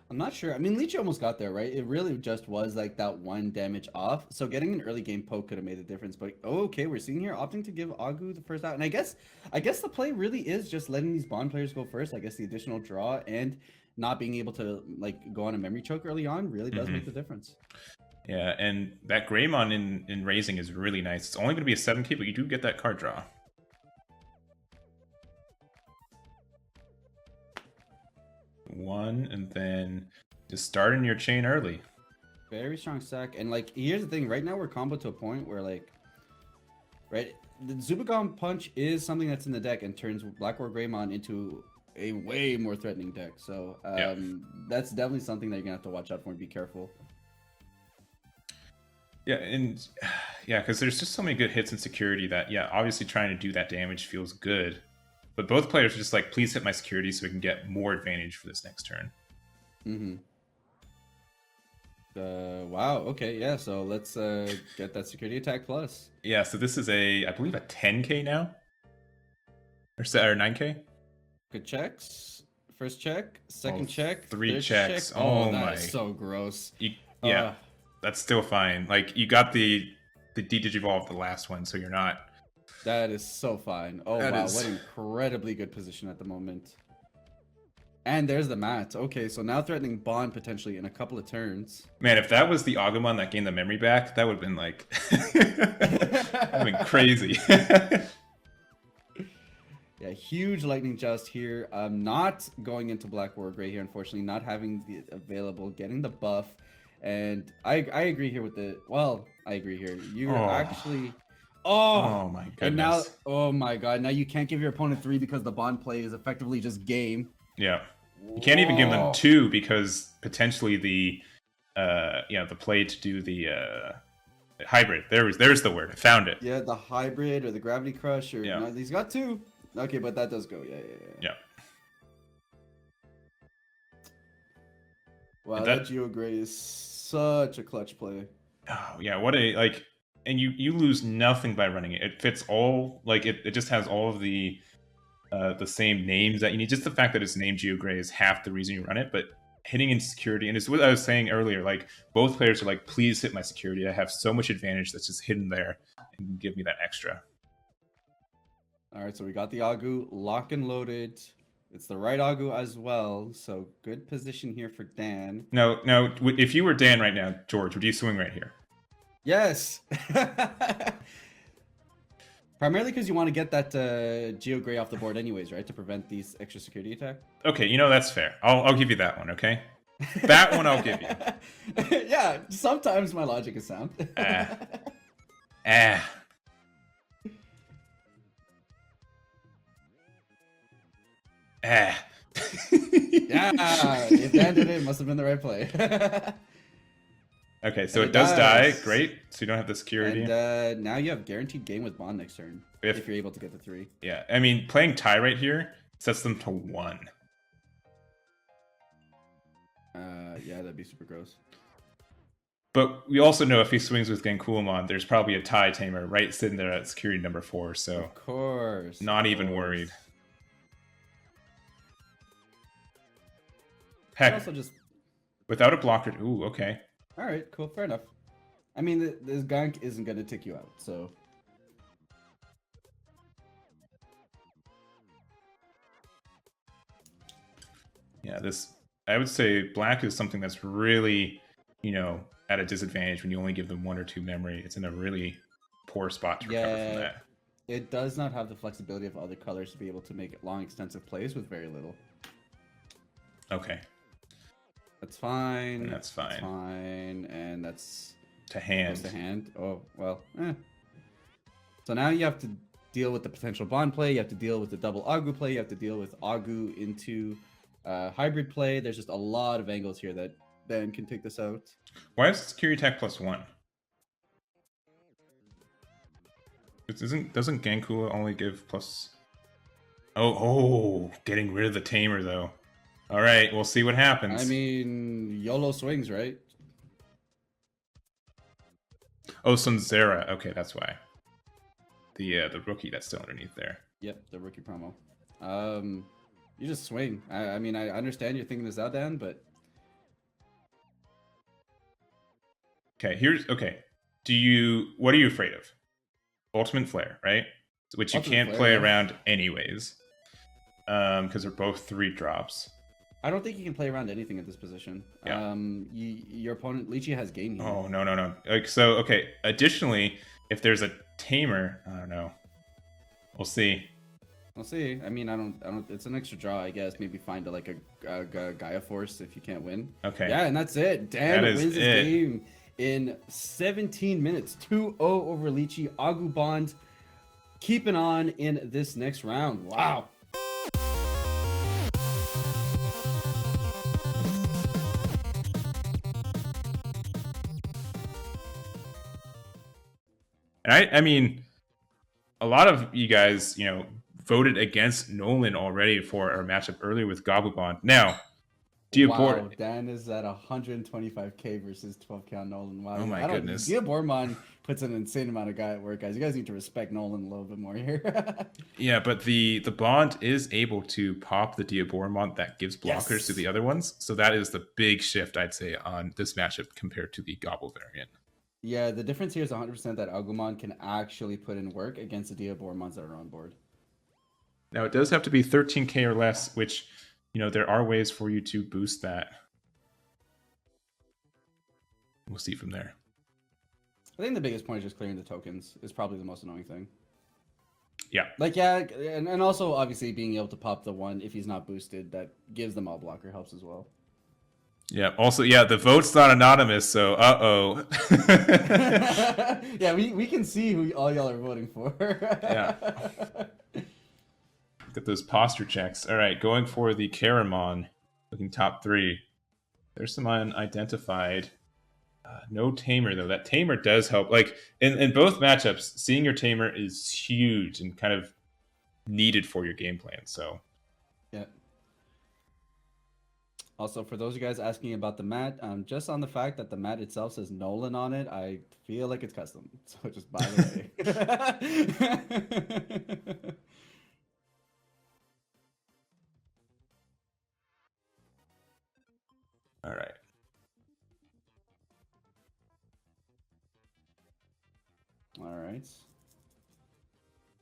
I'm not sure. I mean, Lychee almost got there, right? It really just was like that one damage off. So getting an early game poke could have made a difference. But okay, we're seeing here opting to give Agu the first out. And I guess the play really is just letting these Bond players go first. I guess the additional draw and not being able to like go on a memory choke early on really does make the difference.
Yeah, and that Greymon in raising is really nice. It's only going to be a 7k, but you do get that card draw. One, and then just starting your chain early.
Very strong stack. And like, here's the thing. Right now, we're combo to a point where like, right, the Zubagon Punch is something that's in the deck and turns BlackWarGreymon into a way more threatening deck. So that's definitely something that you're gonna have to watch out for and be careful.
Yeah, and yeah, because there's just so many good hits in security that, yeah, obviously trying to do that damage feels good. But both players are just like, please hit my security so we can get more advantage for this next turn.
Wow, okay, yeah, so let's get that security attack plus.
Yeah, so this is I believe a 10k now? Or 9k?
Good checks. First check, second check,
3
third
checks.
Check.
Oh
that
my.
is so gross.
Yeah, that's still fine. Like, you got the D-Digivolve the last one, so you're not...
That is so fine. Oh, wow, what incredibly good position at the moment. And there's the mat. Okay, so now threatening Bond potentially in a couple of turns.
Man, if that was the AguBond that gained the memory back, that would have been like... that would have been crazy.
Yeah, huge lightning just here. Not going into BlackWarGrey here, unfortunately. Not having the available, getting the buff. And I agree here with the... Well, I agree here. You're actually... Oh
my goodness.
And now, oh my god, now you can't give your opponent 3 because the Bond play is effectively just game.
Yeah. You can't even give them 2 because potentially the the play to do the hybrid. There's the word. I found it.
Yeah, the hybrid or the gravity crush or no, he's got 2. Okay, but that does go. Yeah. Wow, that GeoGrey is such a clutch play.
Oh yeah, what a like. And you lose nothing by running it. It fits all, like, it just has all of the same names that you need. Just the fact that it's named GeoGrey is half the reason you run it. But hitting in security, and it's what I was saying earlier, like, both players are like, please hit my security. I have so much advantage that's just hidden there and give me that extra.
All right, so we got the Agu lock and loaded. It's the right Agu as well, so good position here for Dan.
No, if you were Dan right now, George, would you swing right here?
Yes. Primarily because you want to get that GeoGrey off the board anyways, right? To prevent these extra security attack.
Okay, that's fair. I'll give you that one, okay? That one I'll give you.
Yeah, sometimes my logic is sound.
Yeah,
if Dan did it must have been the right play.
Okay, so it does die. Great. So you don't have the security.
And now you have guaranteed game with Bond next turn. If you're able to get the 3.
Yeah, I mean, playing tie right here sets them to 1.
Yeah, that'd be super gross.
But we also know if he swings with Genkulmon, there's probably a tie tamer right sitting there at security number 4. So
Of course.
not even worried. Heck,
Also just
without a blocker. Ooh, okay.
all right, cool, fair enough. I mean, this gank isn't gonna tick you out, so.
Yeah, I would say black is something that's really, at a disadvantage when you only give them 1 or 2 memory. It's in a really poor spot to recover from that.
It does not have the flexibility of other colors to be able to make long, extensive plays with very little.
Okay.
That's fine.
And that's fine.
That's fine, and that's
to hand.
To hand. Oh well. So now you have to deal with the potential bond play. You have to deal with the double Agu play. You have to deal with Agu into hybrid play. There's just a lot of angles here that then can take this out.
Why is security attack +1? Doesn't Gankula only give plus? Oh, getting rid of the tamer though. All right, we'll see what happens.
I mean, YOLO swings, right?
Oh, Sunzera. Okay, that's why. The rookie that's still underneath there.
Yep, the rookie promo. You just swing. I mean, I understand you're thinking this out, Dan, but
okay. What are you afraid of? Ultimate Flare, right? Which you can't play around anyways, because they're both 3 drops.
I don't think you can play around anything at this position.
Yeah.
Your opponent Lychee has game here.
Oh no. Okay. Additionally, if there's a tamer, I don't know. We'll see.
We'll see. I mean, I don't. It's an extra draw, I guess. Maybe find a Gaia Force if you can't win.
Okay.
Yeah, and that's it. Dan wins his game in 17 minutes. 2-0 over Lychee. AguBond keeping on in this next round. Wow.
And I mean, a lot of you guys, voted against Nolan already for our matchup earlier with Gabubond. Now,
Wow, Dan is at 125k versus 12k on Nolan. Wow.
Oh my goodness.
Diaboromon puts an insane amount of guy at work, guys. You guys need to respect Nolan a little bit more here.
Yeah, but the Bond is able to pop the Diaboromon that gives blockers to the other ones. So that is the big shift, I'd say, on this matchup compared to the Gobble variant.
Yeah, the difference here is 100% that AguBond can actually put in work against the Diaboromons that are on board.
Now, it does have to be 13k or less, which, there are ways for you to boost that. We'll see from there.
I think the biggest point is just clearing the tokens is probably the most annoying thing.
Yeah.
And also, obviously, being able to pop the one if he's not boosted that gives them all blocker helps as well.
Yeah. Also, the vote's not anonymous, so uh-oh.
Yeah, we can see who all y'all are voting for.
Yeah. Get those posture checks. All right, going for the Caramon, looking top 3. There's some unidentified. No tamer though. That tamer does help. Like in both matchups, seeing your tamer is huge and kind of needed for your game plan. So.
Yeah. Also, for those of you guys asking about the mat, just on the fact that the mat itself says Nolan on it, I feel like it's custom. So just by the way.
All right.
All right.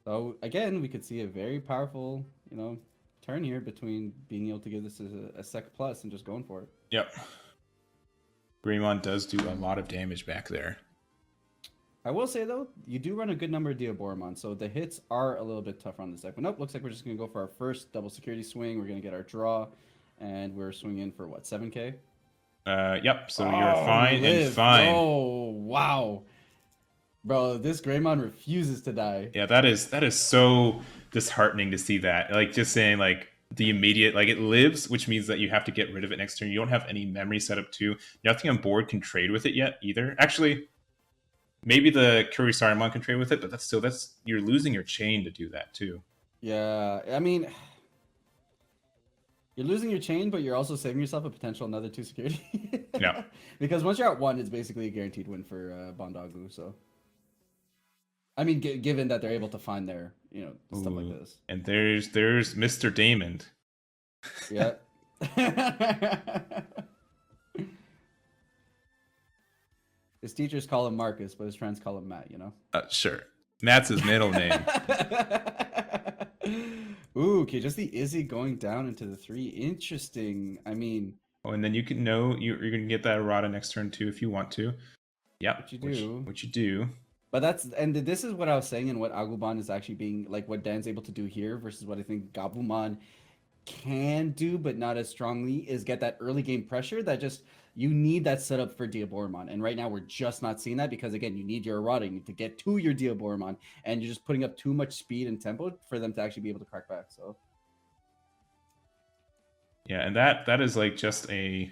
So again, we could see a very powerful, turn here between being able to give this a sec plus and just going for it.
Yep. Greymon does do a lot of damage back there.
I will say though, you do run a good number of Diaboromon, so the hits are a little bit tougher on this deck. But nope, looks like we're just gonna go for our first double security swing. We're gonna get our draw, and we're swinging for what, 7k?
Yep. So you're fine and fine.
Oh wow, bro, this Greymon refuses to die.
Yeah, that is so disheartening to see that. Like just saying like the immediate, like it lives, which means that you have to get rid of it next turn. You don't have any memory set up too. Nothing on board can trade with it yet either. Actually, maybe the Kurisarimon can trade with it, but that's you're losing your chain to do that too.
Yeah, I mean, You're losing your chain, but you're also saving yourself a potential another 2 security.
Yeah.
Because once you're at 1, it's basically a guaranteed win for Bondagu. So, I mean, given that they're able to find their, stuff like this.
And there's Mr. Damon.
Yeah. His teachers call him Marcus, but his friends call him Matt,
Sure. Matt's his middle name.
Ooh, okay, just the Izzy going down into the 3. Interesting. I mean...
Oh, and then you can know you're going to get that errata next turn too if you want to. Yeah, what you do.
But this is what I was saying and what AguBond is actually being, like what Dan's able to do here versus what I think Gabumon can do, but not as strongly, is get that early game pressure that just... You need that setup for Diaboromon, and right now we're just not seeing that because, again, you need your errata, you need to get to your Diaboromon, and you're just putting up too much speed and tempo for them to actually be able to crack back. So,
yeah, and that is like just a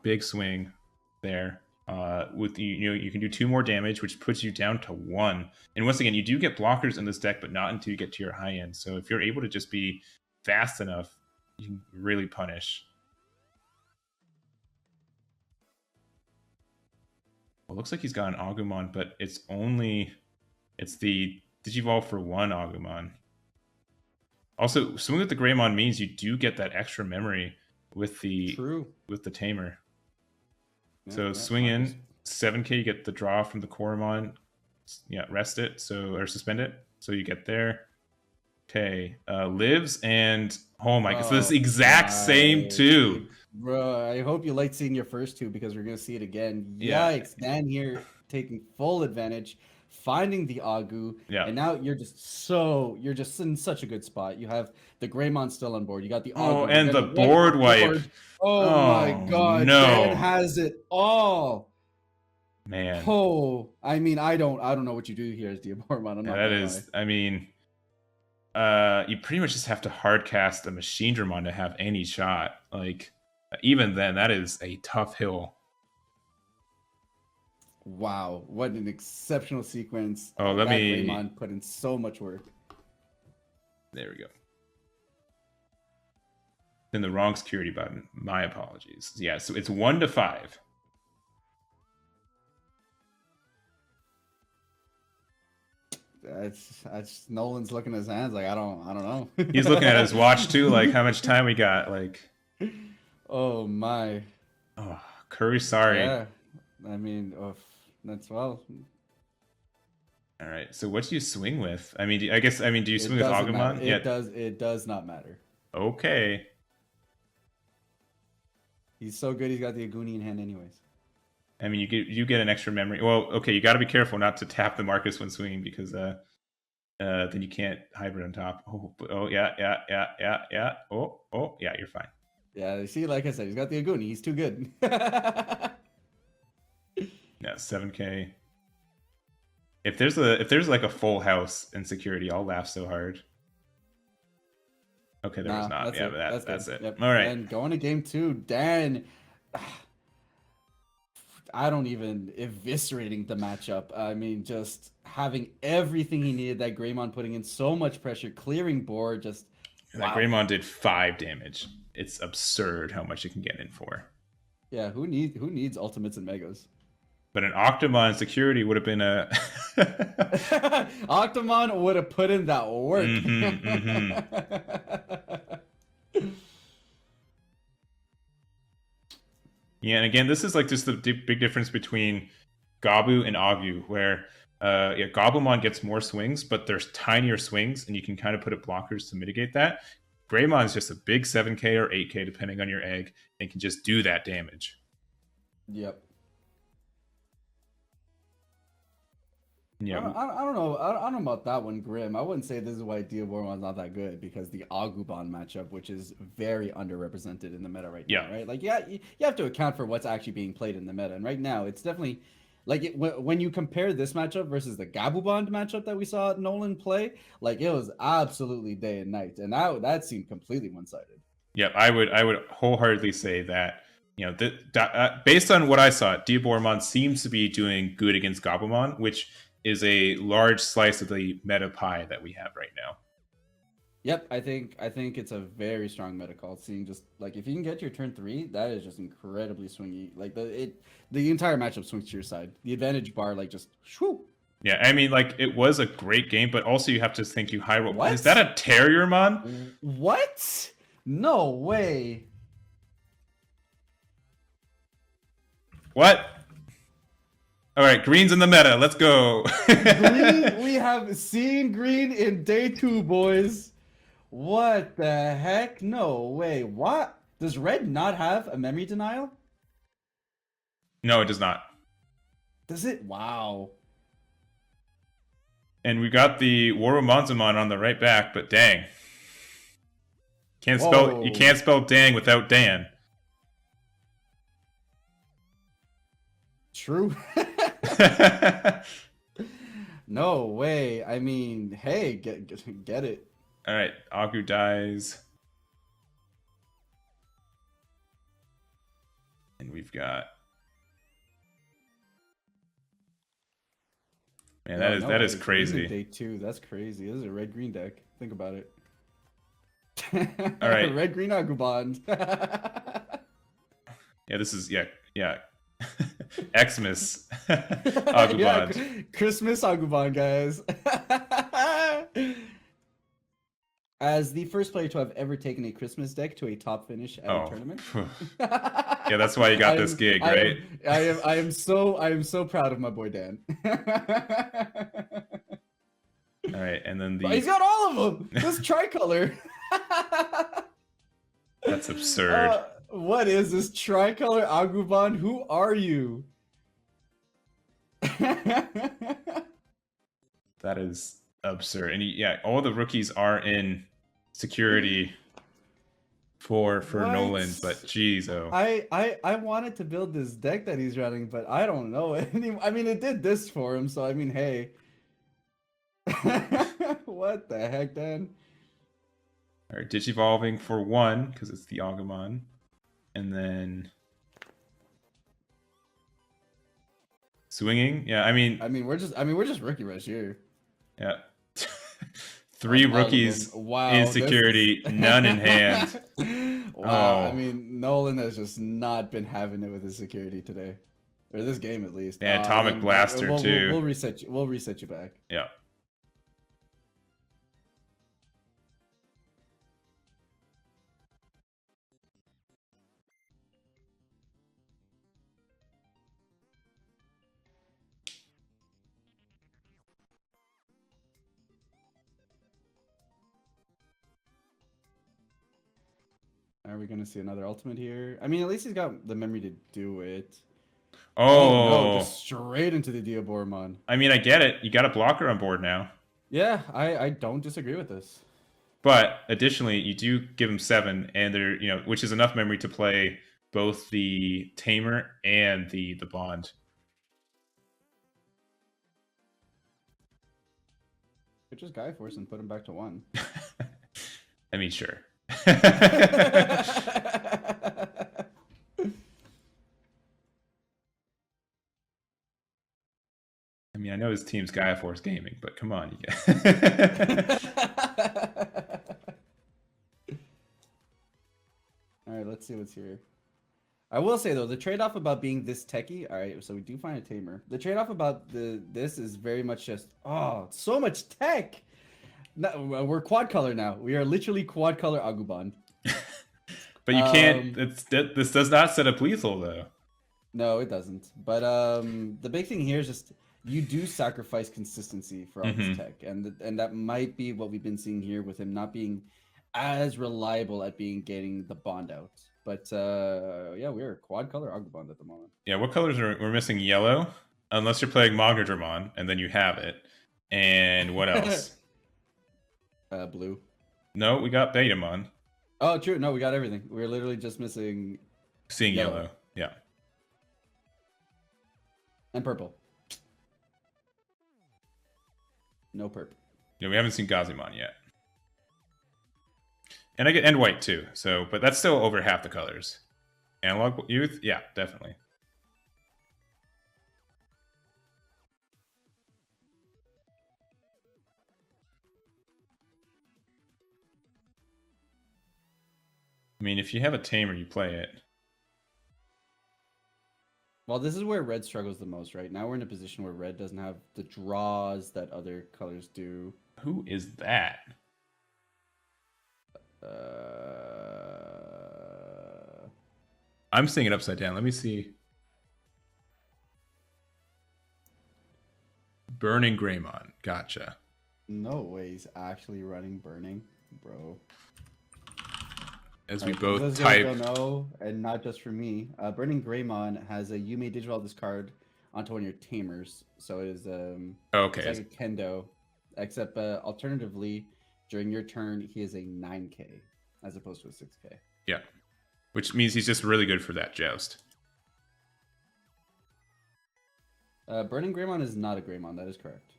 big swing there. With you can do 2 more damage, which puts you down to 1. And once again, you do get blockers in this deck, but not until you get to your high end. So if you're able to just be fast enough, you can really punish. Well, it looks like he's got an Agumon, but it's the Digivolve for 1 Agumon. Also, swing with the Greymon means you do get that extra memory with the tamer. Yeah, so swing in 7k, you get the draw from the Koromon. Yeah, rest it or suspend it. So you get there. Okay, lives and oh my god, so this exact same too.
Bro, I hope you liked seeing your first 2 because we're gonna see it again.
Yeah.
Yikes! Dan here taking full advantage, finding the Agu, and now you're just in such a good spot. You have the Greymon still on board. You got the Agu,
and the board wipe.
Oh my god!
No,
Dan has it all.
Man.
Oh, I mean, I don't know what you do here as Diaboromon.
That is, I mean. You pretty much just have to hard cast a Machine Dramon to have any shot. Like, even then, that is a tough hill.
Wow, what an exceptional sequence.
Oh, let me...
Greymon put in so much work.
There we go. Then the wrong security button. My apologies. Yeah, so it's 1 to 5.
That's Nolan's looking at his hands like I don't know.
He's looking at his watch too, like how much time we got. Like,
oh my.
Oh, Curry, sorry.
Yeah, I mean, that's well.
All right. So what do you swing with? I mean, do you swing with Agumon?
It does not matter.
Okay.
He's so good. He's got the Aguni in hand, anyways.
I mean, you get an extra memory. Well, okay, you got to be careful not to tap the Marcus when swinging because then you can't hybrid on top. Oh, yeah. Oh, yeah, you're fine.
Yeah, see, like I said, he's got the Aguni. He's too good.
Yeah, 7k. If there's like a full house in security, I'll laugh so hard. Okay, there was not. Yeah, but that's it.
Yep.
All right.
And going to game 2, Dan. I don't even eviscerating the matchup. I mean, just having everything he needed. That Greymon putting in so much pressure, clearing board. Just
that Greymon did 5 damage. It's absurd how much it can get in for.
Yeah, who needs ultimates and megas?
But an Octomon security would have been a
Octomon would have put in that work.
Yeah, and again, this is like just the big difference between Gabu and Agu, where Gabumon gets more swings, but there's tinier swings, and you can kind of put up blockers to mitigate that. Greymon is just a big 7k or 8k, depending on your egg, and can just do that damage.
Yep.
Yeah.
I don't know. I don't know about that one, Grim. I wouldn't say this is why Diaboromon's not that good because the AguBond matchup, which is very underrepresented in the meta right now, right? Like, yeah, you have to account for what's actually being played in the meta, and right now it's definitely like when you compare this matchup versus the Gabubond matchup that we saw Nolan play, like it was absolutely day and night, and that seemed completely one-sided.
Yeah, I would wholeheartedly say that. Based on what I saw, Diaboromon seems to be doing good against Gabumon, which is a large slice of the meta pie that we have right now.
Yep, I think it's a very strong meta call. Seeing just like if you can get your turn 3, that is just incredibly swingy. Like the entire matchup swings to your side. The advantage bar like just shoo.
Yeah, I mean, like, it was a great game, but also you have to think you high roll.
What?
Is that a Terriermon?
What? No way.
What? All right, green's in the meta. Let's go.
Green, we have seen green in day 2, boys. What the heck? No way. What? Does red not have a memory denial?
No, it does not.
Does it? Wow.
And we got the Warumonzamon on the right back, but dang. You
Whoa.
can't spell dang without Dan.
True. No way. I mean, hey, get it.
All right, Agu dies. And we've got... Man, that is crazy.
Day 2, that's crazy. This is a red-green deck. Think about it.
All right.
Red-green AguBond.
Yeah, this is... Yeah. Xmas AguBond.
Yeah, Christmas AguBond, guys. As the first player to have ever taken a Christmas deck to a top finish at a tournament.
Yeah, that's why you got this gig, right?
I am so proud of my boy Dan.
All right, and then
He's got all of them. This tricolor.
That's absurd.
What is this tricolor AguBond? Who are you?
That is absurd. And yeah, all the rookies are in security for Nolan, but geez, oh.
I wanted to build this deck that he's running, but I don't know. I mean, it did this for him, so I mean, hey. What the heck, Dan?
All right, Digivolving for 1 because it's the Agumon, and then swinging. Yeah, I mean
we're just rookie rush here.
Yeah. 3 rookies in security, none in hand.
Wow,
Oh.
I mean, Nolan has just not been having it with his security today, or this game at least.
Yeah, Atomic Blaster too.
We'll reset you. We'll reset you back.
Yeah.
Are we gonna see another ultimate here? I mean, at least he's got the memory to do it.
Oh,
no, just straight into the Diaboromon.
I mean, I get it. You got a blocker on board now.
Yeah, I don't disagree with this.
But additionally, you do give him 7, and they're which is enough memory to play both the Tamer and the Bond.
Could just Guy Force and put him back to 1.
I mean, sure. I mean, I know his team's Gaia Force Gaming, but come on, you guys.
All right, let's see what's here. I will say though, the trade-off about being this techie. All right, so we do find a Tamer. The trade-off about this is very much just so much tech. No, we're quad color now. We are literally quad color AguBond.
But you can't. This does not set up lethal though.
No, it doesn't. But the big thing here is just you do sacrifice consistency for all this tech, and that might be what we've been seeing here with him not being as reliable at getting the bond out. But yeah, we're quad color AguBond at the moment.
Yeah, what colors we're missing? Yellow, unless you're playing Magudramon, and then you have it. And what else?
Blue.
No, we got Betamon.
Oh, true. No, we got everything. We're literally just missing.
Seeing yellow. Yeah.
And purple. No perp.
Yeah, we haven't seen Gazimon yet. And white too. So, but that's still over half the colors. Analog Youth, yeah, definitely. mean, if you have a tamer, you play it.
Well, this is where red struggles the most, right? Now we're in a position where red doesn't have the draws that other colors do.
Who is that? I'm seeing it upside down. Let me see. Burning Greymon. Gotcha.
No way he's actually running Burning, bro.
As we
Right,
both
those
type.
guys don't know, and not just for me. Burning Greymon has a you may digivolve this card onto one of your tamers. So it is
Okay.
it's like a kendo. Except alternatively, during your turn, he is a 9k as opposed to a 6k.
Yeah. Which means he's just really good for that joust.
Burning Greymon is not a Greymon, that is correct.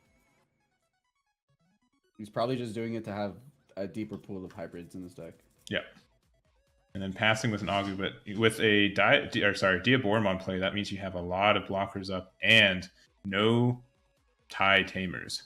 He's probably just doing it to have a deeper pool of hybrids in this deck.
Yeah. And then passing with an Agu, but with a Diaboromon play, that means you have a lot of blockers up and no tie tamers.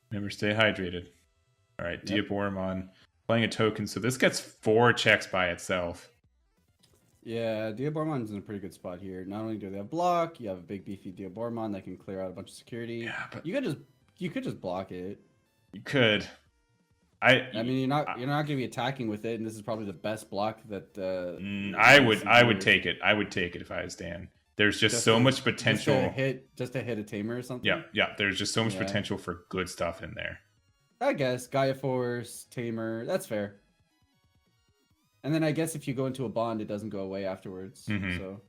Remember, stay hydrated. All right, yep. Diaboromon playing a token. So this gets 4 checks by itself.
Yeah, Diaboromon's in a pretty good spot here. Not only do they have block, you have a big beefy Diaboromon that can clear out a bunch of security.
Yeah, but
you could just block it.
You could.
I mean, you're not going to be attacking with it, and this is probably the best block that.
I would take it. I would take it if I was Dan. There's just so much potential.
Just to hit a tamer or something.
Yeah. There's just so much potential for good stuff in there.
I guess Gaia Force, tamer, that's fair. And then I guess if you go into a bond, it doesn't go away afterwards. Mm-hmm. So,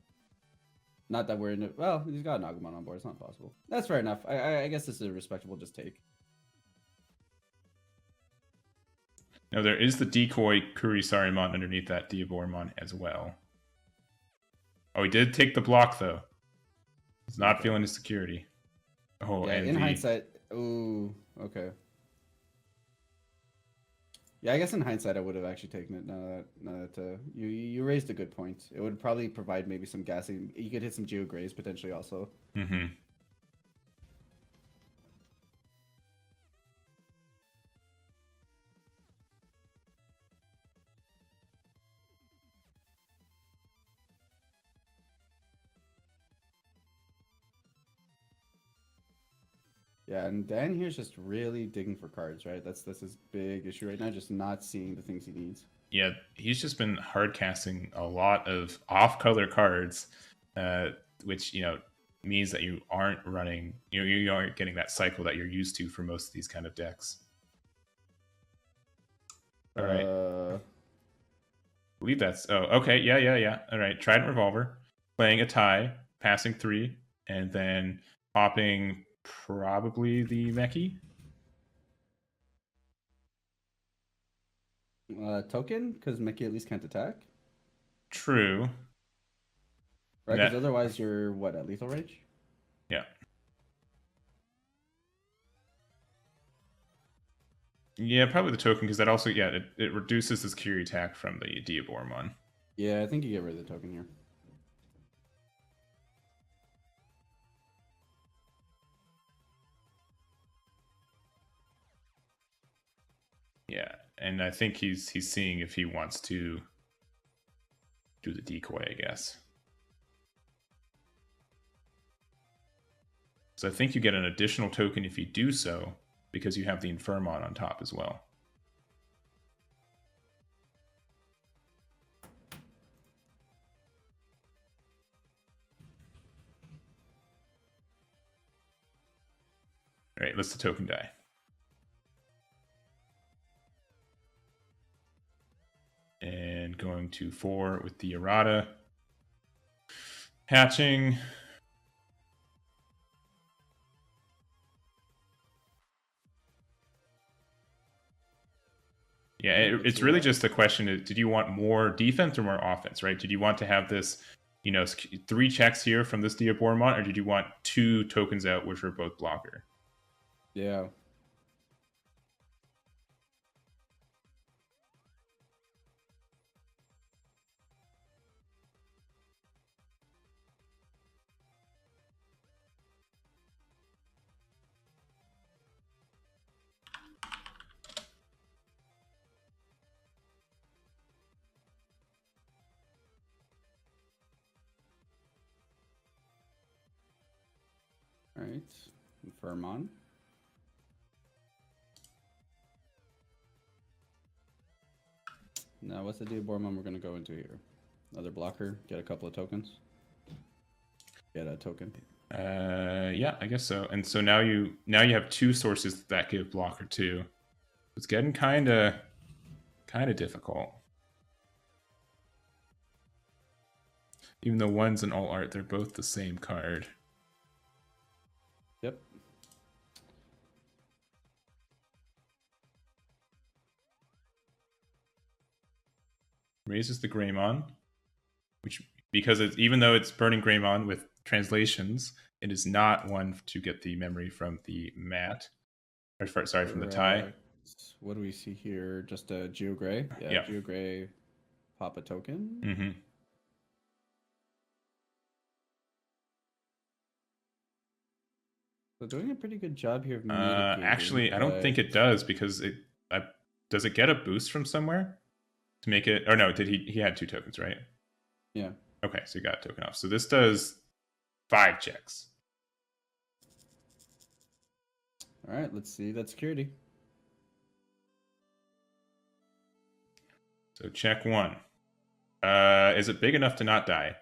not that we're in it. Well, he's got an AguBond on board. It's not possible. That's fair enough. I guess this is a respectable just take.
Now there is the decoy Kurisarimon underneath that Diaboromon as well. Oh, he did take the block, though. He's not feeling his security. Oh,
yeah, in hindsight... Ooh, okay. Yeah, I guess in hindsight, I would have actually taken it. Now that you raised a good point. It would probably provide maybe some gassing. You could hit some Geo Grays, potentially, also.
Mm-hmm.
Yeah, and Dan here's just really digging for cards, right? That's his big issue right now, just not seeing the things he needs.
Yeah, he's just been hard casting a lot of off-color cards, which means that you aren't running, you aren't getting that cycle that you're used to for most of these kind of decks. All right. I believe that's. Oh, okay. Yeah. All right. Trident Revolver, playing a tie, passing 3, and then popping. Probably the Meki.
Token, because Meki at least can't attack.
True.
Right, because otherwise you're what, at lethal range?
Yeah. Yeah, probably the token, because that also, it reduces his Curie attack from the Diaboromon.
Yeah, I think you get rid of the token here.
Yeah, and I think he's seeing if he wants to do the decoy, I guess. So I think you get an additional token if you do so, because you have the Infirmon on top as well. All right, let's the token die. And going to 4 with the errata. Hatching. Yeah, it's really just the question, did you want more defense or more offense, right? Did you want to have this you know, 3 checks here from this Diaboromon, or did you want 2 tokens out, which were both blocker?
Yeah. All right, Vermon. Now, what's the Diaboromon we're gonna go into here? Another blocker. Get a couple of tokens. Get a token.
Yeah, I guess so. And so now you have 2 sources that give blocker too. It's getting kind of difficult. Even though one's an all art, they're both the same card.
Yep.
Raises the Greymon, which, because it's, even though it's burning Greymon with translations, it is not one to get the memory from the mat. Or sorry, from the tie.
What do we see here? Just a Geo-Gray? Yeah, Geo-Gray, pop a token.
Mm-hmm.
So doing a pretty good job here of
actually, I don't think it does, because it does it get a boost from somewhere to make it? Or no, did he had 2 tokens, right?
Yeah.
Okay, so you got a token off. So this does 5 checks.
All right, let's see that security.
So check 1. Is it big enough to not die?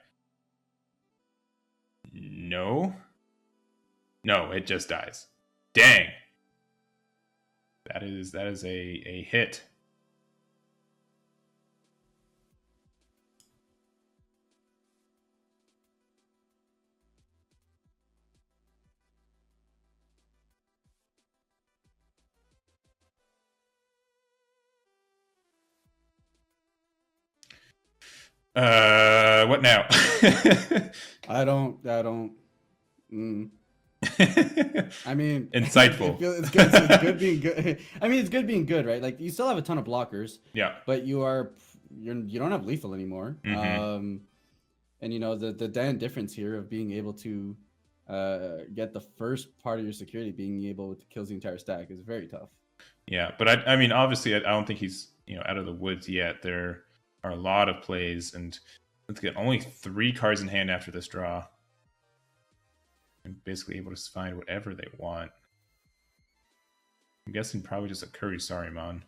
No. No, it just dies. Dang. That is a hit. What now?
I don't. I mean,
insightful.
It's good being good. I mean, it's good being good, right? Like, you still have a ton of blockers.
Yeah.
But you don't have lethal anymore.
Mm-hmm.
And you know the damn difference here of being able to get the first part of your security, being able to kill the entire stack, is very tough.
Yeah, but I mean, obviously, I don't think he's out of the woods yet. There are a lot of plays, and let's get only 3 cards in hand after this draw. And basically able to find whatever they want. I'm guessing probably just a Curry Sarimon.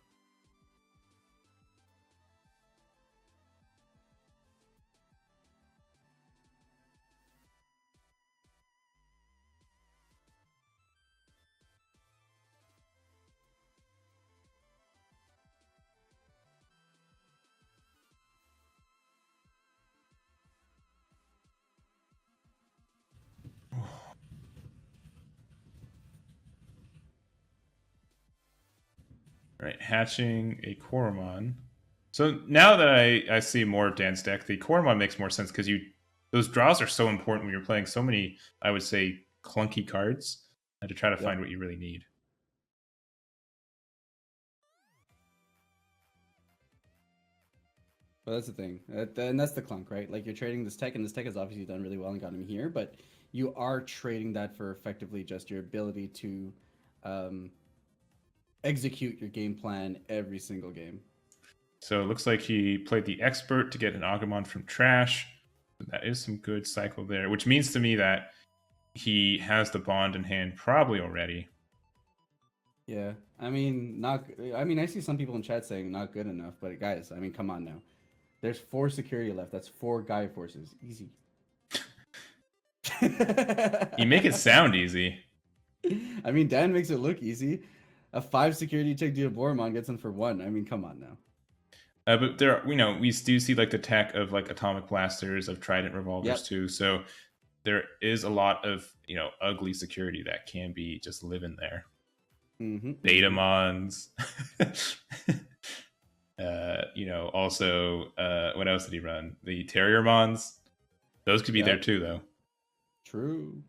Right, hatching a Koromon. So now that I see more of Dan's deck, the Koromon makes more sense, because those draws are so important when you're playing so many, I would say, clunky cards, to try to find what you really need.
But that's the thing, and that's the clunk, right? Like, you're trading this tech, and this tech has obviously done really well and got him here, but you are trading that for effectively just your ability to execute your game plan every single game.
So it looks like he played the Expert to get an Agumon from trash. That is some good cycle there, which means to me that he has the bond in hand probably already.
Yeah, I mean, I see some people in chat saying not good enough, but guys, I mean, come on now. There's 4 security left. That's 4 Gaia forces. Easy.
You make it sound easy.
I mean, Dan makes it look easy. A 5 security check Diaboromon gets him for 1. I mean, come on now.
But there, we do see like the tech of like Atomic Blasters, of Trident Revolvers too. So there is a lot of ugly security that can be just living there.
Mm-hmm.
Betamons. Also, what else did he run? The Terriermons. Those could be there
Yep.
too, though.
True.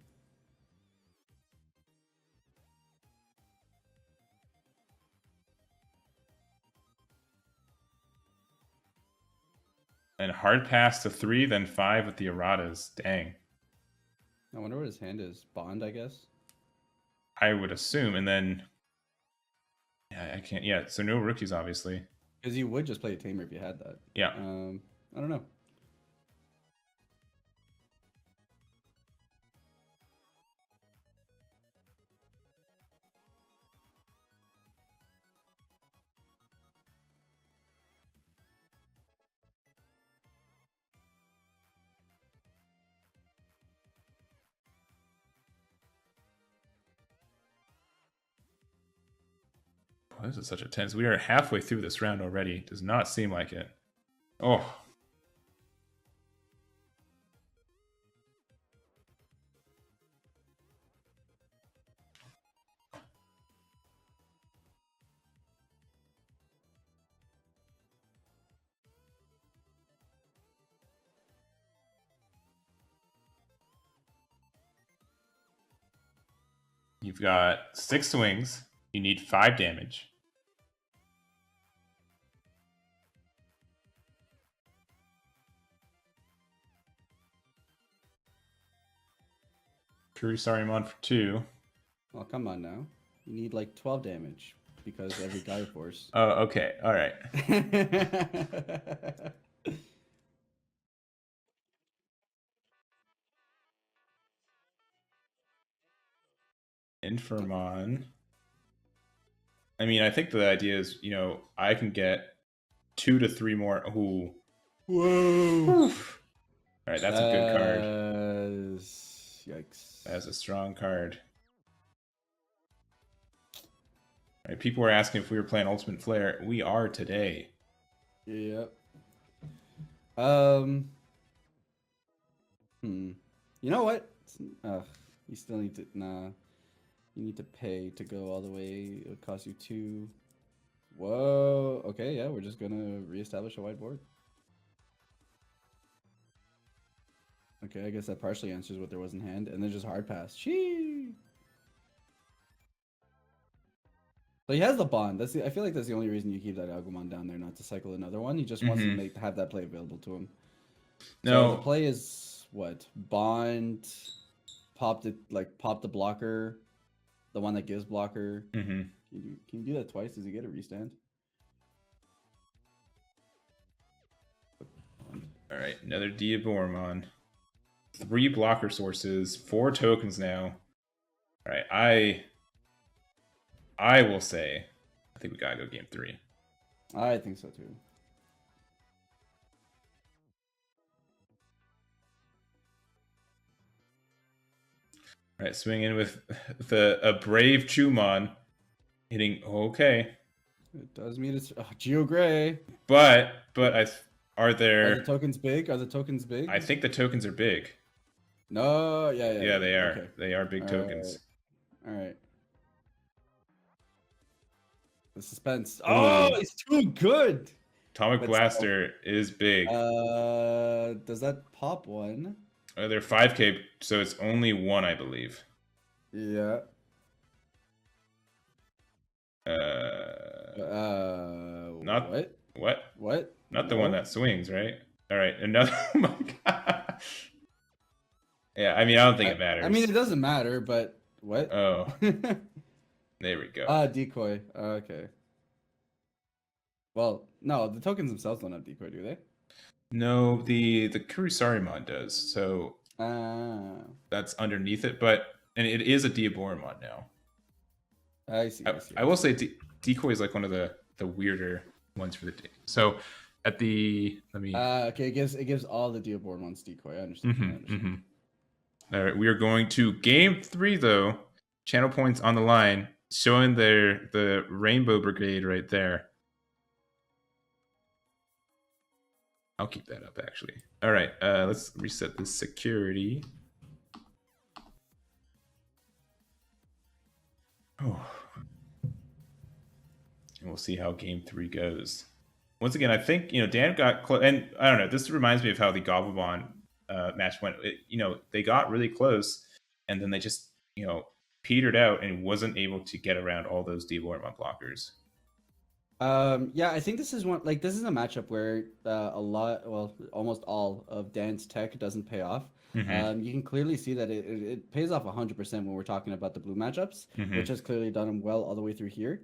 And hard pass to 3, then 5 with the erratas. Dang.
I wonder what his hand is. Bond, I guess.
I would assume, and then yeah, I can't. Yeah, so no rookies, obviously.
Because you would just play a tamer if you had that.
Yeah.
I don't know.
Boy, this is such a tense. We are halfway through this round already. Does not seem like it. Oh. You've got 6 swings. You need 5 damage. Kurusarimon for 2.
Well, come on now. You need like 12 damage because every Gaia Force.
Oh, okay. All right. Infirmon. I mean, I think the idea is, I can get 2 to 3 more. Ooh.
Whoa.
All right, that's a good card.
Yikes.
That's a strong card. All right, people were asking if we were playing Ultimate Flare. We are today.
Yep. You know what? You still need to. Nah. You need to pay to go all the way. It'll cost you 2. Whoa. Okay, yeah, we're just gonna reestablish a white board. Okay, I guess that partially answers what there was in hand, and then just hard pass. Chee. So he has the bond. I feel like that's the only reason you keep that AguBond down there, not to cycle another one. He just wants to have that play available to him.
No,
So the play is what? Bond, pop the blocker, the one that gives blocker.
Mm-hmm.
Can you do that twice? Does he get a restand?
All right, another Diaboromon. 3 blocker sources, 4 tokens now. All right, I will say, I think we gotta go game 3.
I think so too.
All right, swing in with a brave Chumon, hitting okay.
It does mean it's Geo Gray.
But
Are the tokens big? Are the tokens big?
I think the tokens are big.
No,
Yeah, they are.
Okay.
They are big tokens.
All right. The suspense. Oh, it's too good.
Atomic Blaster is big.
Does that pop one?
They're 5K, so it's only 1, I believe.
Yeah.
Not what?
What?
Not the one that swings, right? All right, another. Oh my god. Yeah, I mean, I don't think it matters.
I mean, it doesn't matter, but what?
Oh, there we go.
Decoy. Okay. Well, no, the tokens themselves don't have decoy, do they?
No, the Kurusarimon does. So that's underneath it, and it is a Diaboromon now.
I see.
I will say decoy is like one of the weirder ones for the day. So at the
okay, it gives all the Diaboromons decoy. I understand.
All right, we are going to game 3 though. Channel points on the line, showing the Rainbow Brigade right there. I'll keep that up actually. All right, let's reset this security. Oh. And we'll see how game 3 goes. Once again, I think Dan got close, and I don't know. This reminds me of how the Gabubond match went. They got really close, and then they just petered out and wasn't able to get around all those Diaboromon blockers.
Yeah, I think this is this is a matchup where almost all of Dan's tech doesn't pay off.
Mm-hmm.
You can clearly see that it pays off 100% when we're talking about the blue matchups,
Mm-hmm.
which has clearly done him well all the way through here.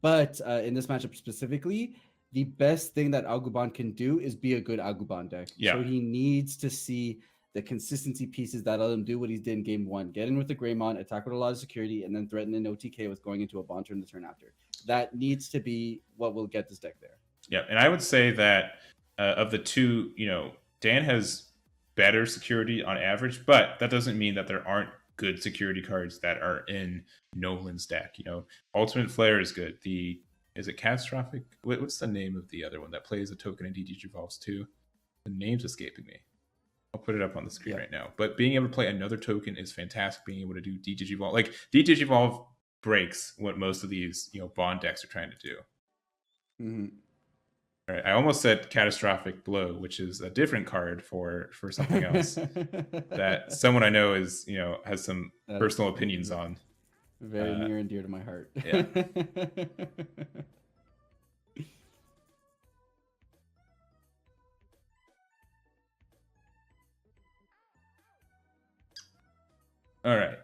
But in this matchup specifically, the best thing that AguBond can do is be a good AguBond deck.
Yeah.
So he needs to see the consistency pieces that let him do what he did in game 1. Get in with the Greymon, attack with a lot of security, and then threaten an OTK with going into a Bond turn the turn after. That needs to be what will get this deck there.
Yeah, and I would say that of the two, Dan has better security on average, but that doesn't mean that there aren't good security cards that are in Nolan's deck. Ultimate Flare is good. Is it Catastrophic? What's the name of the other one that plays a token in Digivolves too? The name's escaping me. I'll put it up on the screen right now. But being able to play another token is fantastic. Being able to do Digivolve, like Digivolve breaks what most of these Bond decks are trying to do.
Mm-hmm.
All right, I almost said Catastrophic Blow, which is a different card for something else that someone I know has some personal opinions on.
Very near and dear to my heart.
Yeah. All right.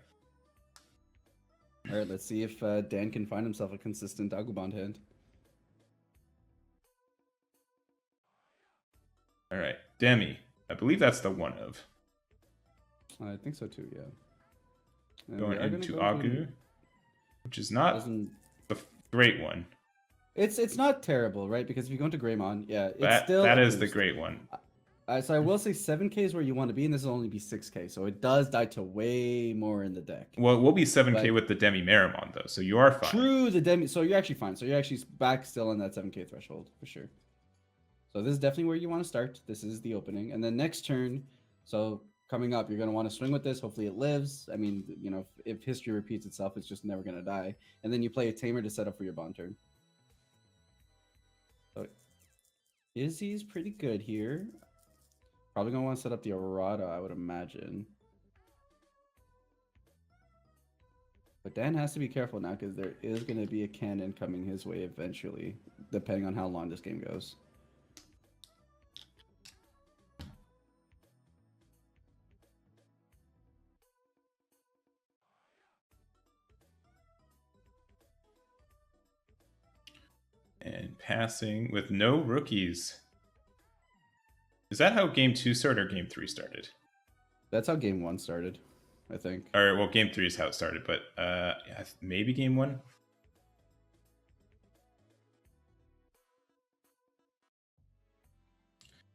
All right, let's see if Dan can find himself a consistent AguBond hand.
All right, Demi. I believe that's the one of.
I think so too, yeah. And
going into Agu, which is not the great one.
It's not terrible, right? Because if you go into Greymon,
that is the great one.
So I will say 7k is where you want to be, and this will only be 6k, so it does die to way more in the deck.
Well, we'll be 7k with the Demi Meramon though, so you are fine.
True, the Demi. So you're actually fine. So you're actually back still on that 7k threshold for sure. So this is definitely where you want to start. This is the opening, and then next turn. So coming up, you're going to want to swing with this. Hopefully it lives. I mean, if history repeats itself, it's just never going to die. And then you play a Tamer to set up for your Bond turn. So Izzy's pretty good here. Probably going to want to set up the Errata, I would imagine. But Dan has to be careful now because there is going to be a cannon coming his way eventually, depending on how long this game goes.
And passing with no rookies. Is that how game 2 started or game 3 started?
That's how game 1 started, I think.
Or well, game 3 is how it started, but maybe game 1.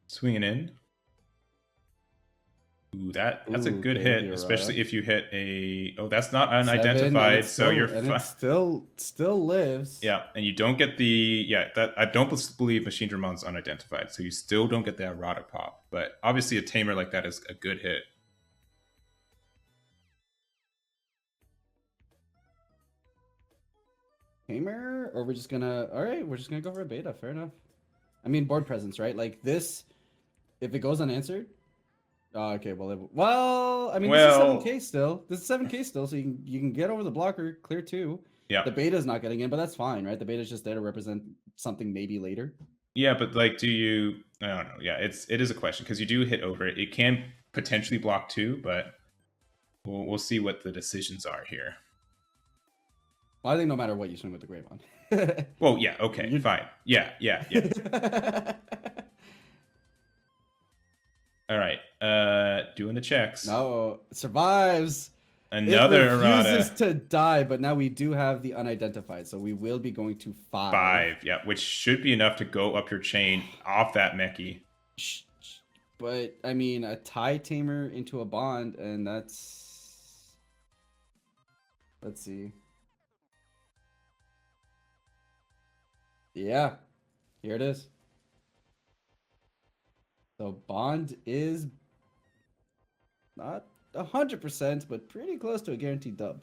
Swinging in. Ooh, that's a good hit, especially if you hit a. Oh, that's not unidentified, so you're fine.
It still lives.
Yeah, and you don't get the that I don't believe Machine Dramon's unidentified, so you still don't get the errata pop. But obviously, a tamer like that is a good hit.
Tamer, or we're just gonna go for a beta. Fair enough. I mean, board presence, right? Like this, if it goes unanswered. Oh, okay, well, I mean, this is 7k still. This is 7k still, so you can get over the blocker, clear 2.
Yeah.
The beta's not getting in, but that's fine, right? The beta's just there to represent something maybe later.
Yeah, but like, do you? I don't know. Yeah, it is a question because you do hit over it. It can potentially block 2, but we'll see what the decisions are here.
Well, I think no matter what, you swing with the Greymon.
Well, yeah, okay, fine. Yeah. All right, doing the checks.
No, it survives.
Another errata.
It refuses to die, but now we do have the unidentified, so we will be going to 5.
5, yeah, which should be enough to go up your chain off that mechie.
But, I mean, a tie tamer into a bond, and that's... Let's see. Yeah, here it is. So Bond is not 100%, but pretty close to a guaranteed dub.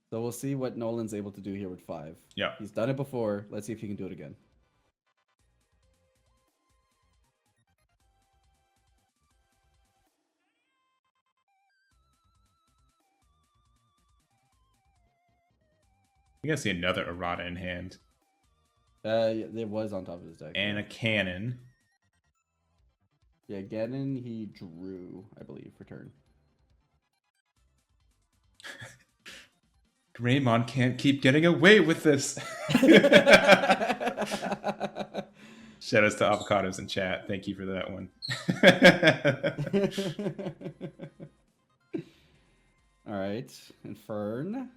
So we'll see what Nolan's able to do here with 5.
Yeah.
He's done it before. Let's see if he can do it again.
You gotta see another errata in hand.
It was on top of his deck.
And a cannon.
Yeah, Ganon he drew, I believe, for turn.
Greymon can't keep getting away with this. Shout outs to Avocados in chat. Thank you for that one.
All right, Infern.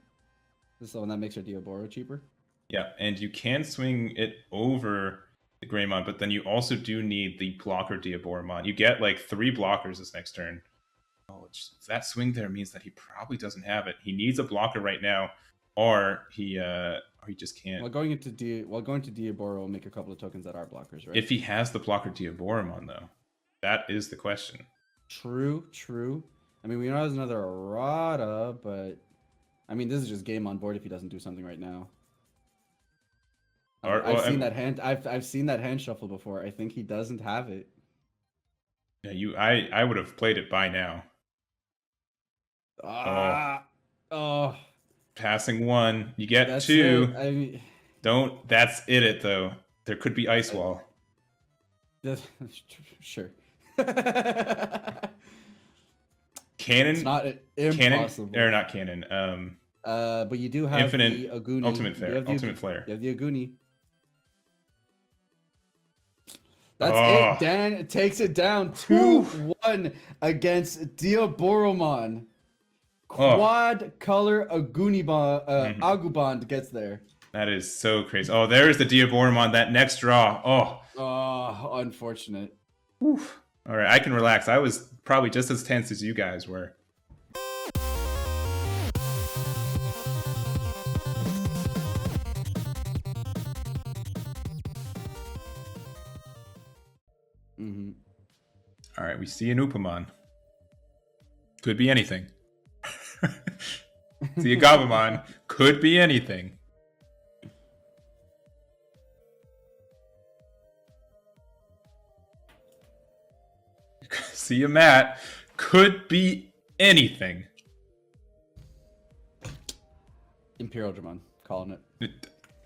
This is the one that makes your Diaboro cheaper.
Yeah, and you can swing it over the Greymon, but then you also do need the blocker Diaboromon. You get like 3 blockers this next turn. Oh, that swing there means that he probably doesn't have it. He needs a blocker right now, or he just can't.
While going to Diaboro, will make a couple of tokens that are blockers, right?
If he has the blocker Diaboromon, though, that is the question.
True. I mean, we know there's another errata, but I mean, this is just game on board if he doesn't do something right now. I've seen that hand. I've seen that hand shuffle before. I think he doesn't have it.
Yeah, I would have played it by now.
Oh.
Passing 1, you get 2.
I mean,
that's it though. There could be Ice Wall.
Sure.
Cannon.
It's not impossible.
Cannon, or not cannon.
But you do have
infinite
the Aguni.
ultimate flare. Ultimate flare.
You have the Aguni. That's it. Dan takes it down 2-1 against Diaboromon. Quad color AguBond gets there.
That is so crazy. Oh, there's the Diaboromon. That next draw.
Unfortunate.
Oof. All right, I can relax. I was probably just as tense as you guys were. All right, we see an Upamon. Could be anything. See a Gabumon. Could be anything. See a Matt. Could be anything.
Imperial Dramon, calling it.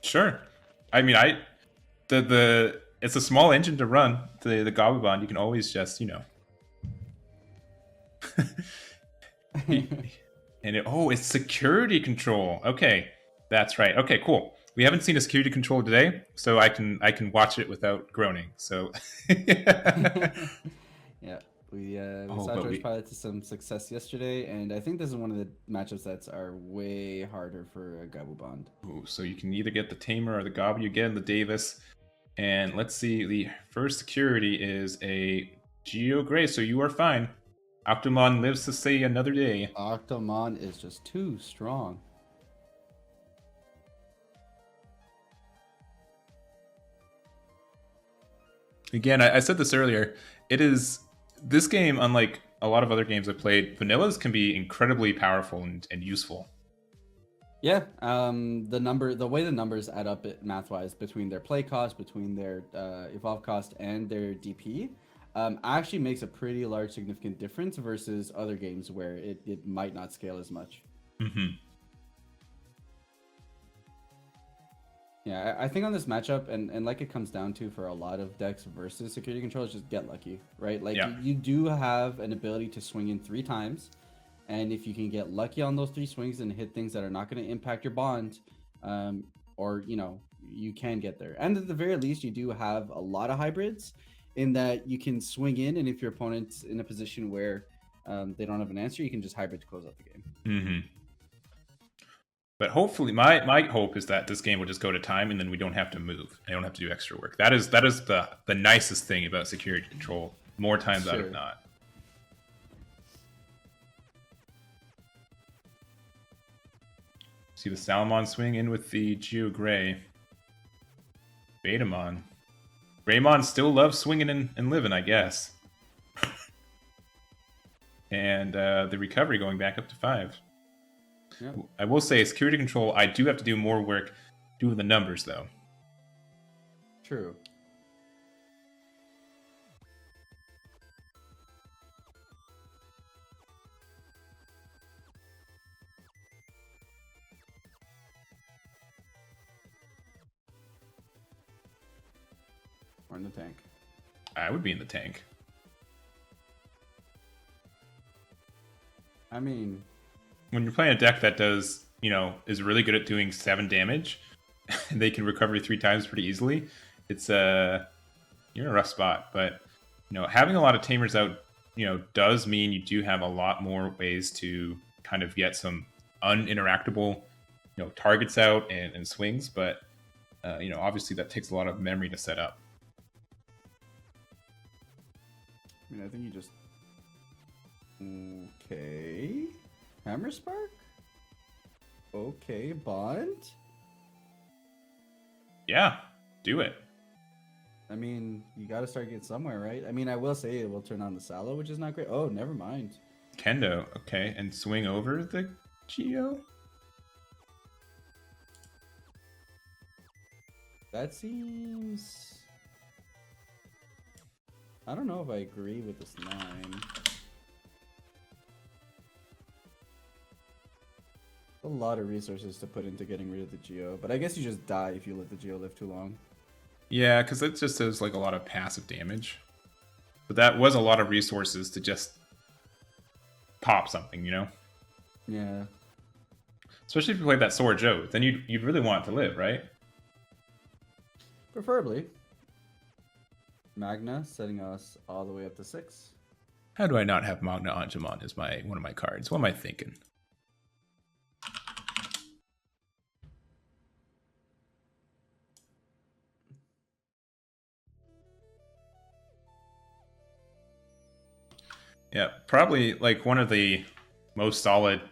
Sure. I mean, it's a small engine to run. The Gabubond, you can always just, it's security control. Okay, that's right. Okay, cool. We haven't seen a security control today, so I can watch it without groaning. So
yeah, we saw George Pilot to some success yesterday, and I think this is one of the matchups that are way harder for a Gabubond.
Ooh, so you can either get the Tamer or the Gabu. You get in the Davis. And let's see, the first security is a Geo Gray, so you are fine. Octomon lives to see another day.
Octomon is just too strong.
Again, I said this earlier, this game, unlike a lot of other games I've played, vanillas can be incredibly powerful and useful.
Yeah, the way the numbers add up math-wise between their play cost, between their evolve cost, and their DP, actually makes a pretty large significant difference versus other games where it might not scale as much.
Mm-hmm.
Yeah, I think on this matchup, and like it comes down to for a lot of decks versus security control, is just get lucky, right? Like you do have an ability to swing in 3 times. And if you can get lucky on those 3 swings and hit things that are not going to impact your bond, or, you can get there. And at the very least, you do have a lot of hybrids in that you can swing in, and if your opponent's in a position where they don't have an answer, you can just hybrid to close out the game.
Mm-hmm. But hopefully, my hope is that this game will just go to time, and then we don't have to move. I don't have to do extra work. That is the nicest thing about security control, more times out of not. See the Salamon swing in with the Geo Gray. Betamon. Greymon still loves swinging and living, I guess. And the recovery going back up to 5.
Yep.
I will say, security control, I do have to do more work doing the numbers, though.
True. Or in the tank?
I would be in the tank.
I mean,
when you're playing a deck that does, is really good at doing 7 damage, and they can recover 3 times pretty easily, it's you're in a rough spot. But having a lot of tamers out, does mean you do have a lot more ways to kind of get some uninteractable, targets out and swings. But obviously that takes a lot of memory to set up.
I mean, I think you just... Okay. Hammer Spark? Okay, Bond?
Yeah, do it.
I mean, you gotta start getting somewhere, right? I mean, I will say it will turn on the Salo, which is not great. Oh, never mind.
Kendo, okay. And swing over the Geo?
That seems... I don't know if I agree with this 9. A lot of resources to put into getting rid of the Geo, but I guess you just die if you let the Geo live too long.
Yeah, because it just does like a lot of passive damage. But that was a lot of resources to just pop something,
Yeah.
Especially if you played that Sword Joe, then you'd really want it to live, right?
Preferably. Magna setting us all the way up to 6.
How do I not have Magna Angemon as one of my cards? What am I thinking? Yeah, probably like one of the most solid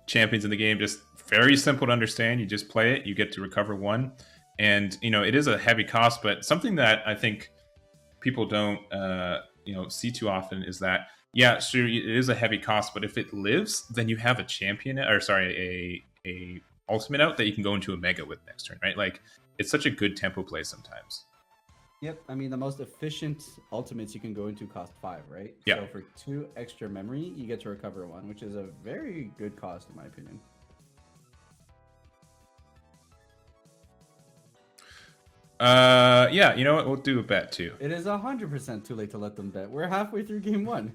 champions in the game. Just very simple to understand. You just play it, you get to recover 1. And, it is a heavy cost, but something that I think people don't, see too often is that, yeah, sure, it is a heavy cost, but if it lives, then you have a champion, or sorry, a ultimate out that you can go into a mega with next turn, right? Like, it's such a good tempo play sometimes.
Yep, I mean, the most efficient ultimates you can go into cost 5, right?
Yeah.
So for 2 extra memory, you get to recover 1, which is a very good cost in my opinion.
Yeah, you know what? We'll do a bet too.
It is 100% too late to let them bet. We're halfway through game 1.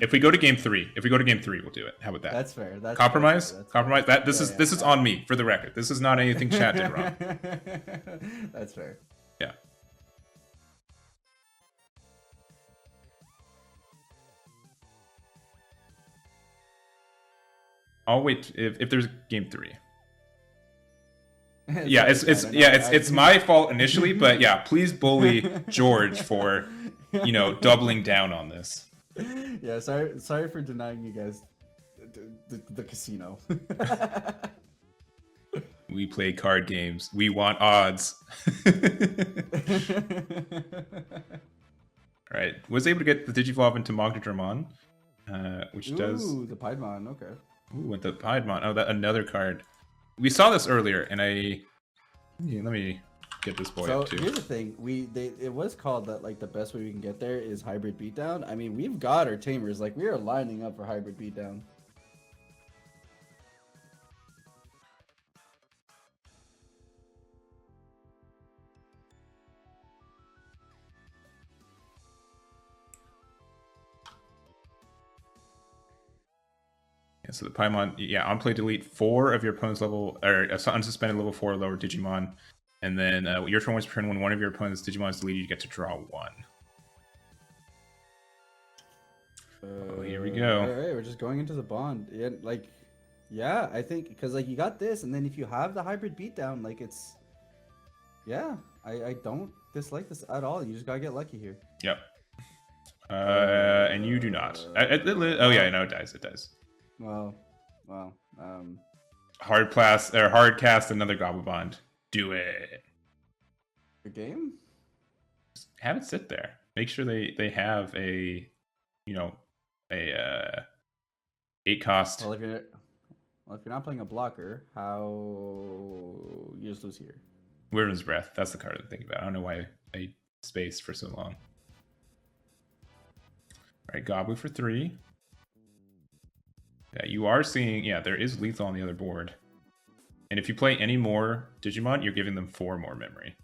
If we go to game 3, we'll do it. How about that?
That's fair. That's
compromise.
Fair. That's
compromise.
fair.
That this is on me for the record. This is not anything Chad did wrong.
That's fair.
Yeah. I'll wait if there's game 3. Yeah, it's my fault initially, but yeah, please bully George for doubling down on this.
Yeah, sorry for denying you guys the casino.
We play card games. We want odds. All right, was able to get the Digivolve into Magdramon, which does.
Ooh, the Piedmon. Okay.
Ooh, with the Piedmon. Oh, that another card. We saw this earlier, and let me get this boy up too.
Here's the thing: it was called that like the best way we can get there is hybrid beatdown. I mean, we've got our tamers, like we are lining up for hybrid beatdown.
So the Paimon, on play delete 4 of your opponent's level, or unsuspended level 4 lower Digimon, and then your turn was when one of your opponent's Digimon is deleted, you get to draw 1. Here we go.
All right, we're just going into the bond. Yeah, I think because like you got this, and then if you have the hybrid beatdown, like it's, I don't dislike this at all. You just gotta get lucky here.
Yep. And you do not. Oh yeah, no, it dies. It dies.
Well.
Hard cast another Gabubond. Do it.
The game?
Just have it sit there. Make sure they have a 8 cost.
Well, if you're not playing a blocker, how you just lose here?
Wyvern's Breath. That's the card I'm thinking about. I don't know why I spaced for so long. All right, Gabu for 3. Yeah, you are seeing. Yeah, there is lethal on the other board, And if you play any more Digimon, you're giving them 4 more memory.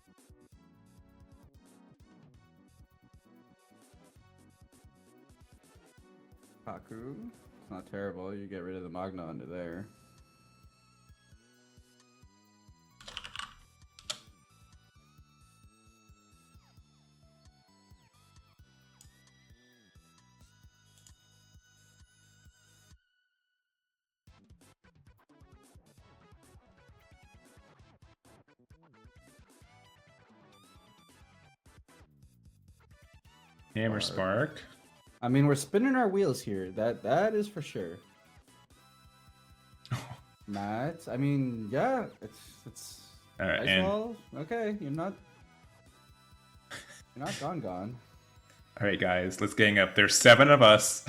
Kaku. It's not terrible. You get rid of the Magna under there.
Hammer Spark.
I mean, we're spinning our wheels here. That is for sure. Matt, I mean, yeah, it's.
All right,
and... Okay, you're not gone.
All right, guys, let's gang up. There's 7 of us,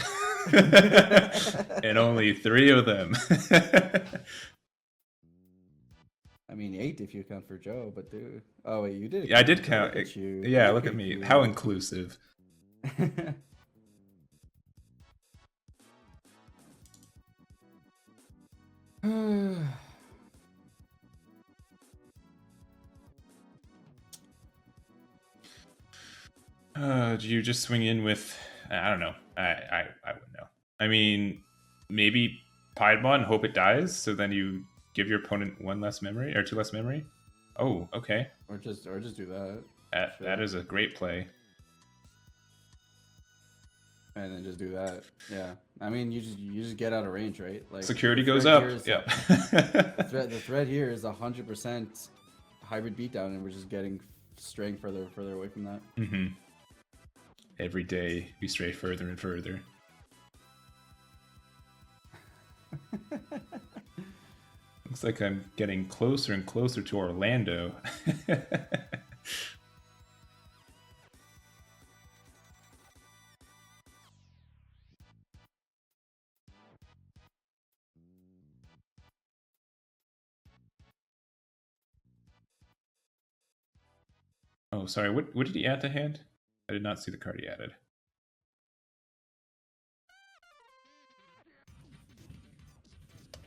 and only 3 of them.
I mean, 8 if you count for Joe, but dude. Oh wait, you did.
Yeah, I did count.
Look at you.
Yeah, look at me. You. How inclusive. Do you just swing in with? I don't know. I wouldn't know. I mean, maybe Piedmon and hope it dies, so then you give your opponent 1 less memory or 2 less memory. Oh, okay.
Or just do that.
Sure. That is a great play.
And then just do that. Yeah. I mean, you just get out of range, right? Like
security goes up. Yeah.
The threat here is 100% hybrid beatdown, and we're just getting straying further away from that.
Mm-hmm. Every day we stray further and further. Looks like I'm getting closer and closer to Orlando. Oh, sorry. What did he add to hand? I did not see the card he added.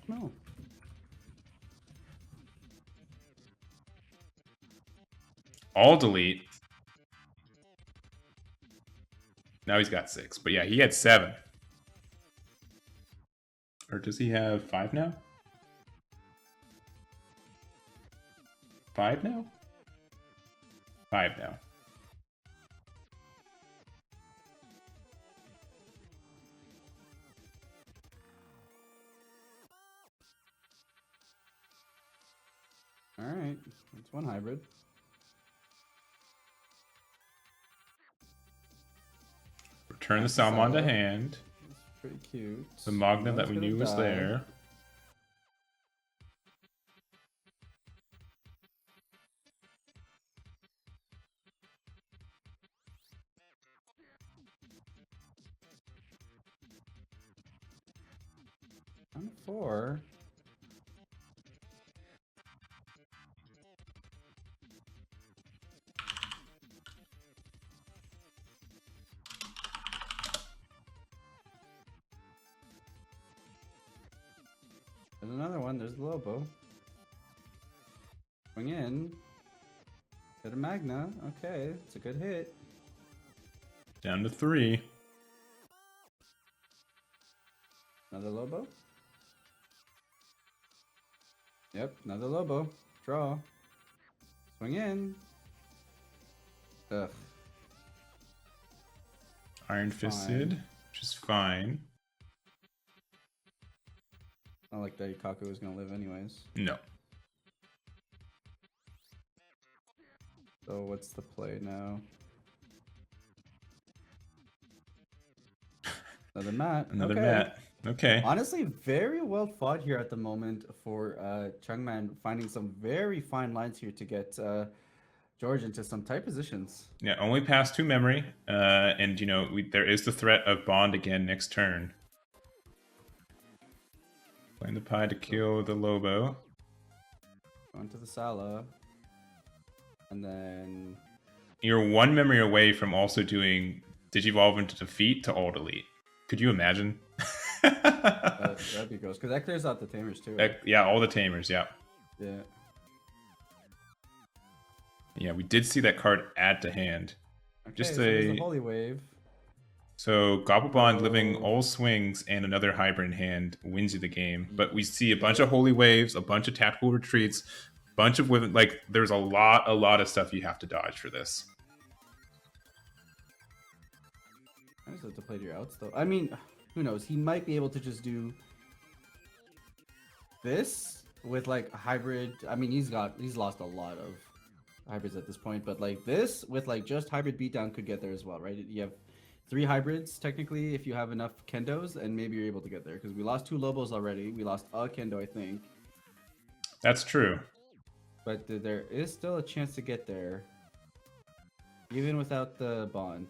No.
All delete. Now he's got 6. But yeah, he had 7. Or does he have 5 now? 5 now? 5 now.
All right, that's 1 hybrid.
Return the Salmon to hand.
That's pretty cute.
The Magna that we knew was there.
On 4. There's another one. There's the Lobo. Swing in. Get a Magna. Okay, it's a good hit.
Down to 3.
Another Lobo. Yep, another Lobo. Draw. Swing in. Ugh.
Iron Fisted, which is fine.
Not like that Kaku was gonna live anyways.
No.
So what's the play now? Another mat.
Another mat. Okay.
Honestly, very well fought here at the moment for Chungman, finding some very fine lines here to get George into some tight positions.
Yeah, only past 2 memory, and you know there is the threat of Bond again next turn. Playing the Pie to kill the Lobo.
Going to the Sala, and then
you're 1 memory away from also doing Digivolve into defeat to all delete. Could you imagine?
That'd be gross because that clears out the tamers too.
Yeah, all the tamers. Yeah.
Yeah.
Yeah, we did see that card add to hand.
Okay,
Just
so there's
a
a Holy Wave.
so Gabubond living
Oh.
all swings and another hybrid in hand wins you the game. But we see a bunch of holy waves, a bunch of tactical retreats, bunch of women. Like there's a lot of stuff you have to dodge for this.
I just have to play to your outs though. I mean, who knows? He might be able to just do this with like a hybrid. I mean, he's lost a lot of hybrids at this point, but like this with like just hybrid beatdown could get there as well, right? You have 3 hybrids technically if you have enough kendos, and maybe you're able to get there because we lost 2 lobos already. We lost a kendo, I think.
That's true.
But there is still a chance to get there, even without the bond.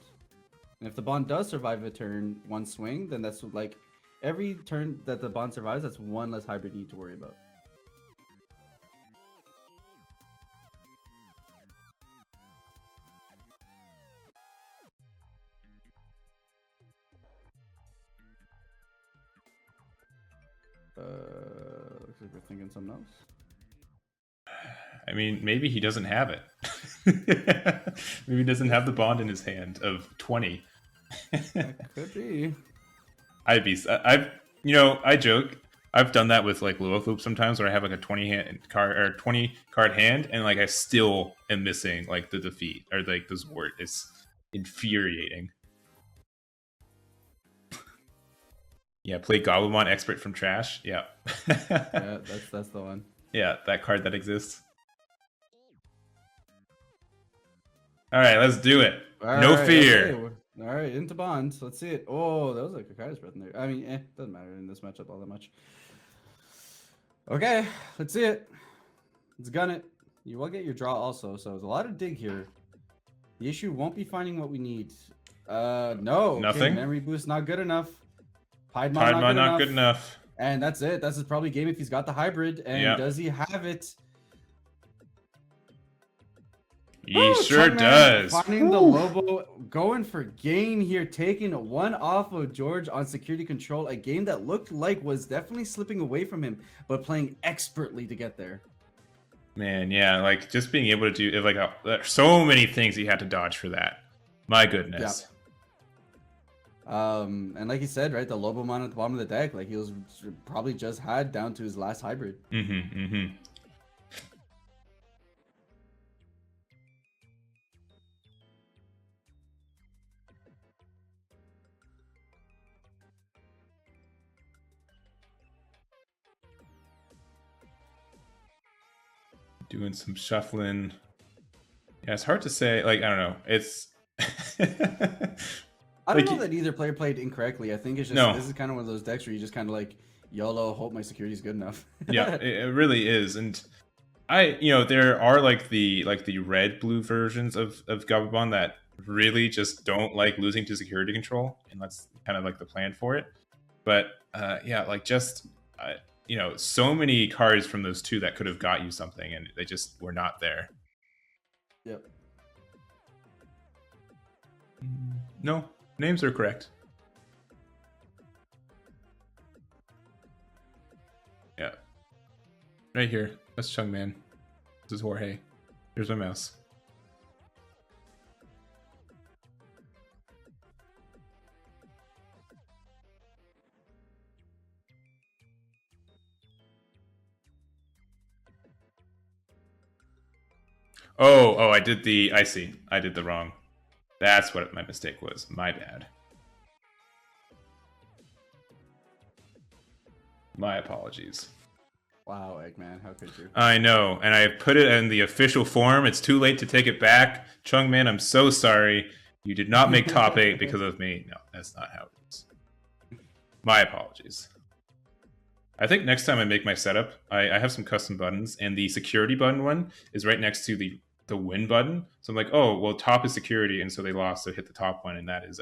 And if the bond does survive a turn, 1 swing, then that's like every turn that the bond survives, that's 1 less hybrid you need to worry about. Looks like we're thinking something else.
I mean, maybe he doesn't have it. Maybe he doesn't have the bond in his hand of 20.
That could be.
I joke. I've done that with like Lilith Loop sometimes, where I have like a 20 card hand, and like I still am missing like the defeat or like the Zord. It's infuriating. Yeah, play Gabumon Expert from Trash. Yeah.
Yeah, that's the one.
Yeah, that card that exists. All right, let's do it. No fear.
Okay. All right, into bonds. Let's see it. Oh, that was like a Kai's breath in there. I mean, doesn't matter in this matchup all that much. Okay, let's see it. Let's gun it. You will get your draw also, so there's a lot of dig here. The issue won't be finding what we need. No.
Nothing.
Okay, memory boost not good enough.
Piedmon not good enough.
And that's it. That's his probably game if he's got the hybrid. And does he have it?
He sure does.
Finding the Lobo, going for gain here, taking 1 off of George on security control. A game that looked like was definitely slipping away from him, but playing expertly to get there.
Man, yeah, like just being able to do like so many things he had to dodge for that. My goodness.
Yeah. And like he said, right, the Lobomon at the bottom of the deck, like he was probably just had down to his last hybrid.
Doing some shuffling. Yeah, it's hard to say. Like, I don't know. It's.
I don't know that either player played incorrectly. I think it's just this is kind of one of those decks where you just kind of like YOLO, hope my security's good enough.
Yeah, it really is. And there are like the red blue versions of Gabubon that really just don't like losing to security control, and that's kind of like the plan for it. But so many cards from those 2 that could have got you something, and they just were not there.
Yep.
No, names are correct. Yeah. Right here. That's Chungman. This is Jorge. Here's my mouse. Oh, I see. I did the wrong. That's what my mistake was. My bad. My apologies.
Wow, Eggman, how could you?
I know, and I put it in the official form. It's too late to take it back. Chungman, I'm so sorry. You did not make top 8 because of me. No, that's not how it is. My apologies. I think next time I make my setup, I have some custom buttons, and the security button one is right next to the win button. So I'm like, oh, well, top is security, and so they lost, so hit the top one, and that is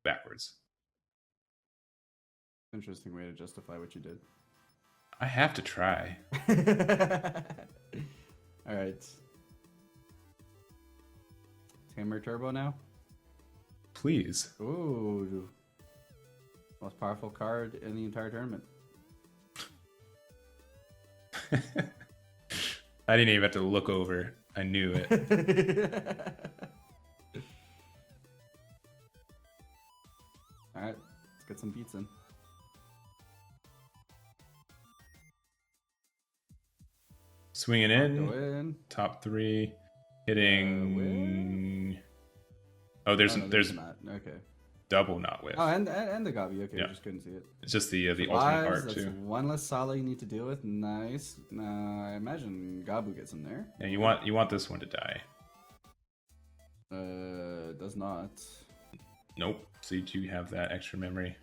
backwards.
Interesting way to justify what you did.
I have to try.
All right. Hammer Turbo now?
Please.
Ooh. Most powerful card in the entire tournament.
I didn't even have to look over. I knew it.
Alright, let's get some beats in.
Swinging
Go
in.
in.
Top 3. Hitting. Oh, there's
a mat. Okay.
double not whiff.
Oh, and the Gabi. Okay,
Yeah.
just couldn't see it.
It's just the alternate
Lives,
art
that's
too.
one less Sala you need to deal with. Nice. I imagine Gabu gets in there.
Yeah, you want this one to die.
Does not.
Nope. So you do have that extra memory.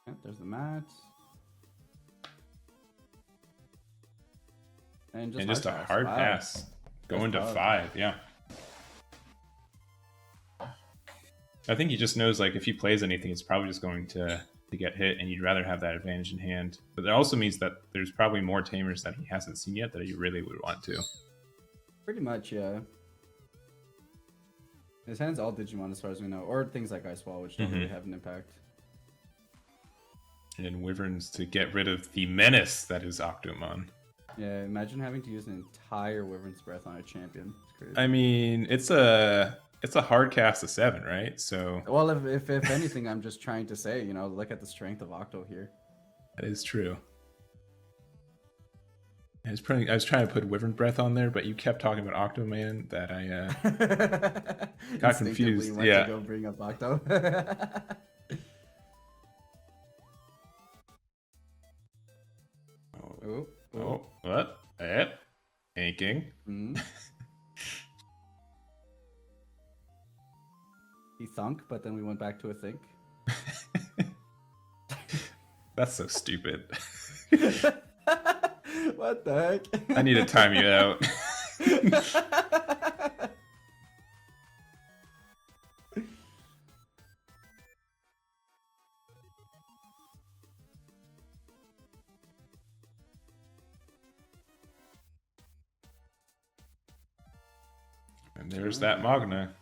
Yeah, there's the mat. And just
a hard pass. Going to 5, yeah. I think he just knows, like, if he plays anything, it's probably just going to get hit, and you'd rather have that advantage in hand. But that also means that there's probably more tamers that he hasn't seen yet that he really would want to.
Pretty much, yeah. His hand's all Digimon as far as we know, or things like Ice Wall, which don't really have an impact.
And then Wyverns to get rid of the menace that is Octomon.
Yeah, imagine having to use an entire Wyvern's Breath on a champion. It's crazy.
I mean, it's a hard cast of 7, right? So
Well, if anything, I'm just trying to say, you know, look at the strength of Octo here.
that is true. I was trying to put Wyvern Breath on there, but you kept talking about Octoman that I got confused.
Went to go bring up Octo.
Oh, what? Inking.
Mm. He thunk, but then we went back to a think.
That's so stupid.
What the heck?
I need to time you out. And there's that Magna.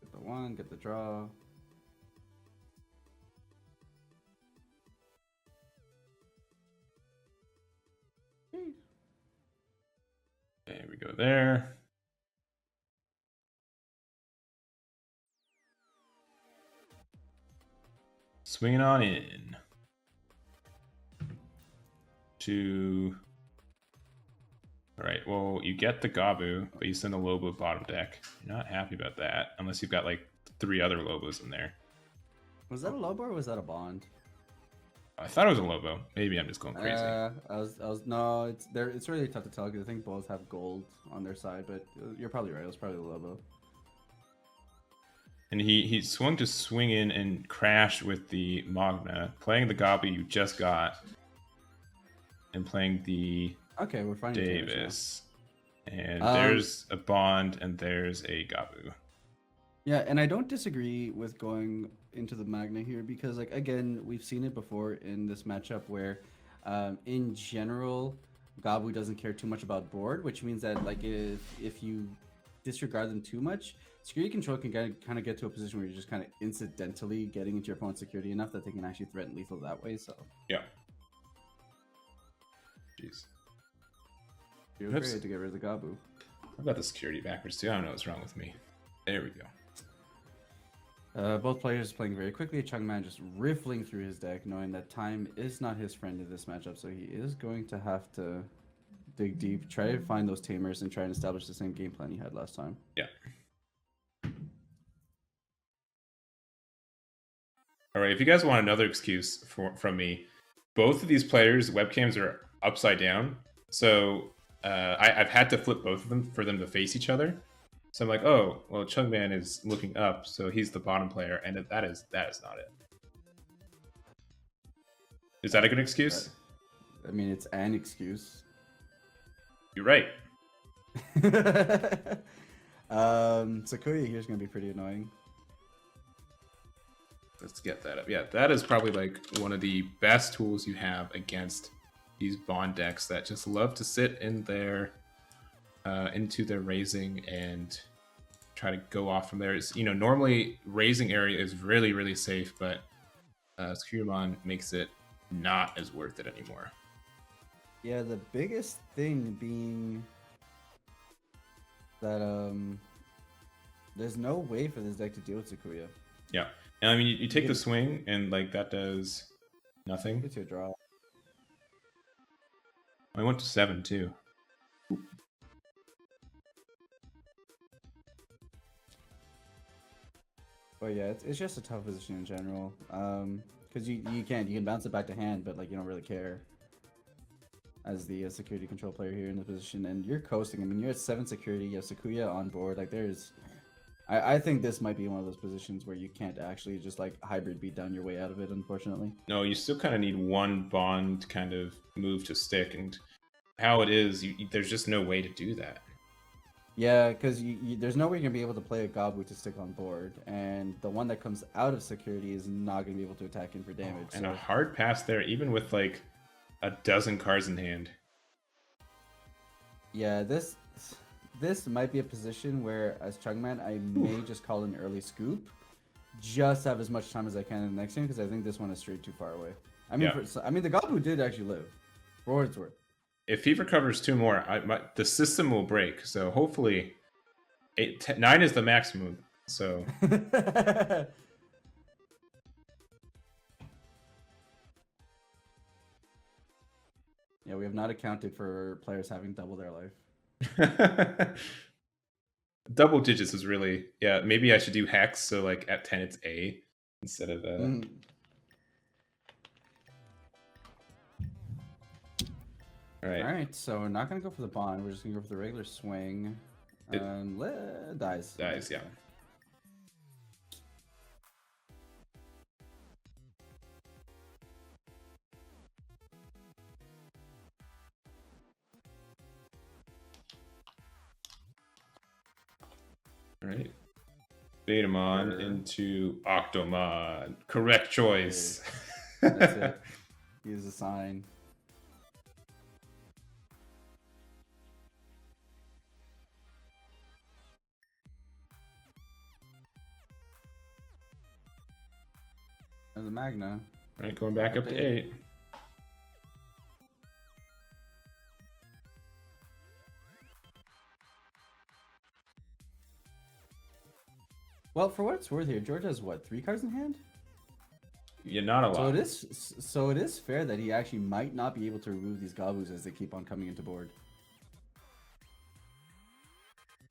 Get the 1, get the draw.
There we go there. Swinging on in. Alright, well, you get the Gabu, but you send a Lobo bottom deck. You're not happy about that, unless you've got like 3 other Lobos in there.
Was that a Lobo or was that a Bond?
I thought it was a Lobo. Maybe I'm just going crazy.
No, it's really tough to tell because I think both have gold on their side, but you're probably right. It was probably the Lobo.
And he swung to swing in and crash with the Magna, playing the Gabu you just got, and playing the
Okay, we're finding
Davis. And there's a Bond and there's a Gabu.
Yeah, and I don't disagree with going into the Magna here because, like, again, we've seen it before in this matchup where, in general, Gabu doesn't care too much about board, which means that, like, if you disregard them too much, security control can kind of get to a position where you're just kind of incidentally getting into your opponent's security enough that they can actually threaten lethal that way. So
yeah. Jeez.
You're afraid to get rid of the Gabu.
I've got the security backwards too. I don't know what's wrong with me. There we go.
Both players playing very quickly. Chungman just riffling through his deck, knowing that time is not his friend in this matchup, so he is going to have to dig deep, try to find those tamers, and try and establish the same game plan he had last time.
Yeah. All right, if you guys want another excuse from me, both of these players' webcams are upside down, so I've had to flip both of them for them to face each other. So I'm like, oh, well, Chungman is looking up, so he's the bottom player, and that is not it. Is that a good excuse?
I mean, it's an excuse.
You're right.
Sakuya here's gonna be pretty annoying.
Let's get that up. Yeah, that is probably like one of the best tools you have against these bond decks that just love to sit in their into their raising and try to go off from there. It's, normally raising area is really, really safe, but Sakuramon makes it not as worth it anymore.
Yeah, the biggest thing being that there's no way for this deck to deal with Sakuya.
Yeah, and I mean you take the swing and like that does nothing.
It's your draw.
I went to 7 too.
But yeah, it's just a tough position in general. Because you can bounce it back to hand, but like you don't really care as the security control player here in the position, and you're coasting. I mean, you're at 7 security. You have Sakuya on board. Like I think this might be one of those positions where you can't actually just like hybrid beat down your way out of it, unfortunately.
No, you still kind of need one bond kind of move to stick, and how it is, there's just no way to do that.
Yeah, because there's no way you're going to be able to play a Gabu to stick on board, and the one that comes out of security is not going to be able to attack in for damage.
And a hard pass there, even with like a dozen cards in hand.
Yeah, this might be a position where, as Chungman, I may just call an early scoop, just have as much time as I can in the next game, because I think this one is straight too far away. I mean, the Gabu did actually live, for what it's worth.
If he recovers 2 more, the system will break. So hopefully, 9 is the maximum. So.
Yeah, we have not accounted for players having double their life.
Double digits is really, yeah, maybe I should do hex, so like at 10 it's A instead of
Alright, so we're not going to go for the bond, we're just going to go for the regular swing. Dies.
Dies, yeah. Alright. Betamon into Octomon. Correct choice.
That's it. Use a sign. There's a Magna.
Alright, going back up to 8.
Well, for what it's worth here, George has what, 3 cards in hand?
Yeah, not a lot.
So it is fair that he actually might not be able to remove these Gabus as they keep on coming into board.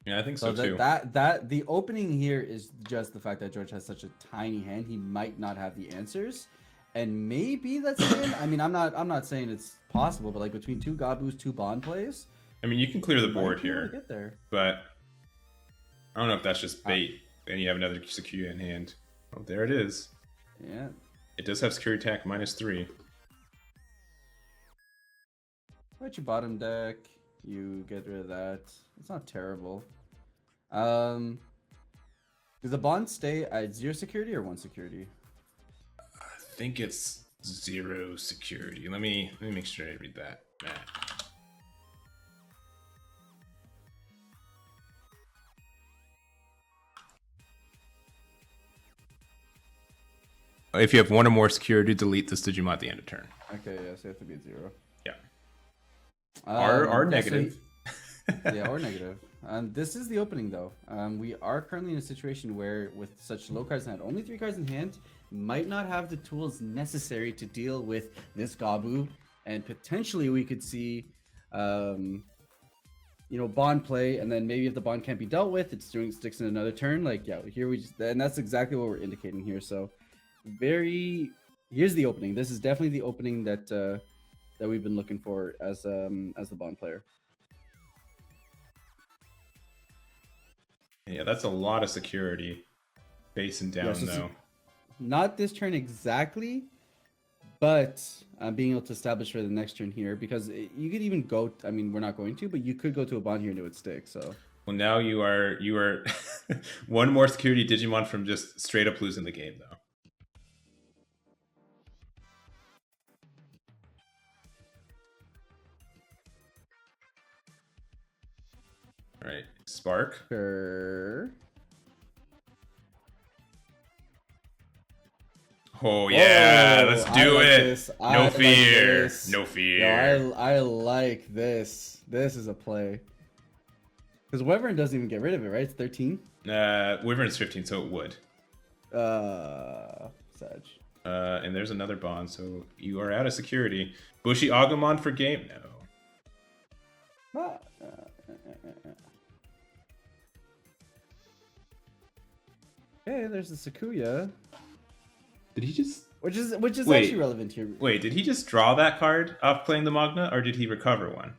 Yeah, I think so too.
The opening here is just the fact that George has such a tiny hand. He might not have the answers, and maybe that's it. I mean, I'm not saying it's possible, but like between 2 Gabus, 2 bond plays.
I mean, you can clear the board here,
get there.
But I don't know if that's just bait. And you have another Sakuya in hand. Oh, there it is.
Yeah.
It does have security attack -3.
But you bottom deck, you get rid of that. It's not terrible. Does the bond stay at 0 security or 1 security?
I think it's 0 security. Let me make sure I read that. If you have 1 or more security, delete this Digimon at the end of turn.
Okay, yeah, so you have to be at 0.
Yeah. Or negative.
Yeah, or negative. This is the opening, though. We are currently in a situation where, with such low cards in hand, only 3 cards in hand, might not have the tools necessary to deal with this Gabu, and potentially we could see, bond play, and then maybe if the bond can't be dealt with, it's doing sticks in another turn. Like, yeah, here and that's exactly what we're indicating here. So. Here's the opening. This is definitely the opening that we've been looking for as the bond player.
Yeah, that's a lot of security. Base and down, though.
Not this turn exactly, but being able to establish for the next turn here, because you could even go. I mean, we're not going to, but you could go to a bond here and it would stick. So
Well, now you are one more security Digimon from just straight up losing the game, though. All right, Spark.
Sure.
Oh yeah,
Whoa,
let's
I
do
like
it.
this. I
No
like
fear.
this.
No fear.
Yo, I like this. This is a play. Because Wyvern doesn't even get rid of it, right? It's 13.
Wyvern's 15, so it would.
Sag.
And there's another bond, so you are out of security. Bushy Agumon for game? No.
Okay, there's the Sakuya,
Did he just...
which is
Wait.
actually relevant here.
Wait, did he just draw that card off playing the Magna, or did he recover one?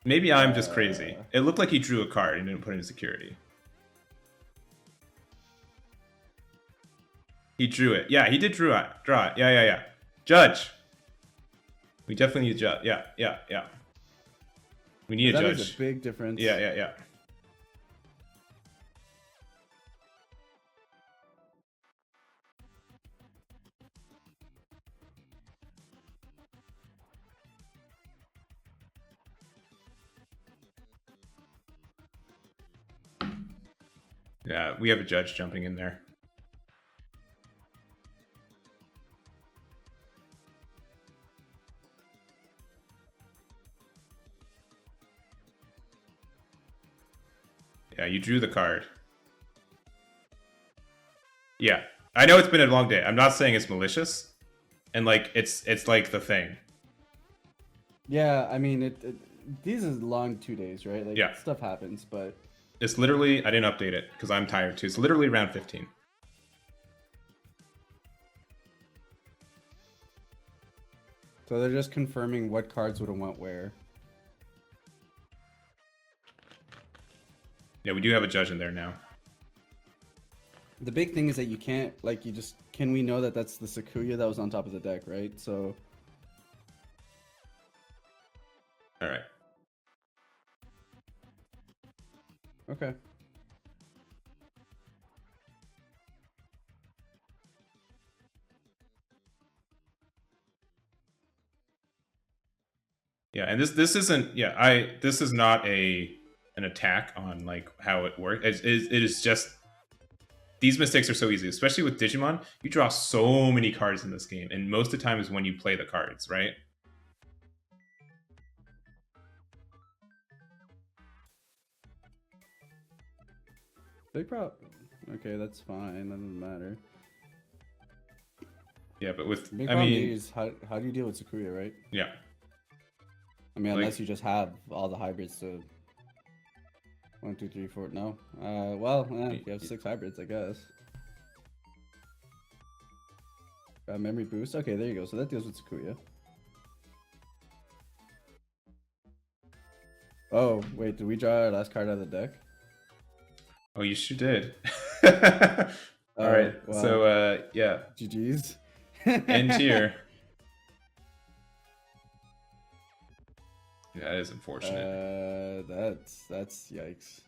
Maybe I'm just crazy. It looked like he drew a card and didn't put it in security. He drew it. Yeah, he did draw it. Yeah. Judge. We definitely need a judge. Yeah. We need a
That
judge.
makes a big difference.
Yeah. Yeah, we have a judge jumping in there. Yeah, you drew the card. Yeah, I know it's been a long day. I'm not saying it's malicious, and like it's like the thing.
Yeah, I mean, these is long 2 days, right? Like,
Yeah.
stuff happens, but
It's literally, I didn't update it because I'm tired too. It's literally round 15.
so they're just confirming what cards would have went where.
Yeah, we do have a judge in there now.
The big thing is that you can't, like, can we know that that's the Sakuya that was on top of the deck, right? So,
All right.
okay.
Yeah, and this isn't, this is not an attack on like how it works. It is just, these mistakes are so easy, especially with Digimon. You draw so many cards in this game, and most of the time is when you play the cards, right?
Big problem. Okay, that's fine. That doesn't matter.
Yeah, but with,
Big
I
problem
mean,
is how do you deal with Sakuya, right?
yeah.
I mean,
Like-
unless you just have all the hybrids to 1, 2, 3, 4. No. If you have 6 hybrids, I guess. Memory boost. Okay, there you go. So that deals with Sakuya. Oh, wait, did we draw our last card out of the deck?
Oh, you sure did. All right,
well.
so yeah,
GG's.
end tier. Yeah, that is unfortunate.
That's yikes.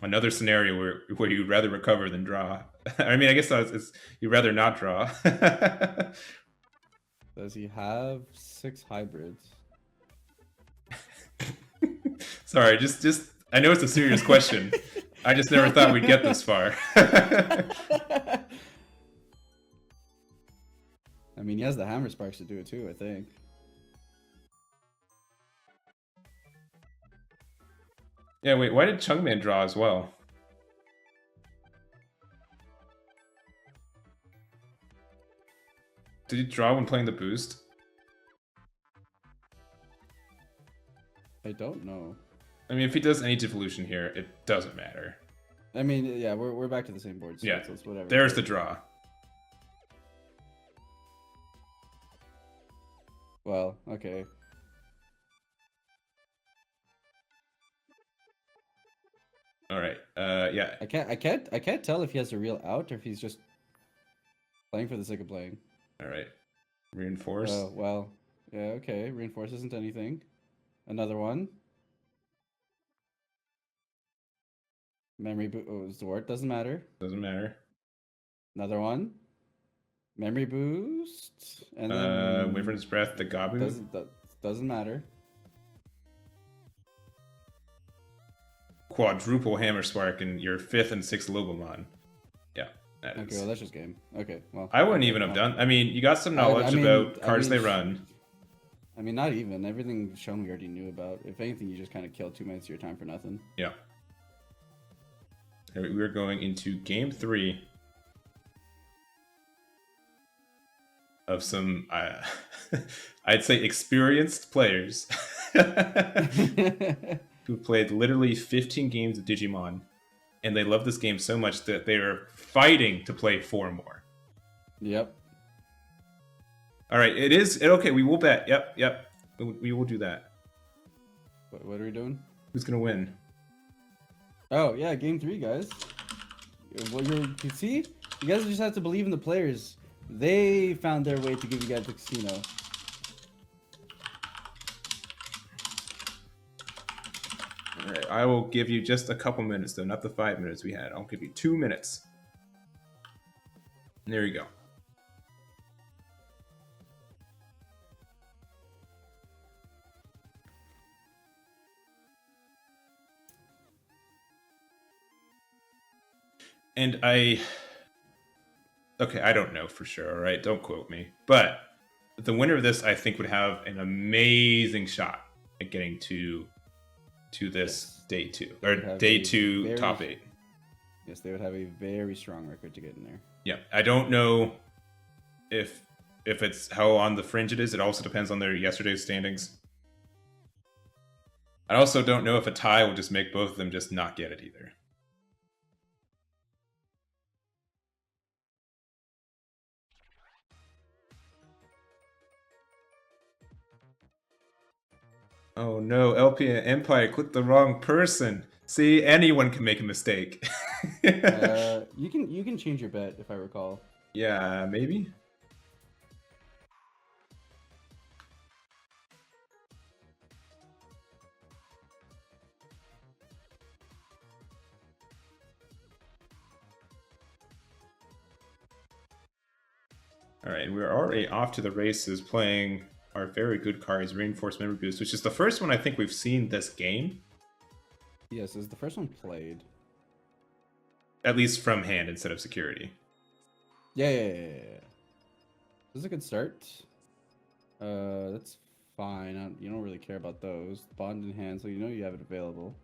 Another scenario where you'd rather recover than draw. I mean, I guess it's you'd rather not draw.
Does he have 6 hybrids?
Sorry, just I know it's a serious question. I just never thought we'd get this far.
I mean, he has the hammer sparks to do it too, I think.
Yeah, wait, why did Chungman draw as well? Did he draw when playing the boost?
I don't know.
I mean, if he does any devolution here, it doesn't matter.
I mean, yeah, we're back to the same board. So
Yeah,
it's whatever.
there's the draw.
Well, okay.
All right. Yeah.
I can't tell if he has a real out or if he's just playing for the sake of playing.
All right. Reinforce.
Oh, well. Yeah, okay. Reinforce isn't anything. Another one. Memory boost. Oh, doesn't matter.
Doesn't matter.
Another one. Memory boost. And then
Wyvern's Breath, the Gabu.
Doesn't matter.
Quadruple Hammer Spark and your 5th and 6th Lobomon. Yeah, that is.
Okay, well, that's just game. Okay, well.
I wouldn't even have done. I mean, you got some knowledge about cards they run.
I mean, not even. Everything shown we already knew about. If anything, you just kind of killed 2 minutes of your time for nothing.
Yeah. All right, we're going into game 3 of some, I'd say, experienced players who played literally 15 games of Digimon, and they love this game so much that they are fighting to play 4 more.
Yep.
All right, it is okay. We will bet. Yep. We will do that.
What are we doing?
Who's gonna win?
Oh yeah, game 3, guys. You see, you guys just have to believe in the players. They found their way to give you guys the casino.
All right, I will give you just a couple minutes, though, not the 5 minutes we had. I'll give you 2 minutes. There you go. And I don't know for sure, all right? Don't quote me. But the winner of this, I think, would have an amazing shot at getting to this day 2. Or day 2 top 8.
Yes, they would have a very strong record to get in there.
Yeah, I don't know if it's how on the fringe it is. It also depends on their yesterday's standings. I also don't know if a tie will just make both of them just not get it either. Oh no, LP Empire clicked the wrong person. See, anyone can make a mistake.
You can change your bet if I recall.
Yeah, maybe. All right, we're already off to the races playing our very good cards, Reinforced Memory Boost, which is the first one I think we've seen this game.
Yes, it's the first one played.
At least from hand instead of security.
Yeah. This is a good start. That's fine. You don't really care about those. Bond in hand, so you know you have it available.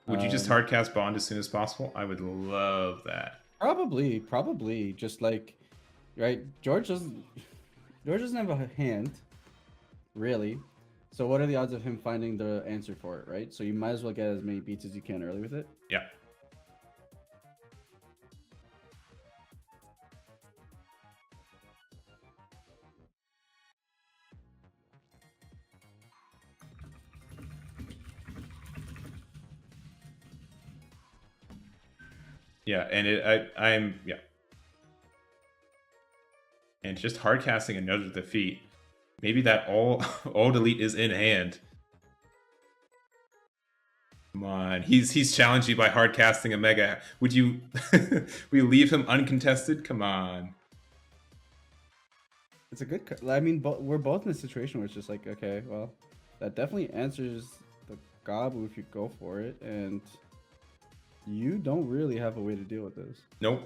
Would you just hardcast Bond as soon as possible? I would love that.
Probably. Just like, right? George doesn't have a hand, really. So what are the odds of him finding the answer for it, right? So you might as well get as many beats as you can early with it.
Yeah. Yeah, and I'm and just hardcasting another defeat. Maybe that all delete is in hand. Come on, he's challenged you by hardcasting a mega. Would you we leave him uncontested? Come on.
It's a good. I mean, we're both in a situation where it's just like, okay, well, that definitely answers the Gabu if you go for it, and you don't really have a way to deal with this.
Nope.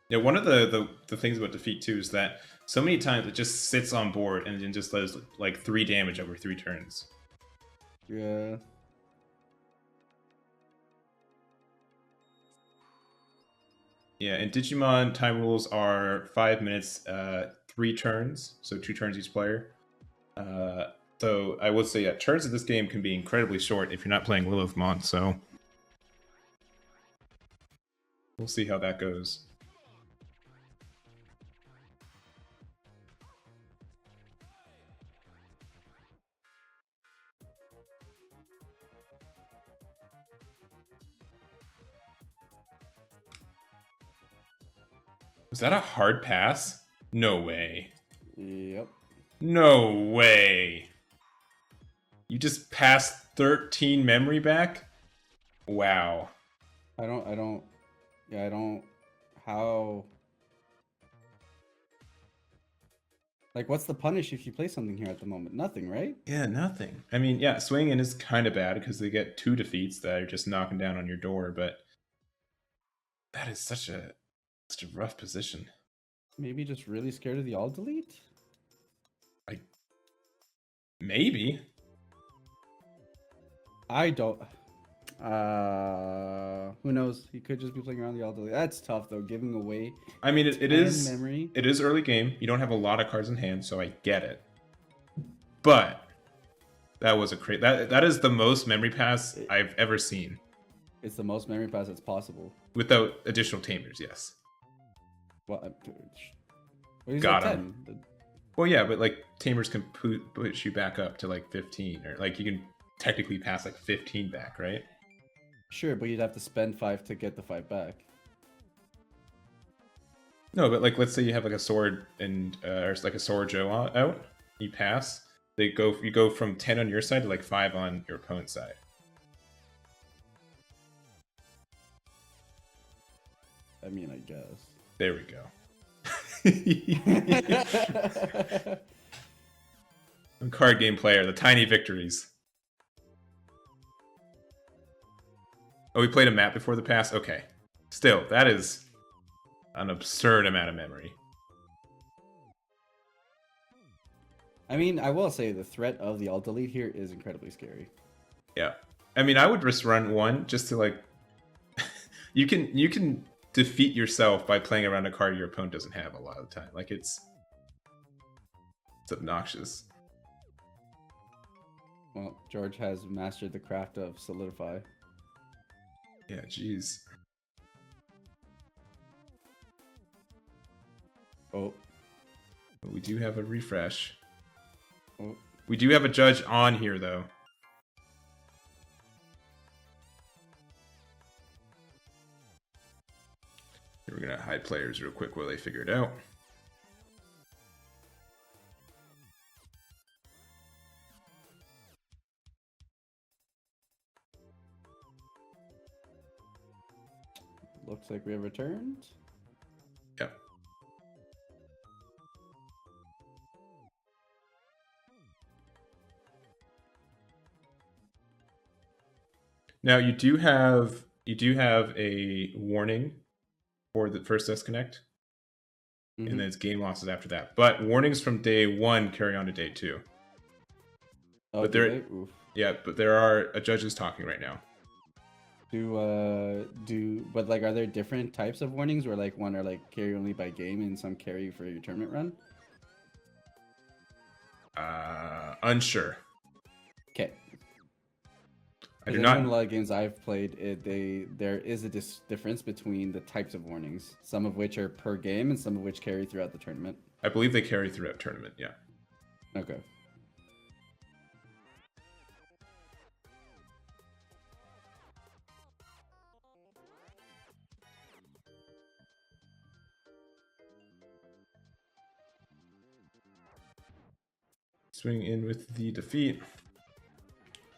Yeah, one of the things about defeat too is that so many times it just sits on board and then just does like 3 damage over 3 turns.
Yeah.
Yeah, and Digimon time rules are 5 minutes, 3 turns, so 2 turns each player. So I would say, yeah, turns of this game can be incredibly short if you're not playing Lilithmon, so we'll see how that goes. Was that a hard pass? No way.
Yep.
No way. You just passed 13 memory back? Wow.
How... Like, what's the punish if you play something here at the moment? Nothing, right?
Yeah, nothing. I mean, yeah, swinging in is kind of bad because they get 2 defeats that are just knocking down on your door, but that is such a rough position.
Maybe just really scared of the all delete?
Maybe.
I don't... who knows? He could just be playing around the all delete. That's tough, though, giving away...
I mean, it is
memory.
It is early game. You don't have a lot of cards in hand, so I get it. But that was a crazy... That is the most memory pass I've ever seen.
It's the most memory pass that's possible.
Without additional tamers, yes.
Well, he's
Got
at
him.
10.
Well, yeah, but like tamers can push you back up to like 15, or like you can technically pass like 15 back, right?
Sure, but you'd have to spend 5 to get the 5 back.
No, but like let's say you have like a sword and or like a sword Joe out, you pass. You go from 10 on your side to like 5 on your opponent's side.
I mean, I guess.
There we go. Card game player, the tiny victories. Oh, we played a map before the pass? Okay. Still, that is an absurd amount of memory.
I mean, I will say the threat of the alt delete here is incredibly scary.
Yeah. I mean, I would just run one just to like... you can defeat yourself by playing around a card your opponent doesn't have a lot of the time. Like, it's obnoxious.
Well, George has mastered the craft of solidify.
Yeah, jeez.
Oh.
But we do have a refresh.
Oh.
We do have a judge on here, though. We're gonna hide players real quick while they figure it out.
Looks like we have returned.
Yep. Now you do have a warning for the first disconnect, and then it's game losses after that. But warnings from day 1 carry on to day 2.
Oh,
but there are judges talking right now.
But like, are there different types of warnings where like one are like carry only by game and some carry for your tournament run?
Unsure.
Okay.
I do not.
In a lot of games I've played, there is a difference between the types of warnings. Some of which are per game, and some of which carry throughout the tournament.
I believe they carry throughout tournament. Yeah.
Okay.
Swing in with the defeat.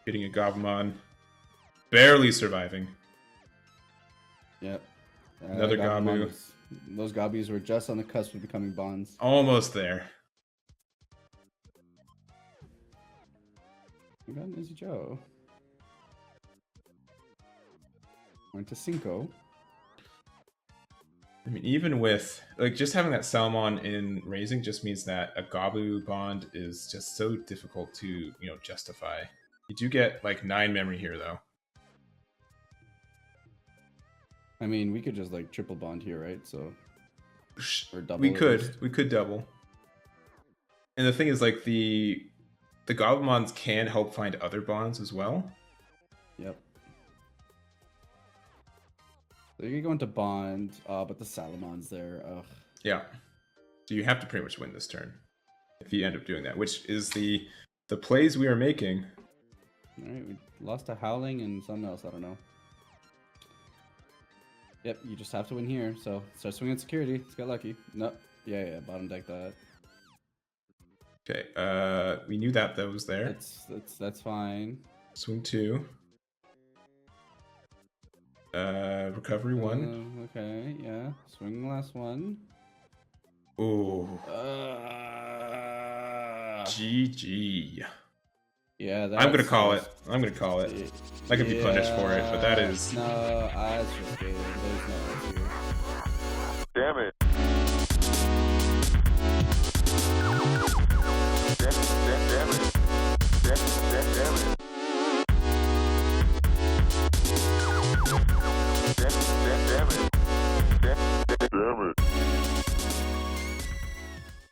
Hitting a Gabumon. Barely surviving.
Yep.
Another Gabu.
Those Gabus were just on the cusp of becoming bonds.
Almost there.
We got an Izzy Joe. Went to Cinco.
I mean, even with like just having that Salmon in raising just means that a Gabubond is just so difficult to justify. You do get like 9 memory here though.
I mean, we could just like triple bond here, right? So or double.
We could double. And the thing is, like the Gabumons can help find other bonds as well.
Yep. So you're going to bond, but the Salamon's there. Ugh.
Yeah. So you have to pretty much win this turn if you end up doing that, which is the plays we are making.
All right, we lost to Howling and something else. I don't know. Yep, you just have to win here. So start swinging security. Let's get lucky. Nope. Yeah, bottom deck that.
Okay, we knew that was there.
That's fine.
Swing 2. Recovery 1.
Okay, yeah. Swing the last one.
Ooh. GG.
Yeah,
I'm gonna call it. I'm gonna call it. I could be punished for it, but that is.
No, that's just Hayden. There's no else here.
Damn it.